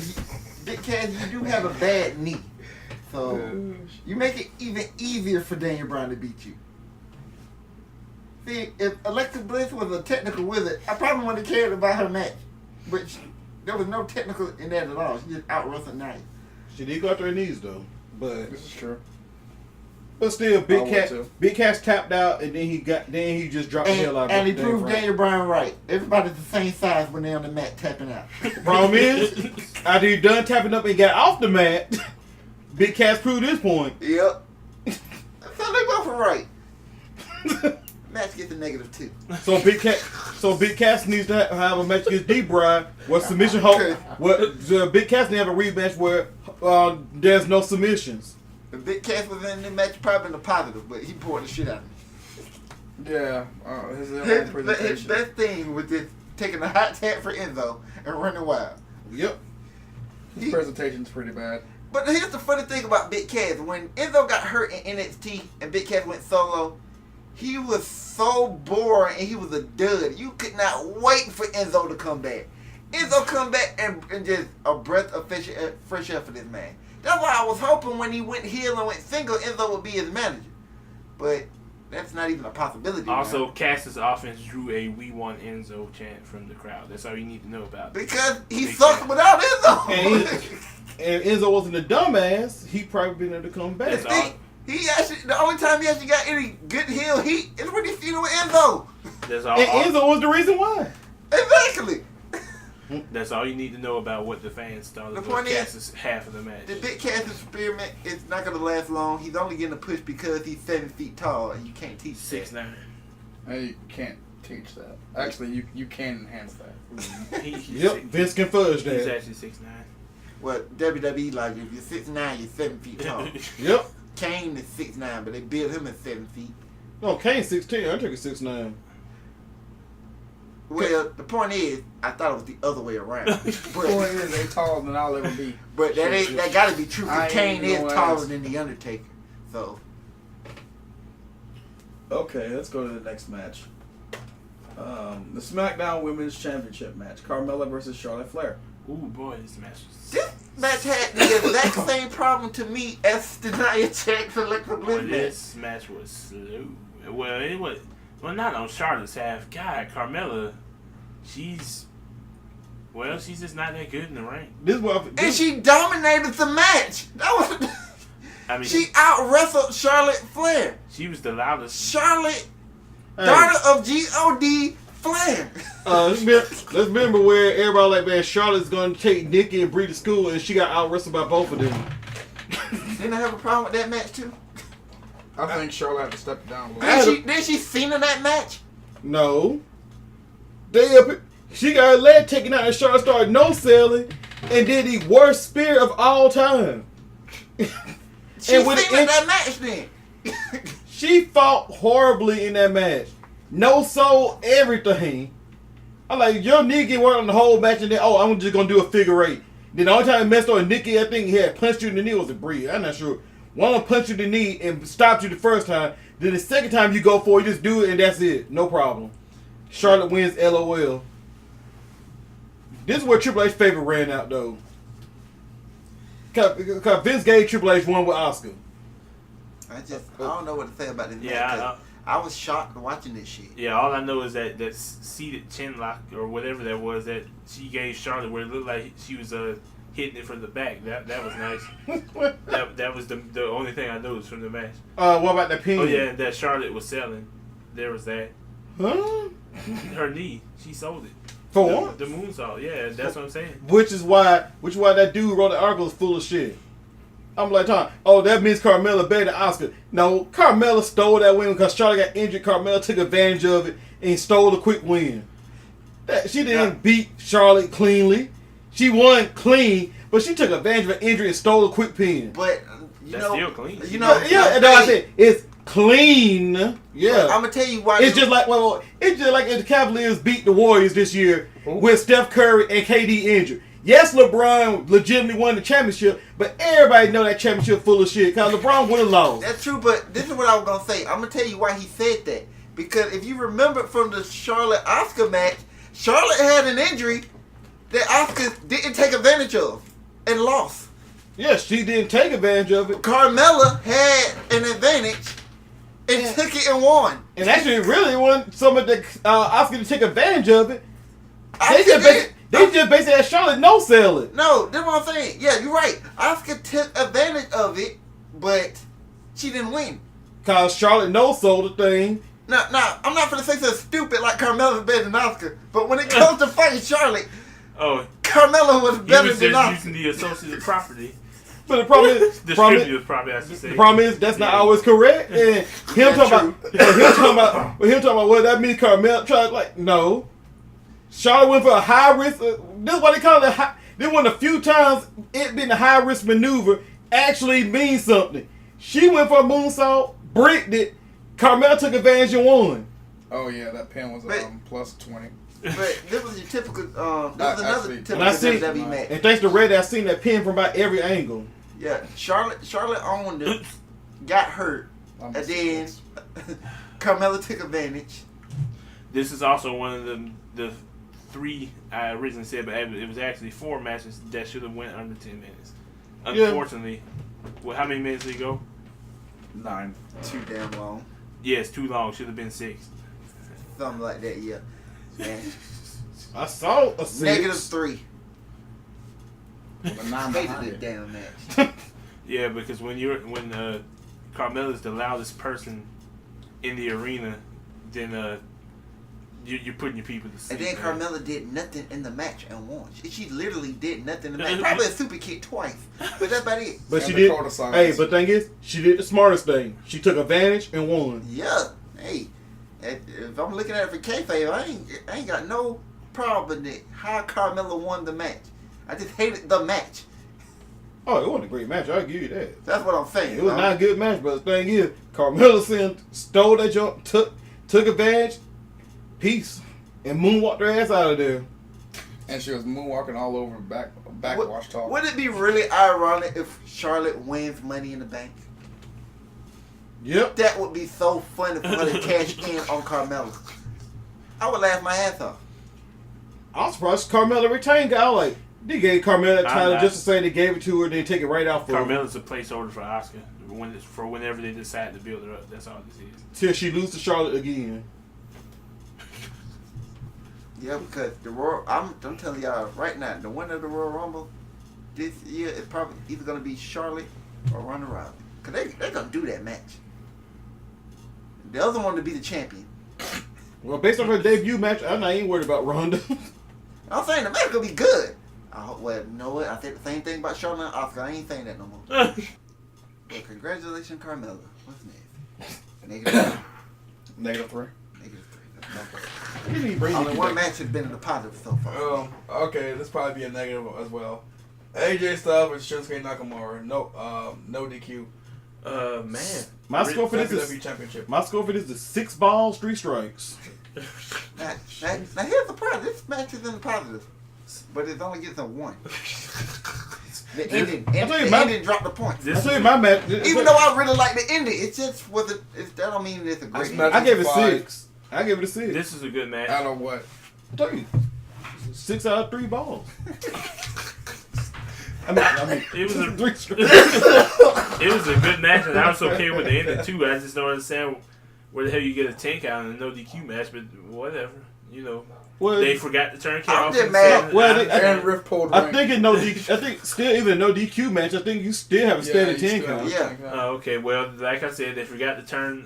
Big Cass, you do have a bad knee. So you make it even easier for Daniel Bryan to beat you. See, if Alexa Bliss was a technical wizard, I probably wouldn't have cared about her match. But there was no technical in that at all. She just out-wrestled nice. She did go after her knees though, but This is true. still, I would too. Big Cass tapped out, and then he just dropped the hell out of And he Daniel proved Bryan. Daniel Bryan right. Everybody's the same size when they're on the mat tapping out. Problem is, after he done tapping up and got off the mat, Big Cass proved his point. Yep. So they both were right. Match gets a -2. So Big Cass needs to have a match against D-Bride where submission hold. Big Cass needs to have a rematch where there's no submissions. If Big Cass was in the match, probably in the positive, but he poured the shit out of me. Yeah. His own His presentation. best thing was just taking a hot tap for Enzo and running wild. Yep. His presentation's pretty bad. But here's the funny thing about Big Cass. When Enzo got hurt in NXT and Big Cass went solo, he was so boring and he was a dud. You could not wait for Enzo to come back. Enzo come back and just a breath of fresh air for this man. That's why I was hoping when he went heel and went single, Enzo would be his manager. But that's not even a possibility. Also, now. Cass's offense drew a "We want Enzo" chant from the crowd. That's all you need to know about. Because he Big sucks Cass. without Enzo. And Enzo wasn't a dumbass, he probably been able to come back. That's all. The only time he actually got any good heel heat is when he feuded with Enzo. That's all. And Enzo was the reason why. Exactly. That's all you need to know about what the fans thought The of point is, Cass's half of the match. The Big Cass experiment is not going to last long. He's only getting a push because he's 7 feet tall, and you can't teach 6'9". And you can't teach that. Actually, you can enhance that. He's Yep, Vince can fudge He's that. actually 6'9". What WWE like, if you're 6'9", you're 7 feet tall. Yep. Kane is 6'9", but they build him at 7 feet. No, Kane's 6'10", Undertaker's 6'9". Well, the point is, I thought it was the other way around. The point is, they taller than I'll ever be. But that got to be true, I because ain't Kane is no taller ass. than the Undertaker. So, Okay, let's go to the next match. The SmackDown Women's Championship match: Carmella versus Charlotte Flair. Ooh boy, this match was. this match had the exact same problem to me as the Nia Jax Alexa Boy, Bliss match. this match was slow. Well, it was. Well, not on Charlotte's half. God, Carmella, she's just not that good in the ring. And she dominated the match. That was. I mean, She out wrestled Charlotte Flair. she was the loudest. Charlotte, daughter of God Flair. Let's remember where everybody like, man, Charlotte's going to take Nikki and Brie to school, and she got out wrestled by both of them. Didn't I have a problem with that match too? I think Charlotte had to step it down a little. Did she Cena that match? No. She got her leg taken out and Charlotte started no-selling and did the worst spear of all time. She And with Cena it- that match then. She fought horribly in that match. No soul, everything. I'm like, your knee get worked on the whole match and then, I'm just going to do a figure eight. Then the only time I messed up Nikki, I think he had punched you in the knee, was a Brie. I'm not sure. One of them punched you in the knee and stopped you the first time. Then the second time you go for it, you just do it and that's it. No problem. Charlotte wins, LOL. This is where Triple H favorite ran out though. Cause Vince gave Triple H one with Oscar. I don't know what to say about this match. Yeah, I was shocked watching this shit. yeah. All I know is that seated chin lock or whatever that was that she gave Charlotte, where it looked like she was hitting it from the back. That was nice. that was the only thing I noticed from the match. What about that pin? Oh yeah, that Charlotte was selling. There was that. Huh? Her knee, she sold it. For the, what? The moonsault. Yeah, that's what I'm saying. Which is why that dude wrote the article is full of shit. I'm like, Tom, oh, that means Carmella better than Asuka. No, Carmella stole that win because Charlotte got injured. Carmella took advantage of it and stole a quick win. She didn't beat Charlotte cleanly. She won clean, but she took advantage of an injury and stole a quick pin. But That's still clean. You know, yeah, no, I said it's clean. Yeah, I'm gonna tell you why. it's just like it's just like if the Cavaliers beat the Warriors this year with Steph Curry and KD injured. Yes, LeBron legitimately won the championship, but everybody know that championship full of shit because LeBron would have lost. That's true, but this is what I was gonna say. I'm gonna tell you why he said that. Because if you remember from the Charlotte Asuka match, Charlotte had an injury that Asuka didn't take advantage of and lost. Yes, she didn't take advantage of it. Carmella had an advantage and took it and won. And actually, really want some of the Asuka to take advantage of it. They just basically had Charlotte no sell it. No, that's what I'm saying. Yeah, you're right. Asuka took advantage of it, but she didn't win. Cause Charlotte no sold the thing. Now, I'm not gonna say something stupid like Carmella's better than Asuka, but when it comes to fighting Charlotte, Carmella was better was than just Asuka. using the associated property. But the problem is, Distributed property, I should say. the problem is that's not always correct. And him talking about what that means. Carmella tried like no. Charlotte went for a high risk. This is what they call it. This one of the few times it being a high risk maneuver actually means something. She went for a moonsault, bricked it. Carmella took advantage and won. Oh yeah, that pin was plus 20. But this was your typical. This was another typical I see, WWE match. and thanks to Red, I seen that pin from about every angle. Yeah, Charlotte owned it, got hurt, and then Carmella took advantage. This is also one of the 3 I originally said, but it was actually 4 matches that should have went under 10 minutes. Unfortunately, well, how many minutes did it go? 9. Too damn long. Yeah, it's too long. Should have been 6. Something like that, yeah. And I saw a 6. -3. With a 9 Hated behind it it. damn match. Yeah, because when Carmella's the loudest person in the arena, then you're putting your people to sleep. And then Carmella did nothing in the match and won. She literally did nothing in the match. Probably a super kick twice, but that's about it. But she did. Hey, but thing is, she did the smartest thing. She took advantage and won. Yeah. Hey, if I'm looking at it for kayfabe, I ain't got no problem with how Carmella won the match. I just hated the match. Oh, it wasn't a great match. I'll give you that. That's what I'm saying. It was not a good match, but the thing is, Carmella stole that jump, took advantage, peace, and moonwalked her ass out of there. And she was moonwalking all over backwash talk. Would it be really ironic if Charlotte wins Money in the Bank? Yep. That would be so funny for her to cash in on Carmella. I would laugh my ass off. I was surprised Carmella retained. I was like, they gave Carmella that title not. just to say they gave it to her, then take it right out for her. Carmella's a placeholder for Asuka for whenever they decide to build her up. That's all this is. Till she loses to Charlotte again. Yeah, because the Royal, I'm telling y'all right now, the winner of the Royal Rumble this year is probably either going to be Charlotte or Ronda Rousey. Because they're going to do that match. The other one to be the champion. Well, based on her debut match, I'm not even worried about Ronda. I'm saying the match going to be good. Well, you know what? I said the same thing about Charlotte and Asuka. I ain't saying that no more. Well, congratulations, Carmella. What's next? -3. -3. He didn't even bring Only Nikki one back. match has been in the positive so far. Okay, this probably be a negative as well. AJ Styles and Shinsuke Nakamura. No DQ. Man. My score for this WWE is Championship. My score for this is 6 balls, 3 strikes. Now here's the problem. This match is in the positive, but it only gets a 1. The ending dropped the points. I tell you my match. Even though I really like the ending, it just wasn't. That don't mean it's a great ending. I gave it 6. I give it a 6. This is a good match. Out of what? I told you, 6 out of 3 balls. I mean, It was a 3 strikes. It was a good match, and I was okay with the ending too. I just don't understand where the hell you get a 10 count in a no DQ match, but whatever, you know. Well, They forgot to turn I'm off. just mad. Aaron Riff pulled I rank. think in no DQ, I think still even no DQ match, I think you still have a steady 10 count. Yeah. Okay, well, like I said, they forgot to turn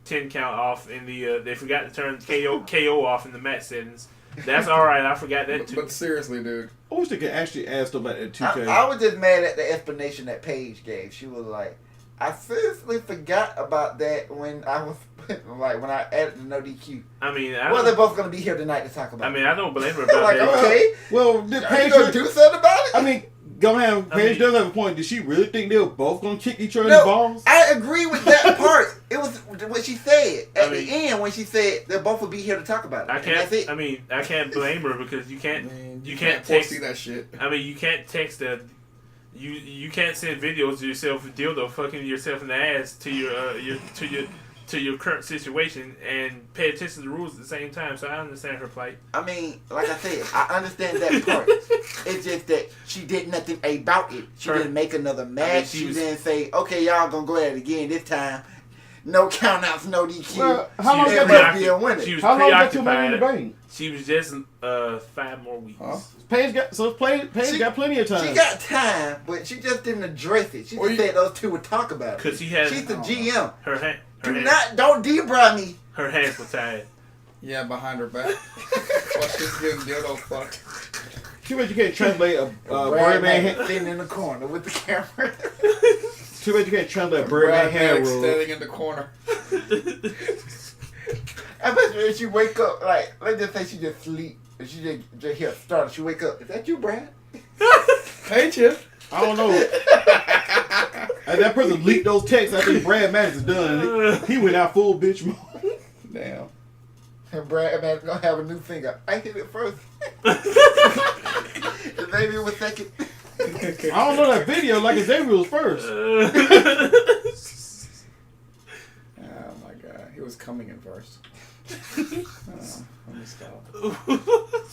10 count off in the. They forgot to turn KO off in the match settings, That's all right. I forgot that too. But seriously, dude. I wish they could actually add stuff like that 2K. I was just mad at the explanation that Paige gave. She was like, I seriously forgot about that when I was like when I added the no DQ. I mean, Well, they're both gonna be here tonight to talk about. I mean, it. I don't blame her about Like, that. okay, Well, did are you Paige gonna do something about it? I mean, Paige mean- does have a point. Did she really think they were both gonna kick each other in No, the balls? I agree with that part. It was what she said at I mean- the end when she said they both would be here to talk about it. I And that's it. can't. I mean, I can't blame her because you can't. Man, You can't foresee text. that shit. I mean, you can't text that. You can't send videos of yourself with dildo fucking yourself in the ass to your current situation and pay attention to the rules at the same time. So I understand her plight. I mean, like I said, I understand that part. It's just that she did nothing about it. She Her- didn't make another match. she she was- didn't say, okay, y'all gonna go at it again this time. No countouts, no DQ. Well, how long She got was Everybody that? be a winner. She was How long got your money in the preoccupied. bank? She was just 5 more weeks. Huh? Paige got plenty of time. She got time, but she just didn't address it. She Or just you- said those two would talk about it. Cause he had She's the GM. her Don't debra me. her hands were tied. Yeah, behind her back. While she's getting dildo fucked. Too bad you can't translate a Brad Birdman. Mack sitting in the corner with the camera. Too bad you can't translate a Birdman Brad hair Mack rule. standing in the corner. I bet you if she wake up, like, let's just say she just sleep, and she just hear a start, she wake up, is that you, Brad? Hey, Chip. I don't know. As that person leaked those texts, I think Brad Maddox is done. He went out full bitch mode. Damn. And Brad Mack's gonna have a new finger. I hit it first. And maybe it was second. I don't know that video like Xavier was first. Oh my god. He was coming in first. Let me stop.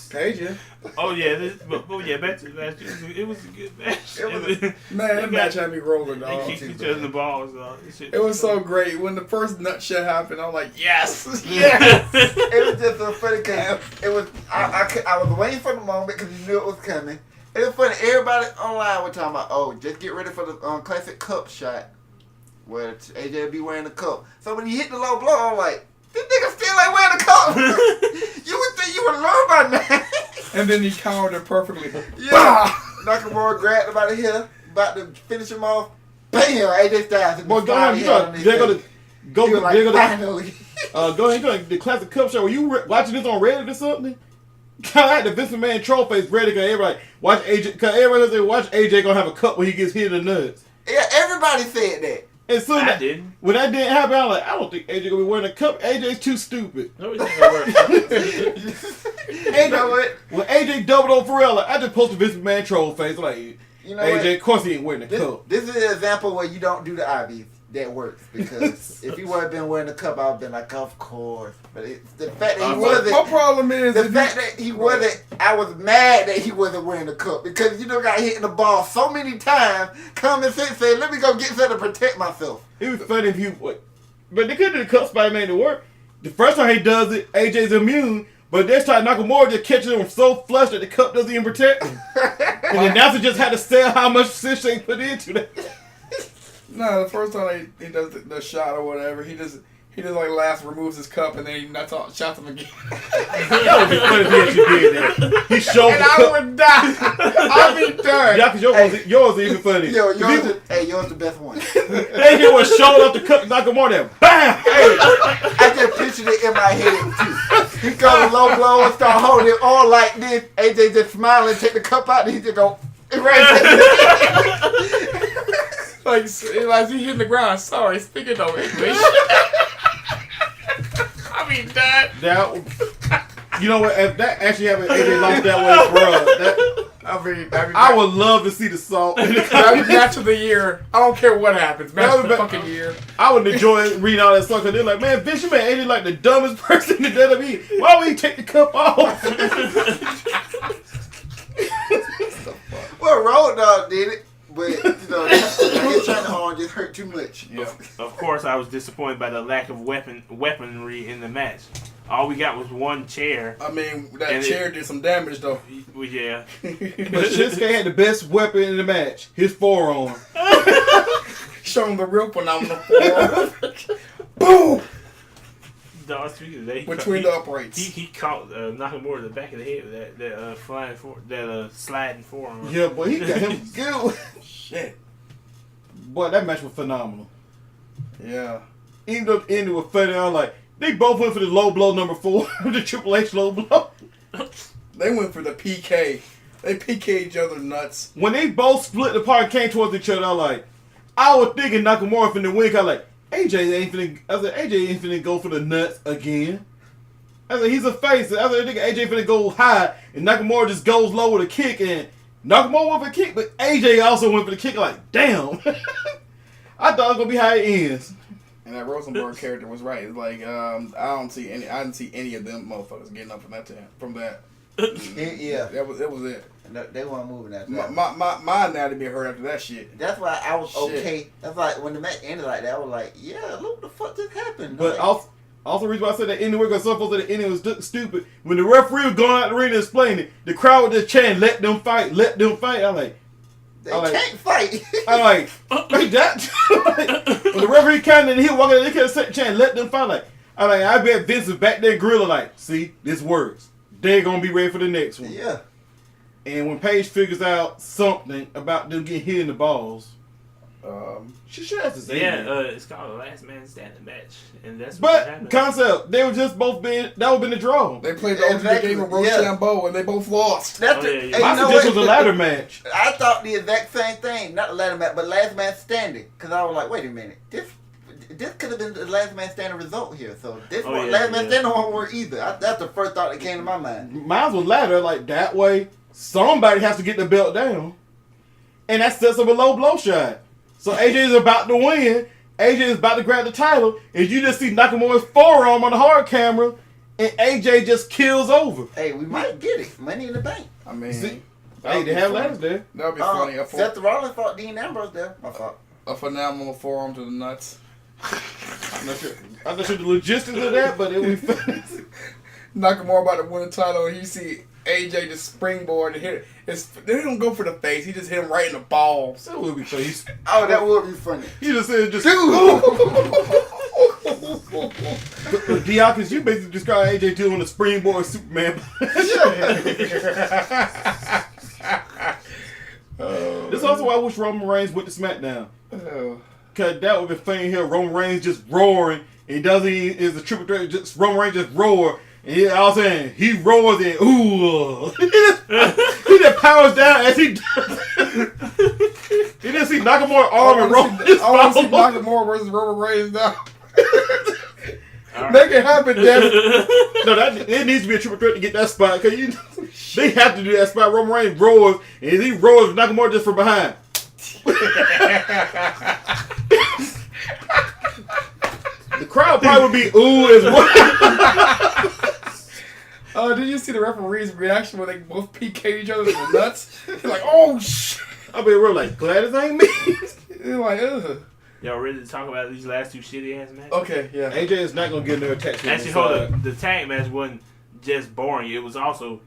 Paige, yeah. Oh yeah, back to the match. It was a good match. Man, that match had me rolling, They dog. kicked each other in the balls. It was so great. When the first nut shit happened, I'm like, yes! Yes! It was just so funny because it was, I was waiting for the moment because you knew it was coming. It was funny. Everybody online was talking about, oh, just get ready for the classic cup shot where AJ will be wearing the cup. So when he hit the low blow, I'm like, this nigga still ain't wearing the cup. You would think you would learn by now. And then he countered it perfectly. Yeah. Nakamura grabbed him out of here, about to finish him off. Bam! AJ Styles. Boy, go ahead. They're gonna go. He was like, They're gonna finally. go ahead. The classic cup show. Were you watching this on Reddit or something? I had the Vince McMahon troll face ready because everybody watch AJ. Because everybody said watch AJ gonna have a cup when he gets hit in the nuts. Yeah, everybody said that. And soon I didn't. when that didn't happen, I'm like, I don't think AJ gonna be wearing a cup. AJ's too stupid. Nobody think that worked. You know what? When AJ doubled on Pharrell, like, I just posted Vince McMahon troll face like, You know AJ, what? of course he ain't wearing a cup. This is an example where you don't do the obvious. That works because if he would have been wearing the cup, I'd have been like, of course. But the fact that he wasn't. My problem is The fact that he wasn't, I was mad that he wasn't wearing the cup because you know got hit in the ball so many times. Common sense said, "Let me go get something to protect myself." It was funny if you would, but they could do the cup spot made it work. The first time he does it, AJ's immune, but this time Nakamura just catches him so flush that the cup doesn't even protect him. And the announcer just had to sell how much fish they put into that. no, the first time he does the shot or whatever, he just like last removes his cup and then he nuts out, shots him again. That would be funny if he actually did that. He showed And the I cup. would die. I'd be done. Yeah, because yours is even funny. Yo, If yours the best one. AJ was showing off the cup to Nakamura and BAM! I just pictured it in my head too. He goes low blow and start holding it all like this. AJ just smiling, take the cup out, and he just go right. Like he hit the ground. Sorry, speaking no English. I mean, that. You know what? If that actually happened, AJ lost that way, bro. I would love to see the song. That was match of the year. I don't care what happens. Match of the fucking year. I would enjoy reading all that song because they're like, man, Vince, you made AJ like the dumbest person in the WWE. Why would he take the cup off? Well, Road Dogg did it, but you know, his China arm just hurt too much. Yeah. Of course, I was disappointed by the lack of weaponry in the match. All we got was one chair. I mean, that chair did some damage though. Well, yeah. But Shinsuke had the best weapon in the match, his forearm. Show him the real phenomenal forearm. Boom! No, speaking of that, between the uprights. He caught Nakamura in the back of the head with that flying sliding forearm. Yeah, boy, he got him good. Shit. Boy, that match was phenomenal. Yeah. Even though it ended with funny, I was like, they both went for the low blow number 4, the Triple H low blow. They went for the PK. They PK each other nuts. When they both split apart and came towards each other, I was thinking Nakamura finna win. I was like, AJ ain't finna go for the nuts again. I said, he's a face. I said, nigga, AJ finna go high, and Nakamura just goes low with a kick, and Nakamura went for the kick, but AJ also went for the kick. Like, damn. I thought it was gonna be how it ends. And that Rosenberg character was right. It's like, I didn't see any of them motherfuckers getting up from that. Yeah. That was it. They weren't moving that. My anatomy hurt after that shit. That's why I was Shit. okay. That's why when the match ended like that, I was like, yeah, look what the fuck just happened. But like, also the reason why I said that ending, because some folks said the ending was stupid. When the referee was going out the ring and explaining, the crowd was just chanting, let them fight, let them fight. I'm like, they can't fight. I'm like that. When the referee came and he walked out, they kept chanting, let them fight. I bet Vince is back there grilling like, see, this works. They're gonna be ready for the next one. Yeah. And when Paige figures out something about them getting hit in the balls, she should have to say it's called a last man standing match, and that's what But happened. concept, they were just both that would have been a draw. They played the ultimate game of Rochambeau, and they both lost. That's Oh, yeah, yeah. Hey, My you know suggestion what? was a ladder match. I thought the exact same thing. Not the ladder match, but last man standing. Because I was like, wait a minute. This could have been the last man standing result here. So this last man standing won't work either. That's the first thought that came to my mind. Mine was ladder, like that way. Somebody has to get the belt down. And that sets up a low blow shot. So AJ is about to win. AJ is about to grab the title. And you just see Nakamura's forearm on the hard camera. And AJ just kills over. Hey, we might get it. Money in the bank. I mean, See? that Hey, would they be have funny. ladders there. That would be funny. Seth Rollins fought Dean Ambrose there. My fault. A phenomenal forearm to the nuts. I'm not sure the logistics of that, but it would be funny. Nakamura about to win the title, and you see AJ just springboard and hit it. They don't go for the face. He just hit him right in the balls. That would be funny. Oh, that would be funny. He just said, just Diakis, you basically describe AJ doing a springboard Superman. This is also why I wish Roman Reigns went to SmackDown. Cause that would be funny here. Roman Reigns just roaring. He doesn't. Is a triple threat. Just Roman Reigns just roar. And he, I was saying he roars and ooh. He just powers down as he does. He didn't see Nakamura arm and Roman. I want to see Nakamura versus Roman Reigns now. Make it happen, damn it. No, it needs to be a triple threat to get that spot. Cause they have to do that spot. Roman Reigns roars and he roars Nakamura just from behind. The crowd probably would be ooh as well. Did you see the referee's reaction when they both PK each other in the nuts? They're like, oh shit. I mean, we're like, glad it ain't me. They're like, ugh. Y'all ready to talk about these last two shitty ass matches? Okay, yeah. AJ is not gonna get another attached. Actually, hold up. The tag match wasn't just boring. It was also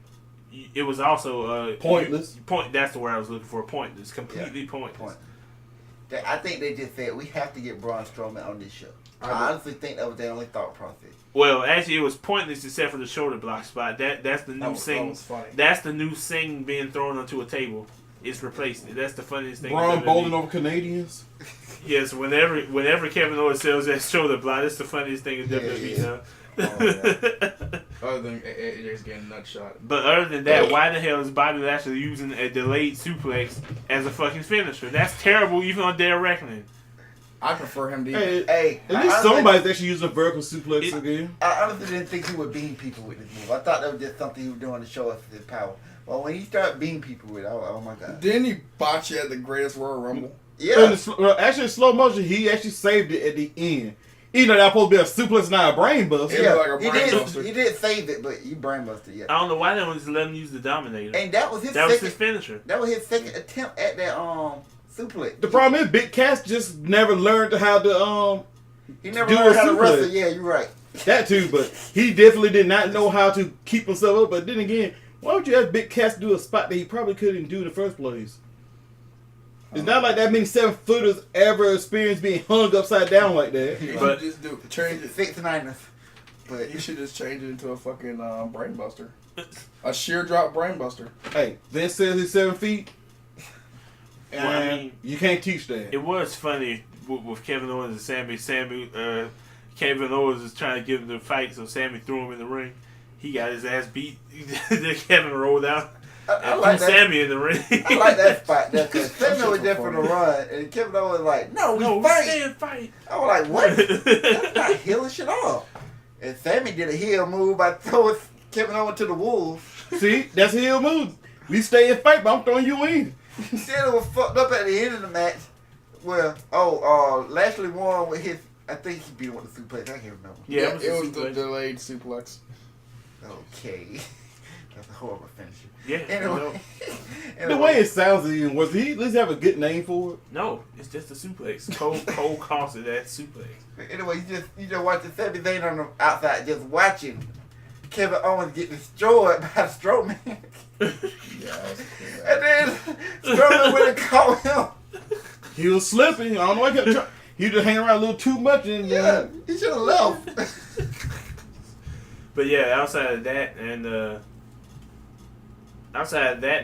Pointless. That's the word I was looking for. Pointless. Completely pointless. I think they just said we have to get Braun Strowman on this show. I honestly think that was their only thought process. Well, actually, it was pointless except for the shoulder block spot. That's the new thing. That's the new thing being thrown onto a table. It's replaced it. That's the funniest thing. Braun bowling over Canadians. Yes, whenever Kevin Owens sells that shoulder block, it's the funniest thing in WWE now. Other than AJ's getting nut shot. But other than that, why the hell is Bobby Lashley using a delayed suplex as a fucking finisher? That's terrible, even on their reckoning. I prefer him to. Hey, at least somebody's actually using a vertical suplex again. I honestly didn't think he would beam people with this move. I thought that was just something he was doing to show us his power. Well, when he started beating people with it, oh my god. Didn't he botch it at the Greatest Royal Rumble? Yeah. Actually, in slow motion, he actually saved it at the end. Even though that supposed to be a suplex, not a brain buster. Yeah, like a brain buster. He did save it, but he brain busted, yeah. I don't know why they don't just let him use the Dominator. And that was his finisher. That was his second attempt at that suplex. The problem is Big Cass just never learned how to he never do learned a how to suplex. wrestle. Yeah, you're right. That too, but he definitely did not know how to keep himself up. But then again, why would you have Big Cass do a spot that he probably couldn't do in the first place? It's not like that many 7-footers ever experienced being hung upside down like that. But just change it. 6 9ers. But You should just change it into a fucking brain buster. A sheer drop brain buster. Hey, Vince says he's 7 feet, and Well, I mean, you can't teach that. it was funny with Kevin Owens and Sammy. Kevin Owens was trying to give him the fight, so Sammy threw him in the ring. He got his ass beat. Then Kevin rolled out I and like threw that. Sammy in the ring. I like that spot there because Sammy was there for the run, and Kevin Owens was like, "No, we No, fight." stay and fight. I was like, "What? That's not heelish at all." And Sammy did a heel move by throwing Kevin Owens to the wolves. See, that's heel move. We stay and fight, but I'm throwing you in. Then it was fucked up at the end of the match. Well, Lashley won with his. I think he beat him with the suplex. I can't remember. Yeah, it was a the suplex. delayed suplex. Okay, that's a horrible finisher. Yeah. Anyway, The way it sounds, even was he at least have a good name for it? No, it's just a suplex. Cole calls it that suplex. Anyway, you just watch the Sami Zayn on the outside, just watching Kevin Owens get destroyed by Strowman, and then Strowman went and caught him. He was slipping. I don't know. He was just hanging around a little too much, and Yeah, he should have left. But yeah, outside of that and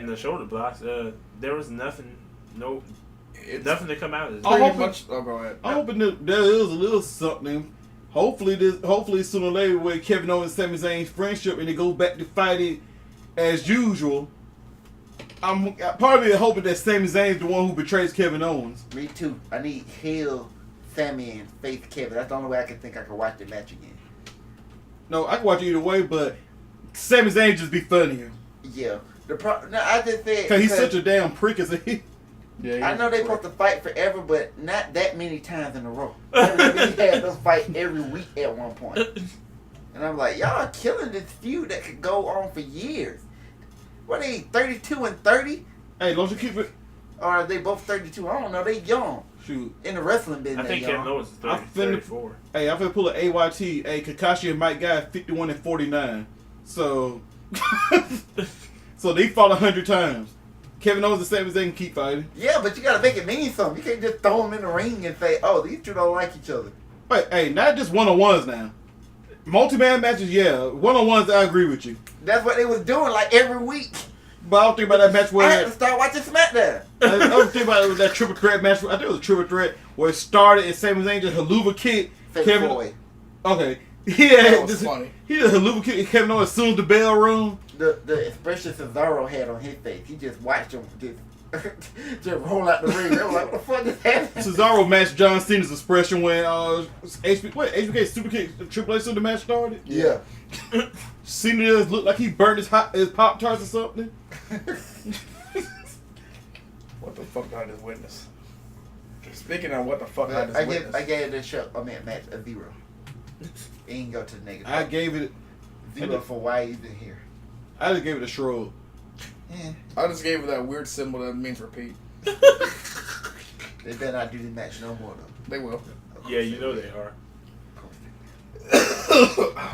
the shoulder blocks, there was nothing to come out of this. Oh, Pretty hopefully- much. Oh, go ahead. I'm hoping that there is a little something. Hopefully sooner or later, with Kevin Owens and Sami Zayn's friendship, and they go back to fighting as usual. I'm probably hoping that Sami Zayn's the one who betrays Kevin Owens. Me too. I need heel Sammy and face Kevin. That's the only way I can think I can watch the match again. No, I can watch it either way, but Sami Zayn just be funnier. Yeah. No, I just said Cause he's such a damn prick as he. Yeah, I know they're supposed to fight forever, but not that many times in a row. WWE had us fight every week at one point. And I'm like, y'all are killing this feud that could go on for years. What are they, 32 and 30? Hey, don't you keep it? Or are they both 32? I don't know. They young. Shoot. In the wrestling business, I think they Kevin young. Owens is I'm 30, finna- 34. Hey, I'm finna pull an AYT. Hey, Kakashi and Mike Guy 51 and 49. So, so they fought 100 times. Kevin Owens and Sami Zayn keep fighting. Yeah, but you gotta make it mean something. You can't just throw them in the ring and say, "Oh, these two don't like each other." Wait, hey, not just one-on-ones now. Multi-man matches, yeah. One-on-ones, I agree with you. That's what they was doing like every week. But I don't think about that match I where had to start watching SmackDown. I don't think about that triple threat match. I think it was a triple threat where it started and Sami Zayn just haluva kick Kevin. Boy. Okay, That yeah, was funny. he did a haluva kick Kevin Owens as soon as the bell rung. The expression Cesaro had on his face, he just watched him just roll out the ring. They were like, "What the fuck is happening?" Cesaro matched John Cena's expression when HBK Super Kick Triple H, so the match started. Yeah. Cena just looked like he burned his Pop Tarts or something. What the fuck did I just witness? Speaking of what the fuck I just I witnessed. gave this match a 0. It ain't go to the negative. I gave it. 0 for why he's in here. I just gave it a shrug. Yeah. I just gave her that weird symbol that means repeat. They better not do this match no more though. They will. Yeah, you know they are.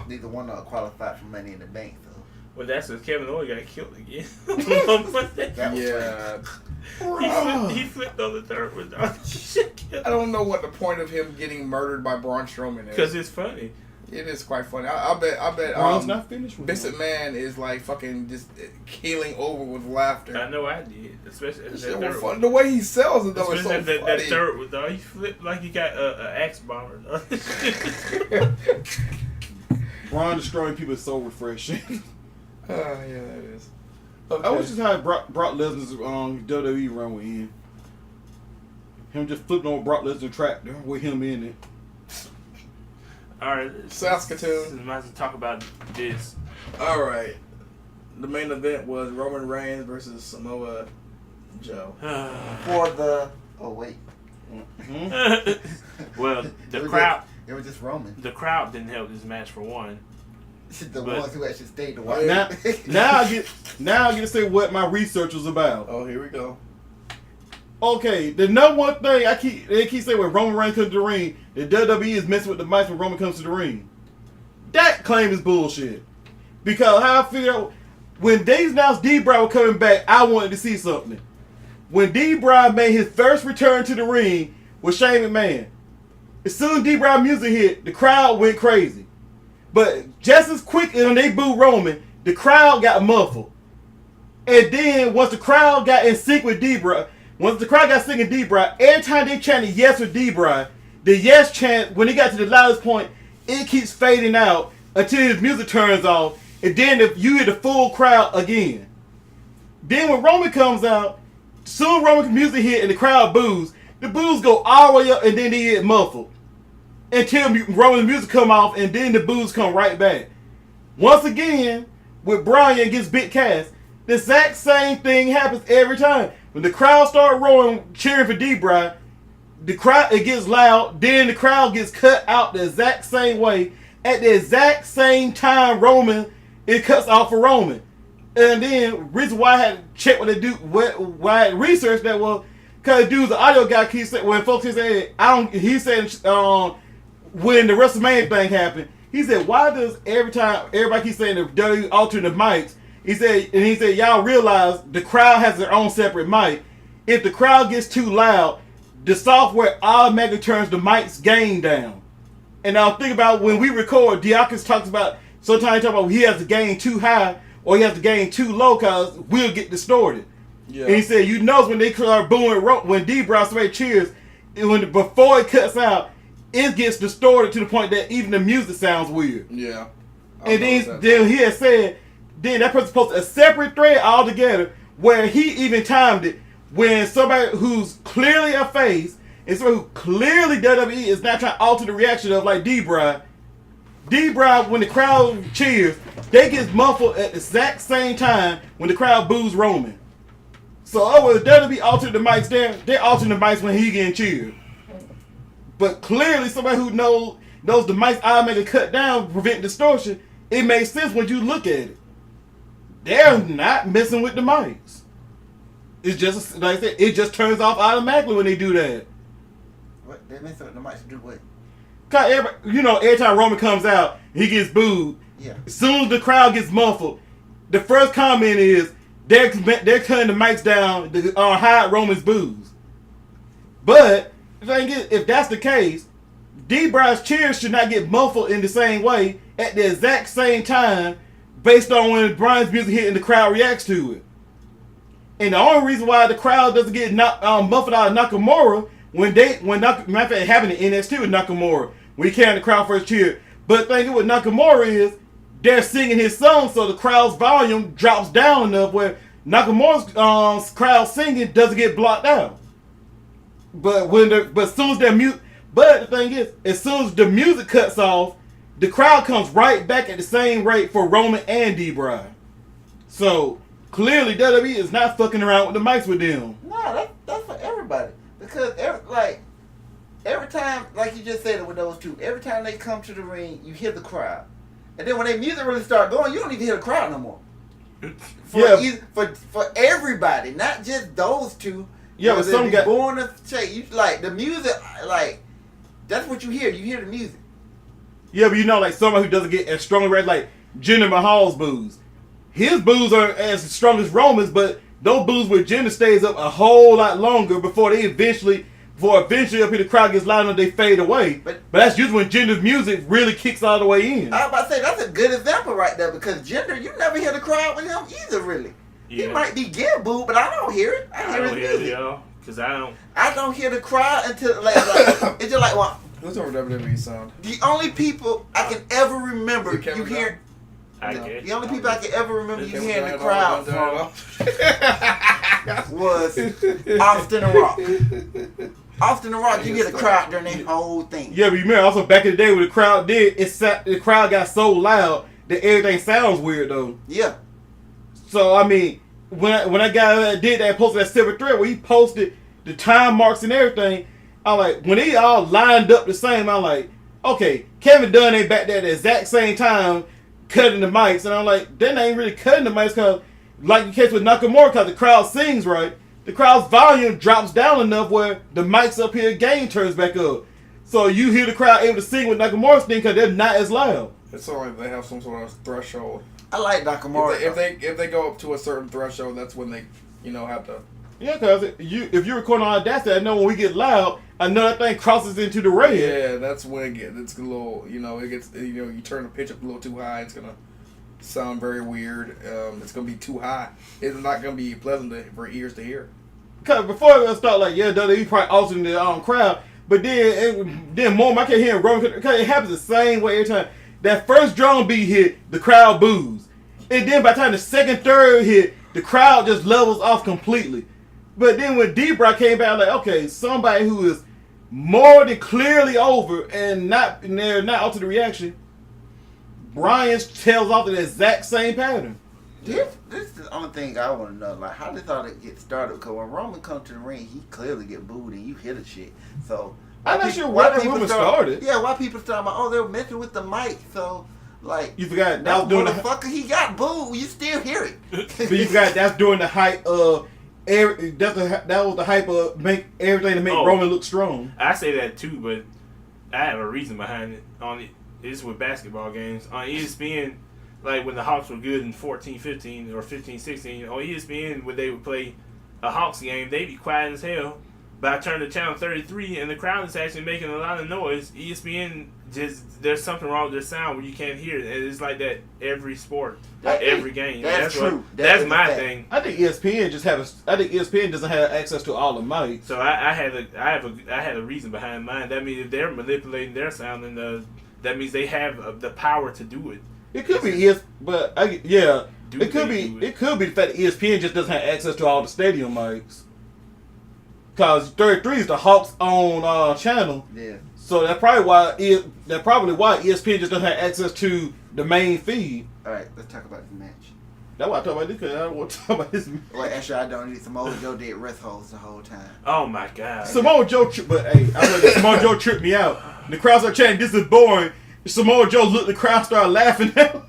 Neither one of them qualified for Money in the Bank though. Well, that's because Kevin Owens got killed again. That was Yeah. he flipped on the third one. I don't know what the point of him getting murdered by Braun Strowman is. Because it's funny. It is quite funny. I bet. Braun's not finished with Vincent him. Man is like fucking just keeling over with laughter. I know I did. Especially That that shit was third funny. one. The way he sells it though is Especially so that funny. third one, dog. He flipped like he got an axe bomber. Dog. Braun destroying people is so refreshing. Yeah, that is. I wish this how Brock Lesnar's WWE run would end. Him just flipping on Brock Lesnar tractor with him in it. Alright. Saskatoon. Might as well talk about this. All right. The main event was Roman Reigns versus Samoa Joe. for the. Oh wait. Well, the It was crowd. It was just Roman. The crowd didn't help this match for one. The But- ones who actually stayed to watch. Now I get to say what my research was about. Oh, here we go. Okay, the number one thing they keep saying when Roman Reigns comes to the ring, the WWE is messing with the mics when Roman comes to the ring. That claim is bullshit. Because how I figure out when they announced D-Bry was coming back, I wanted to see something. When D-Bry made his first return to the ring with Shane McMahon, as soon as D-Bry music hit, the crowd went crazy. But just as quick as when they booed Roman, the crowd got muffled. And then once the crowd got in sync with D-Bry, once the crowd got singing D-Bry, every time they chanted yes with D-Bry, the yes chant, when it got to the loudest point, it keeps fading out until his music turns off, and then you hear the full crowd again. Then when Roman comes out, soon Roman's music hit and the crowd boos, the boos go all the way up and then they get muffled. Until Roman's music come off and then the boos come right back. Once again, with Brian gets Big Cass, the exact same thing happens every time. When the crowd start roaring, cheering for D-Bry, the crowd, it gets loud, then the crowd gets cut out the exact same way. At the exact same time, Roman, it cuts off for Roman. And then, reason why I had to check what they do, why I had researched that was, because dude's the audio guy keeps saying, when folks say, he said, when the WrestleMania thing happened, he said, why does every time everybody keeps saying the WWE altering the mics? He said, y'all realize the crowd has their own separate mic. If the crowd gets too loud, the software automatically turns the mic's gain down. And now think about when we record, Diakis talks about, sometimes he talks about he has the gain too high or he has the gain too low because we'll get distorted. Yeah. And he said, you know when they start booing, when D-Bry straight cheers, before it cuts out, it gets distorted to the point that even the music sounds weird. Yeah. And then he had said, then that person posted a separate thread altogether where he even timed it when somebody who's clearly a face and somebody who clearly WWE is not trying to alter the reaction of like D-Bry, when the crowd cheers, they get muffled at the exact same time when the crowd boos Roman. So well, WWE altered the mics there, they're altering the mics when he getting cheered. But clearly somebody who knows the mics automatically cut down to prevent distortion, it makes sense when you look at it. They're not messing with the mics. It's just, like I said, it just turns off automatically when they do that. What? They messing with the mics to do what? Cause every time Roman comes out, he gets booed. Yeah. As soon as the crowd gets muffled, the first comment is they're cutting the mics down to hide Roman's boos. But the thing is, if that's the case, D-Bry's cheers should not get muffled in the same way at the exact same time based on when Brian's music hit and the crowd reacts to it. And the only reason why the crowd doesn't get muffled out of Nakamura matter of fact, it happened in NXT with Nakamura when he came the crowd first cheer. But the thing with Nakamura is they're singing his song, so the crowd's volume drops down enough where Nakamura's crowd singing doesn't get blocked out. But as soon as the thing is, as soon as the music cuts off, the crowd comes right back at the same rate for Roman and D-Bry. So clearly WWE is not fucking around with the mics with them. No, that's for everybody. Because every time, like you just said it with those two, every time they come to the ring, you hear the crowd. And then when their music really start going, you don't even hear the crowd no more. For everybody, not just those two. Yeah, but some guys born to say you like the music, like that's what you hear. You hear the music. Yeah, but like somebody who doesn't get as strong as like Jinder Mahal's boos. His boos are as strong as Roman's, but those boos with Jinder stays up a whole lot longer before eventually up here the crowd gets loud enough they fade away. But that's usually when Jinder's music really kicks all the way in. I was about to say that's a good example right there because Jinder, you never hear the crowd with him either, really. Yeah. He might be getting booed, but I don't hear it. I hear his music. Y'all, because I don't hear the crowd until like it's just like what. What's our WWE sound? The only people I can ever remember you hear. The only people I can ever remember you hearing the crowd from was Austin and Rock. Austin and Rock, you hear the crowd during that whole thing. Yeah, but you remember also back in the day when the crowd the crowd got so loud that everything sounds weird though. Yeah. So I mean, when that guy did that, posted that separate thread where he posted the time marks and everything, I'm like, when they all lined up the same, I'm like, okay, Kevin Dunn ain't back there at the exact same time cutting the mics, and I'm like, they ain't really cutting the mics because, like the case with Nakamura, because the crowd sings right, the crowd's volume drops down enough where the mics up here gain turns back up. So you hear the crowd able to sing with Nakamura's thing because they're not as loud. It's like they have some sort of threshold. I like Nakamura. If they go up to a certain threshold, that's when they have to. Yeah, because if you're recording on Audacity, I know when we get loud, another thing crosses into the red. Yeah, that's when it's a little, it gets, you turn the pitch up a little too high, it's going to sound very weird. It's going to be too high. It's not going to be pleasant for ears to hear. Because before I start like, yeah, WWE probably altering the crowd, but then more, I kept hearing Roman, because it happens the same way every time. That first drum beat hit, the crowd boos. And then by the time the second, third hit, the crowd just levels off completely. But then when D-Brock came back, I'm like, okay, somebody who is more than clearly over and they're not altered the reaction, Bryan tells off the exact same pattern. This is the only thing I want to know. Like, how did all that get started? Because when Roman comes to the ring, he clearly get booed and you hear the shit. So I'm not sure why that rumor started. Yeah, why people start about, they were messing with the mic. So, like, you forgot that was doing motherfucker, he got booed. You still hear it. But you forgot that's during the hype of that was the hype of make everything to make Roman look strong. I say that too, but I have a reason behind it. It's with basketball games on ESPN. Like when the Hawks were good in 14-15 or 15-16, on ESPN when they would play a Hawks game, they'd be quiet as hell. But I turned to channel 33 and the crowd is actually making a lot of noise. ESPN there's something wrong with their sound where you can't hear it. And it's like that every sport, every game. That's true. That's my thing. I think ESPN doesn't have access to all the mics. So I had a reason behind mine. That means if they're manipulating their sound, then that means they have the power to do it. It could be it could be the fact that ESPN just doesn't have access to all the stadium mics. Cause 33 is the Hawks' own channel. Yeah. So that's probably why ESPN just doesn't have access to the main feed. All right, let's talk about the match. That's why I talk about this, because I don't want to talk about this match. Well, actually, I don't need Samoa Joe did rest holds the whole time. Oh my god. Samoa Joe, Samoa Joe tripped me out. The crowd started chanting, "This is boring." Samoa Joe looked, the crowd started laughing at him.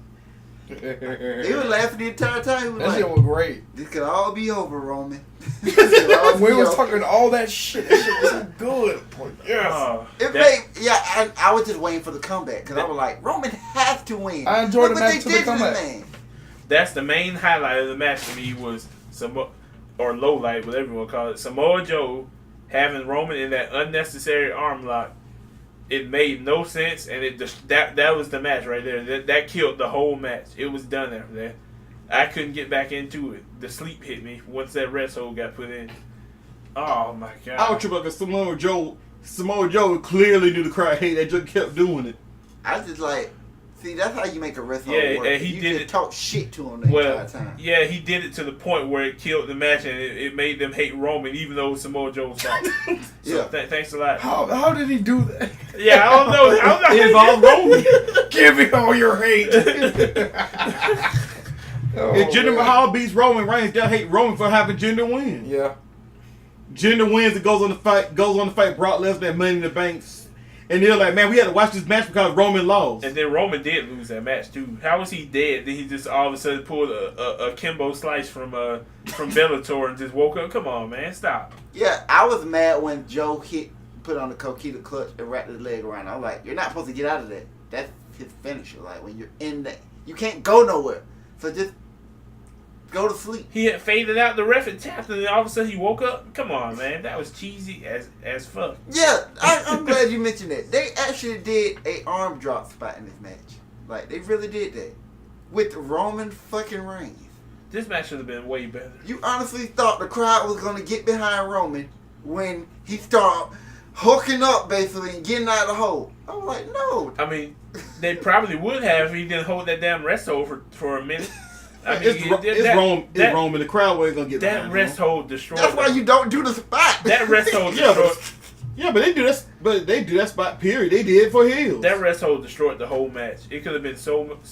He was laughing the entire time. He was That like, shit was great. "This could all be over, Roman." We was talking all that shit. That shit was so good. Yes. I was just waiting for the comeback because I was like, Roman has to win. I enjoyed the Look what match they till the did to this comeback. man. That's the main highlight of the match for me was or low light, whatever you want to call it. Samoa Joe having Roman in that unnecessary arm lock. It made no sense, and that was the match right there. That killed the whole match. It was done after that. I couldn't get back into it. The sleep hit me once that rest hold got put in. Oh my god! I was tripping because Samoa Joe clearly knew the crowd hated. They just kept doing it. I just like, see, that's how you make a rest hold work. And he you did just it. Talk shit to him the entire time. Yeah, he did it to the point where it killed the match, and it made them hate Roman, even though it was Samoa Joe's fault. So thanks a lot. How did he do that? Yeah, I don't know. It involved Roman. Give me all your hate. If Jinder Mahal beats Roman Reigns, they'll hate Roman for having Jinder win. Yeah. Jinder wins and goes on to fight Brock Lesnar at Money in the Bank. And they're like, man, we had to watch this match because Roman lost. And then Roman did lose that match too. How was he dead? Then he just all of a sudden pulled a Kimbo Slice from Bellator and just woke up. Come on, man, stop. Yeah, I was mad when Joe put on the Coquina clutch and wrapped his leg around. I was like, you're not supposed to get out of that. That's his finisher. Like when you're in that, you can't go nowhere. So just go to sleep. He had faded out. The ref had tapped, and then all of a sudden he woke up. Come on, man, that was cheesy as fuck. Yeah, I'm glad you mentioned that. They actually did a arm drop spot in this match. Like they really did that with Roman fucking Reigns. This match should have been way better. You honestly thought the crowd was gonna get behind Roman when he started hooking up basically and getting out of the hole. I was like, no. I mean, they probably would have if he didn't hold that damn rest hold for a minute. I mean, it's Roman. The crowd wasn't gonna get that rest hold destroyed. That's why you don't do the spot. That rest hold destroyed. Yeah, but they do that. But they do that spot. Period. They did it for heels. That rest hold destroyed the whole match. It could have been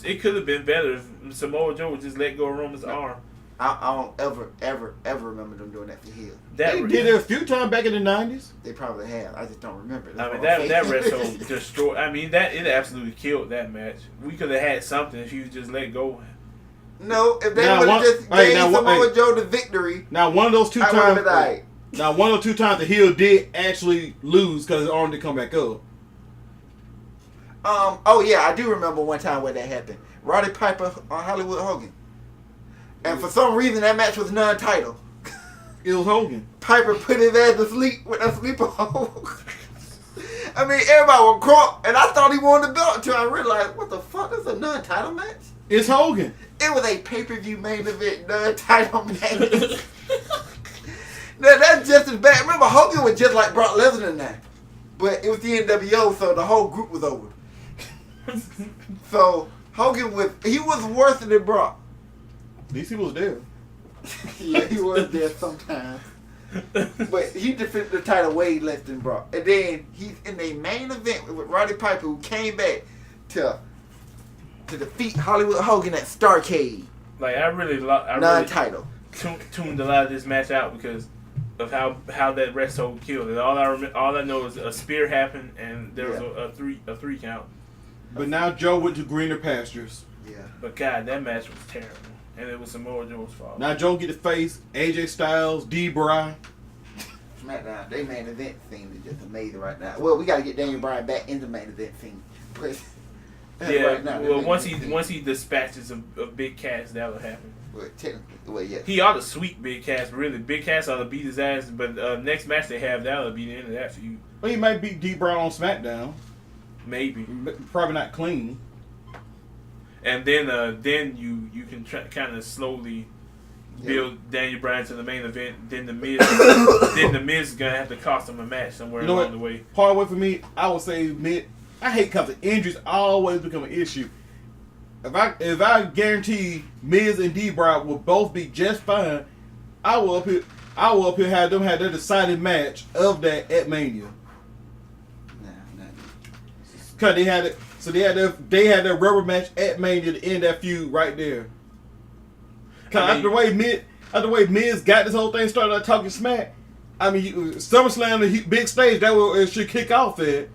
It could have been better if Samoa Joe would just let go of Roman's arm. I don't ever remember them doing that for heels. They did it a few times back in the 90s. They probably have. I just don't remember. I mean, that rest hold destroyed. I mean, it absolutely killed that match. We could have had something if you just let go. No, if they would have just gave Samoa Joe the victory. Now, one of those two times. Now, one of those 2 times the heel did actually lose because his arm didn't come back up. Oh yeah, I do remember one time where that happened. Roddy Piper on Hollywood Hogan, and for some reason that match was non-title. It was Hogan. Piper put his ass to sleep with a sleeper hold. I mean, everybody was crunk, and I thought he won the belt until I realized, what the fuck? This is a non-title match? It's Hogan. It was a pay-per-view main event non-title match. Now, that's just as bad. Remember, Hogan was just like Brock Lesnar now. But it was the NWO, so the whole group was over. So, Hogan was worse than Brock. At least he was there. Yeah, he was there sometimes. But he defended the title way less than Brock. And then he's in the main event with Roddy Piper, who came back to defeat Hollywood Hogan at Starrcade. Like I really non-title. tuned a lot of this match out because of how that rest hold killed it. All I know is a spear happened and there was a three count. But now Joe went to greener pastures. Yeah. But God, that match was terrible, and it was Samoa Joe's fault. Now Joe get to face AJ Styles, D-Bry. SmackDown, they main event thing is just amazing right now. Well, we got to get Daniel Bryan back in the main event thing. But yeah, right now, well, once he dispatches a Big Cass, that'll happen. Well, technically, well, yeah. He ought to sweep Big Cass. Really, Big Cass ought to beat his ass. But next match they have, that'll be the end of that feud. Well, he might beat D-Bry on SmackDown. Maybe. Probably not clean. And then you can kind of slowly build Daniel Bryan to the main event. Then the Miz is gonna have to cost him a match somewhere along the way. Part of the way for me, I would say Miz. I hate because of injuries always become an issue. If I guarantee Miz and D-Bry will both be just fine, I will up here have them have their decided match of that at Mania. Cause they had their rubber match at Mania to end that feud right there. Cause after the way Miz got this whole thing started like, talking smack, I mean SummerSlam, the big stage, that it should kick off at.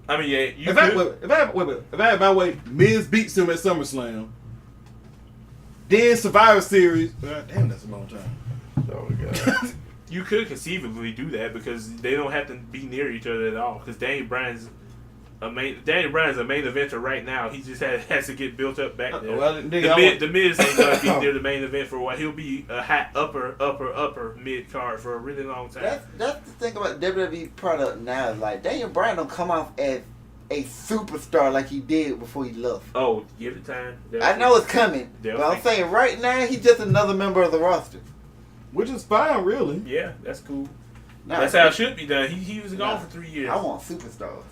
I mean, yeah. If I had my way, Miz beats him at SummerSlam. Then Survivor Series. Damn, that's a long time. Oh my God. You could conceivably do that because they don't have to be near each other at all. Because Daniel Bryan's a main eventer right now. He just has to get built up back there. Well, the Miz ain't gonna be near the main event for a while. He'll be a hot upper mid card for a really long time. That's the thing about WWE product now. Like Daniel Bryan don't come off as a superstar like he did before he left. Oh, give it time. I know it's coming, but I'm saying right now he's just another member of the roster, which is fine, really. Yeah, that's cool. That's how it should be done. He was gone for 3 years. I want superstars.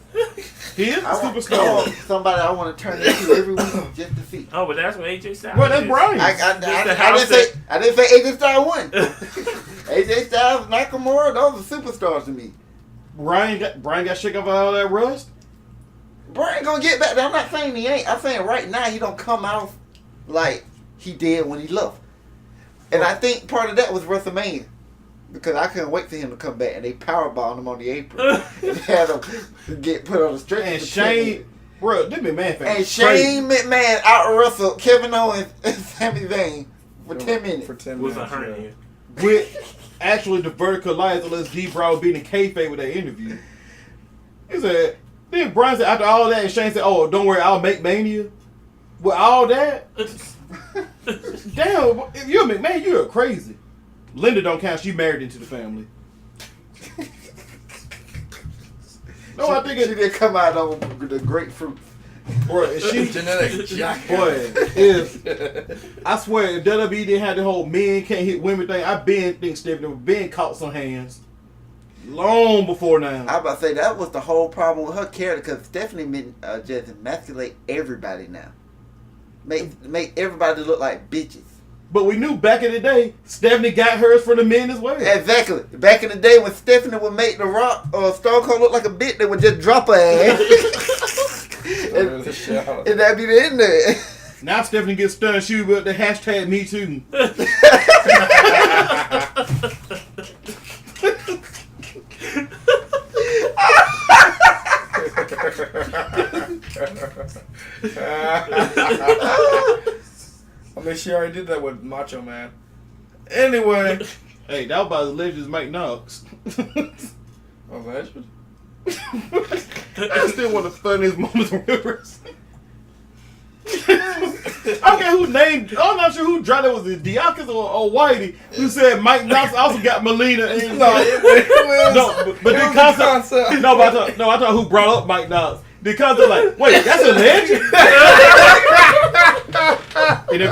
He is a superstar. I want somebody I want to turn into every week just to see. Oh, but that's what AJ Styles. Well, that's is. Bryan. I didn't say AJ Styles won. AJ Styles, Nakamura, those are superstars to me. Bryan got shook off all that rust. Bryan gonna get back there. I'm not saying he ain't. I'm saying right now he don't come out like he did when he left. And I think part of that was WrestleMania. Because I couldn't wait for him to come back, and they powerbombed him on the apron and had him get put on the stretcher. And Shane, bro, this McMahon fan. And Shane McMahon out wrestled Kevin Owens and Sami Zayn for 10 minutes. For 10 Was minutes. a hernia. With actually the vertical lines, unless D-Bry was being in kayfabe with that interview. He said, then Bryan said after all that, and Shane said, "Oh, don't worry, I'll make Mania." With all that, damn, if you're a McMahon, you're crazy. Linda don't count. She married into the family. No, I think she didn't come out on the grapefruit. Boy, she Genetic jack. boy, if I swear, if WWE didn't have the whole men can't hit women thing, I think Stephanie would been caught some hands long before now. I was about to say that was the whole problem with her character because Stephanie just emasculate everybody now. Make everybody look like bitches. But we knew back in the day, Stephanie got hers for the men as well. Exactly. Back in the day when Stephanie would make The Rock or Stone Cold look like a bitch, they would just drop her ass. and that'd be the end of it. Now Stephanie gets stunned, she with the hashtag Me Too. I mean, she already did that with Macho Man. Anyway. Hey, that was about as legend as Mike Knox. A legend? That's still one of the funniest moments of wrestling. Okay, who named? I'm not sure who dropped it. Was it Diakis or Whitey? Who said Mike Knox also got Melina? And No, it was, but it the was concept. No, but I thought who brought up Mike Knox. The concept like, wait, that's a legend. And of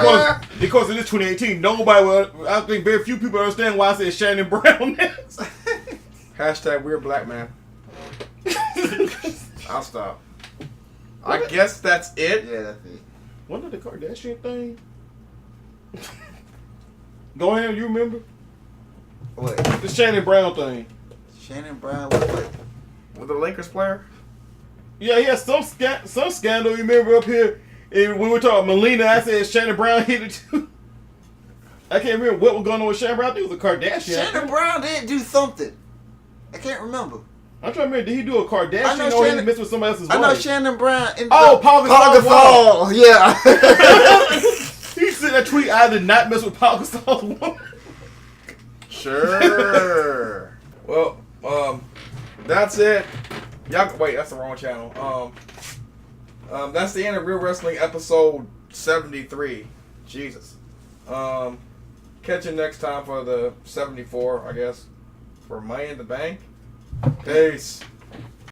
course, in this 2018, nobody will. I think very few people understand why I said Shannon Brown next. Hashtag weird black man. I'll stop. I guess that's it. Yeah, that's it. Wasn't it the Kardashian thing? Go ahead, you remember? What? The Shannon Brown thing. Shannon Brown was like, With the Lakers player. Yeah, he had some scandal. You remember up here, and when we were talking Melina, I said Shannon Brown hit it too. I can't remember what was going on with Shannon Brown. I think it was a Kardashian. Shannon Brown did do something. I can't remember. I'm trying to remember, did he do a Kardashian I know or Shannon- he missed with somebody else's I wife? know Shannon Brown. Oh, Paul Gasol. Yeah. He sent that tweet, I did not mess with Paul Gasol's woman. Sure. Well, that's it. Y'all, wait, that's the wrong channel. That's the end of Real Wrestling episode 73. Jesus. Catch you next time for the 74, I guess, for Money in the Bank. Peace.